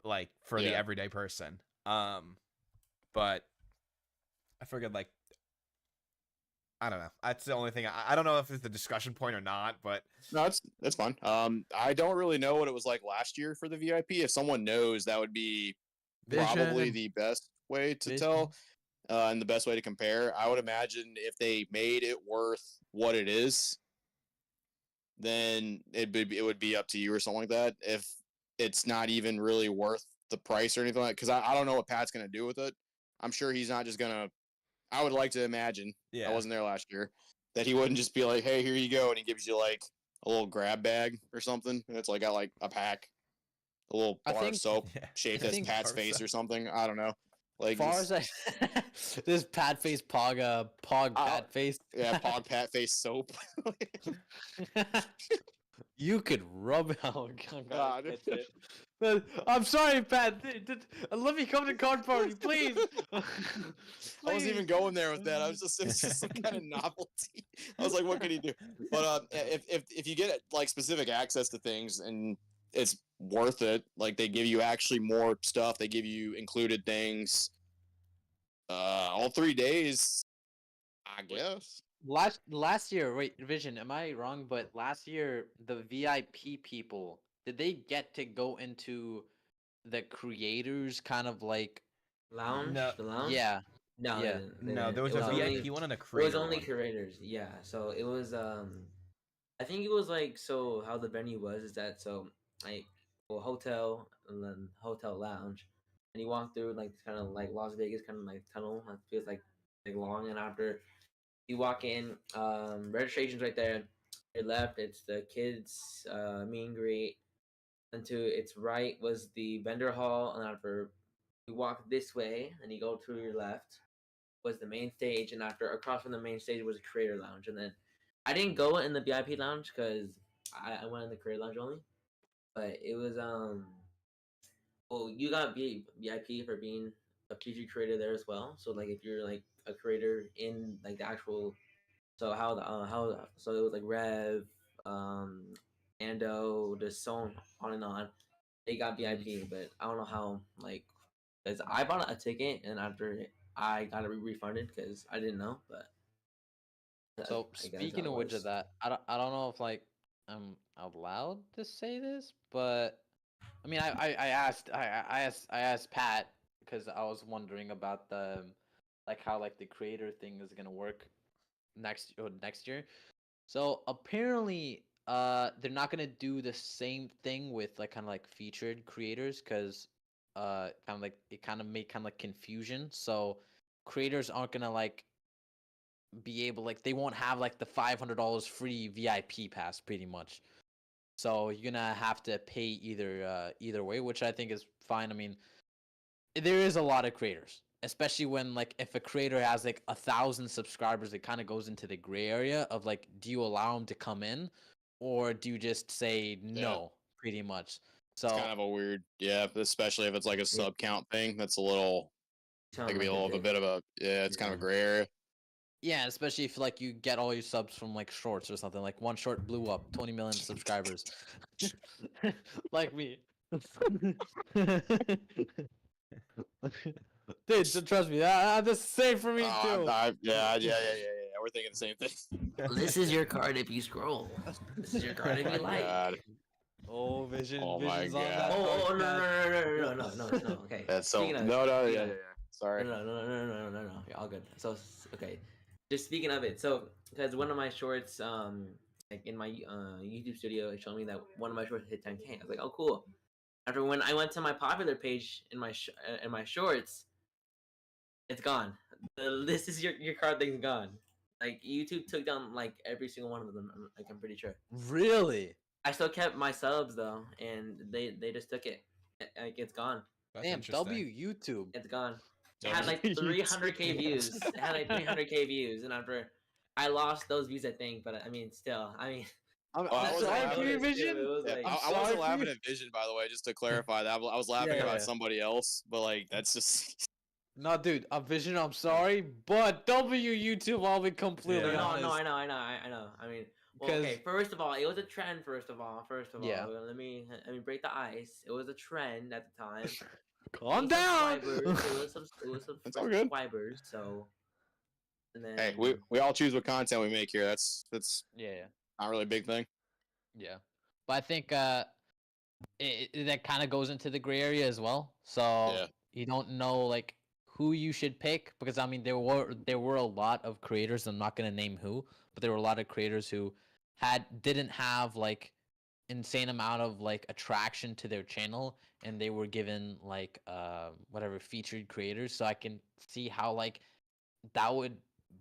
S1: like for the everyday person. But I figured like I don't know. That's the only thing. I don't know if it's the discussion point or not, but
S2: No, that's fun. I don't really know what it was like last year for the VIP. If someone knows, that would be probably the best way to tell, and the best way to compare. I would imagine if they made it worth what it is, then it would be up to you or something like that. If it's not even really worth the price or anything like, because I don't know what Pat's gonna do with it. I'm sure he's not just gonna. I would like to imagine.
S1: yeah,
S2: I wasn't there last year. That he wouldn't just be like, "Hey, here you go," and he gives you like a little grab bag or something, and it's like got like a pack, a little bar of soap shaped as Pat's face or something. I don't know. Like,
S3: far as I, this Pat face Pog Pog Pat face.
S2: Yeah, Pog Pat face soap.
S3: You could rub out.
S2: God.
S3: I'm sorry, Pat. Let me come to card party, please.
S2: I wasn't even going there with that. It's just some kind of novelty. I was like, what can he do? But if you get like specific access to things and it's worth it, like they give you actually more stuff, they give you included things. All 3 days, I guess.
S3: Last year, wait, Vision, am I wrong? But last year, the VIP people, did they get to go into the creators kind of like
S4: lounge?
S1: No.
S4: The lounge?
S3: Yeah.
S4: No,
S3: Yeah.
S1: No, there was a VIP one and a
S4: It
S1: creator
S4: was only
S1: one.
S4: curators, yeah. So it was I think it was like, so how the venue was is that, so like a hotel and then hotel lounge, and you walk through like kind of like Las Vegas kind of like tunnel. It feels like long, and after you walk in, registration's right there. Your left, it's the kids meet and greet, and to its right was the vendor hall, and after you walk this way and you go to your left was the main stage, and after across from the main stage was a creator lounge. And then I didn't go in the VIP lounge because I went in the creator lounge only. But it was well, you got VIP for being a PG creator there as well. So like if you're like a creator in like the actual, so so it was like Rev, Ando, just so on and on. They got VIP, but I don't know how, like, because I bought a ticket and after I got it refunded because I didn't know. But
S3: So
S4: I guess
S3: speaking of which of that, I don't know if like I'm allowed to say this, but I mean I asked Pat because I was wondering about the like how like the creator thing is gonna work next year. So apparently they're not gonna do the same thing with like kind of like featured creators because kind of like it kind of make kind of like confusion. So creators aren't gonna like be able like they won't have like the $500 free VIP pass pretty much. So you're gonna have to pay either way, which I think is fine. I mean, there is a lot of creators, especially when like if a creator has like 1,000 subscribers, it kind of goes into the gray area of like, do you allow them to come in, or do you just say no, pretty much? So
S2: it's kind of a weird, especially if it's like a sub count thing. That's a little, that could be a bit of a, it's kind of a gray area.
S3: Yeah, especially if like you get all your subs from like shorts or something. Like one short blew up, 20 million subscribers, like me. Dude, trust me, that's the same for me too.
S2: Yeah. We're thinking the same thing.
S4: This is your card if you scroll. This is your card if you like.
S2: God.
S3: Oh, Vision.
S2: Oh my
S3: Vision's on
S2: God.
S3: that
S4: Oh,
S3: no.
S4: Okay.
S2: That's so.
S4: Speaking of-
S2: No. Yeah. Sorry.
S4: No. You're all good. So okay, just speaking of it. So because one of my shorts, like in my YouTube studio, it showed me that one of my shorts hit 10K. I was like, oh cool. After when I went to my popular page in my shorts, it's gone. This is your card thing's gone. Like YouTube took down like every single one of them. Like I'm pretty sure.
S3: Really?
S4: I still kept my subs though, and they just took it. Like it's gone.
S1: That's
S3: Damn,
S1: interesting.
S3: W YouTube.
S4: It's gone. It had like 300K views. It had like 300K views, and after I lost those views, I think. But I mean, still, I mean.
S2: I wasn't laughing at Vision, by the way, just to clarify that. I was laughing about somebody else, but like that's just.
S3: No, dude, Vision, I'm sorry, but W YouTube, I'll be completely honest.
S4: No, I know. I mean, Well, okay, first of all, it was a trend. First of all,
S3: Yeah.
S4: let me break the ice. It was a trend at the time.
S3: Calm down.
S4: It was
S2: It's all good.
S4: subscribers. So, and then
S2: Hey, we all choose what content we make here. That's
S3: Yeah.
S2: not really a big thing.
S3: Yeah. But I think that kind of goes into the gray area as well. So
S2: Yeah.
S3: you don't know like who you should pick, because I mean there were a lot of creators. I'm not gonna name who, but there were a lot of creators who didn't have like insane amount of like attraction to their channel, and they were given like whatever featured creators. So I can see how like that would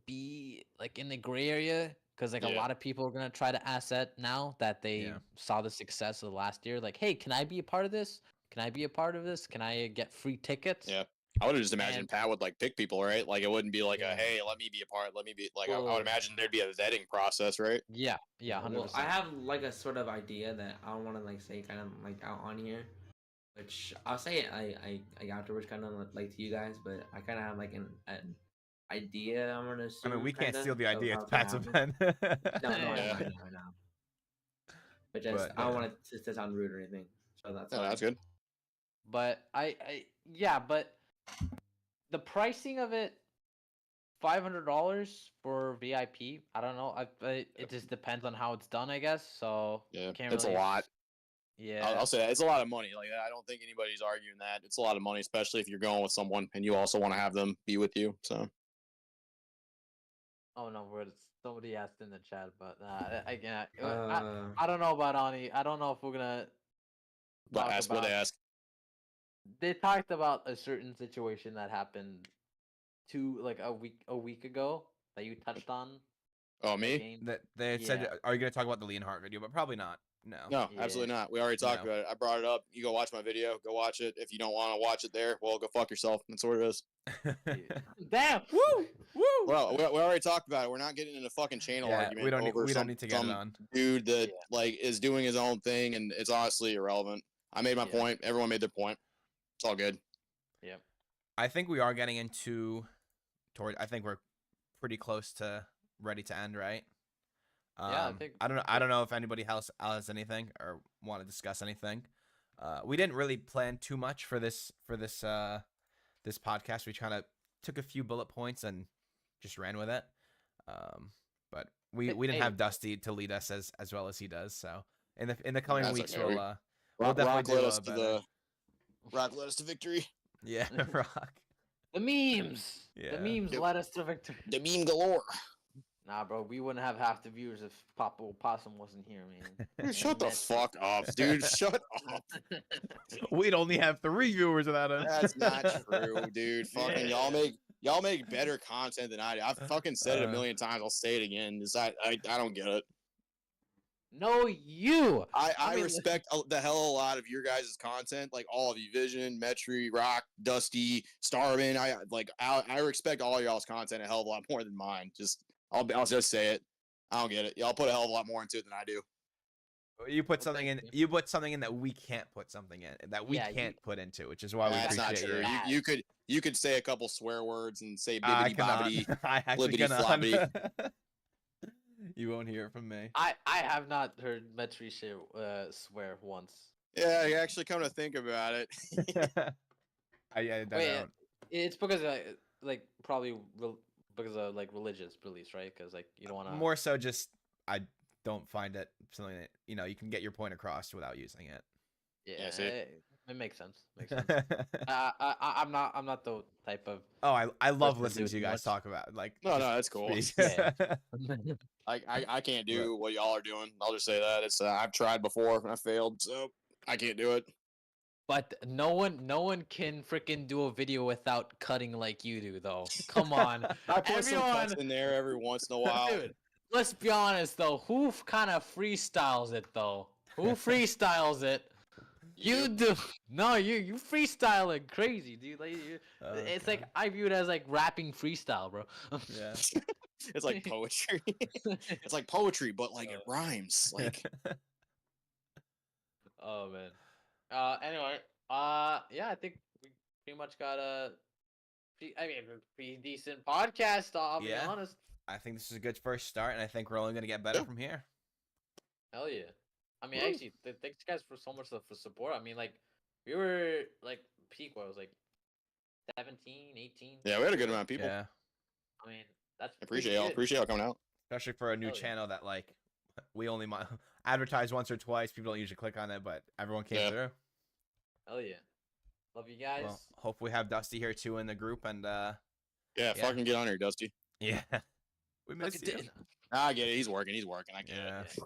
S3: be like in the gray area, because like a
S2: Yeah.
S3: lot of people are gonna try to asset now that they
S1: Yeah.
S3: saw the success of the last year. Like, hey, can I be a part of this? Can I be a part of this? Can I get free tickets?
S2: Yeah. I would have just imagined
S3: And-
S2: Pat would like pick people, right? Like it wouldn't be like
S3: Yeah.
S2: a hey, let me be a part, let me be like I
S3: Well-
S2: would imagine there'd be a vetting process, right?
S3: Yeah, 100%.
S4: well, I have like a sort of idea that I don't want to like say kind of like out on here, which I'll say it I afterwards kind of like to you guys, but I kind of have like an idea I'm gonna
S1: I
S4: assume.
S1: mean, we can't
S4: kinda,
S1: steal the
S4: of
S1: idea.
S4: how
S1: It's
S4: gonna
S1: Pat's
S4: happen.
S1: event.
S4: No,
S2: Yeah.
S4: I know. But just
S1: But,
S4: I don't
S1: yeah.
S4: want it to sound rude or anything. So that's
S2: Yeah,
S4: fine.
S2: that's good.
S3: But but the pricing of it, $500 for VIP. I don't know. It just depends on how it's done, I guess. So
S2: Yeah,
S3: can't
S2: it's
S3: really
S2: a lot.
S3: Yeah,
S2: I'll say that. It's a lot of money. Like I don't think anybody's arguing that. It's a lot of money, especially if you're going with someone and you also want to have them be with you. So
S3: Oh no, somebody asked in the chat, but I
S4: Uh,
S3: I don't know about Ani. I don't know if we're gonna
S2: but
S3: talk
S2: ask what
S3: about.
S2: they ask.
S3: They talked about a certain situation that happened a week ago that you touched on.
S2: Oh,
S3: the
S2: me?
S3: game.
S1: That they had said,
S3: Yeah.
S1: are you going to talk about the Leonhardt video? But probably not. No.
S2: No,
S3: Yeah.
S2: absolutely not. We already talked
S1: No.
S2: about it. I brought it up. You go watch my video. Go watch it. If you don't want to watch it there, well, go fuck yourself. That's what it is.
S3: Damn.
S1: Woo! Woo!
S2: Well, we already talked about it. We're not getting in a fucking channel
S1: Yeah,
S2: argument
S1: we don't
S2: over
S1: we don't need to get it
S2: some
S1: on.
S2: dude that
S3: Yeah.
S2: like is doing his own thing, and it's honestly irrelevant. I made my
S3: Yeah.
S2: point. Everyone made their point. It's all good.
S3: Yep.
S1: I think we are getting I think we're pretty close to ready to end, right?
S3: Yeah, I think
S1: I don't know if anybody else has anything or want to discuss anything. We didn't really plan too much for this this podcast. We kind of took a few bullet points and just ran with it. But we didn't have Dusty to lead us as well as he does. So in the coming
S2: That's
S1: weeks
S2: okay.
S1: we'll definitely
S2: Rock
S1: do
S2: led
S1: a
S2: us to
S1: better.
S2: Rock led us to victory.
S1: Yeah, Rock.
S3: The memes.
S1: Yeah.
S3: The memes
S2: Yep.
S3: led us to victory.
S2: The meme galore.
S3: Nah, bro, we wouldn't have half the viewers if Possum wasn't here, man.
S2: Dude, shut the fuck up, dude. Shut up.
S1: We'd only have 3 viewers without us.
S2: That's not true, dude. Fucking y'all make better content than I do. I've fucking said it a million times. I'll say it again. I don't get it.
S3: No, you.
S2: I
S3: mean,
S2: respect the hell of a lot of your guys' content, like all of you, Vision, Metri, Rock, Dusty, Starvin. I respect all y'all's content a hell of a lot more than mine. I'll just say it. I don't get it. Y'all put a hell of a lot more into it than I do.
S1: You put
S3: Well,
S1: something in.
S3: thank
S1: You put something in that we can't put something in, that we
S3: Yeah,
S1: can't put into, which is why we
S2: That's not
S1: appreciate
S2: true.
S1: you.
S2: You could say a couple swear words and say
S1: I
S2: bibbity
S1: cannot.
S2: bobbity.
S1: I actually
S2: blibbity
S1: cannot. You won't hear it from me.
S3: I have not heard Metri swear once.
S2: Yeah, you actually come to think about it.
S1: I don't.
S3: Wait, it's because like probably because of like religious beliefs, right? Because like you don't want to.
S1: More so, just I don't find it something that you can get your point across without using it.
S3: Yeah,
S2: see?
S3: it makes sense. Makes sense. I'm not the type of.
S1: Oh, I love
S3: Person
S1: listening
S3: do
S1: to you
S3: too
S1: guys
S3: much.
S1: talk about like.
S2: No,
S1: just
S2: that's cool.
S1: speak.
S3: Yeah.
S2: I can't do what y'all are doing. I'll just say that it's I've tried before and I failed, so I can't do it.
S3: But no one can freaking do a video without cutting like you do, though. Come on,
S2: I put some cuts
S3: everyone.
S2: in there every once in a while.
S3: Dude, let's be honest though. Who kind of freestyles it though? Who freestyles it? You do. No, you freestyle it crazy, dude. Like it's like I view it as like rapping freestyle, bro.
S1: Yeah.
S2: It's like poetry. It's like poetry, but like it rhymes. Like
S3: Oh man. Anyway. Yeah, I think we pretty much got a pretty decent podcast. I'll be
S1: Yeah.
S3: honest.
S1: I think this is a good first start, and I think we're only gonna get better
S2: Yeah.
S1: from here.
S3: Hell yeah. I mean,
S2: Woo.
S3: actually, thanks guys for so much for support. I mean, like, we were like peak. What I was like 17, 18.
S2: Yeah, we had a good
S3: viewers.
S2: amount of people.
S1: Yeah,
S3: I mean, that's pretty
S2: Appreciate y'all.
S3: good.
S2: Appreciate y'all coming out.
S1: especially for a new
S3: Hell yeah.
S1: channel that like we only advertise once or twice. People don't usually click on it, but everyone came
S2: Yeah.
S1: through.
S3: Hell yeah. Love you guys.
S1: Well, hopefully we have Dusty here too in the group, and
S2: Yeah, fucking get on here, Dusty.
S1: yeah, we miss
S3: Fucking
S1: you.
S3: did.
S2: I get it. He's working. He's working. I get
S1: Yeah.
S2: it.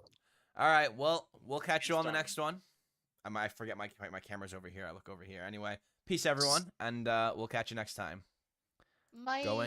S1: All right. Well, we'll catch you on the
S3: Starting.
S1: next one. I forget my camera's over here. I look over here. Anyway, peace everyone, and we'll catch you next time.
S5: Bye.
S1: Going.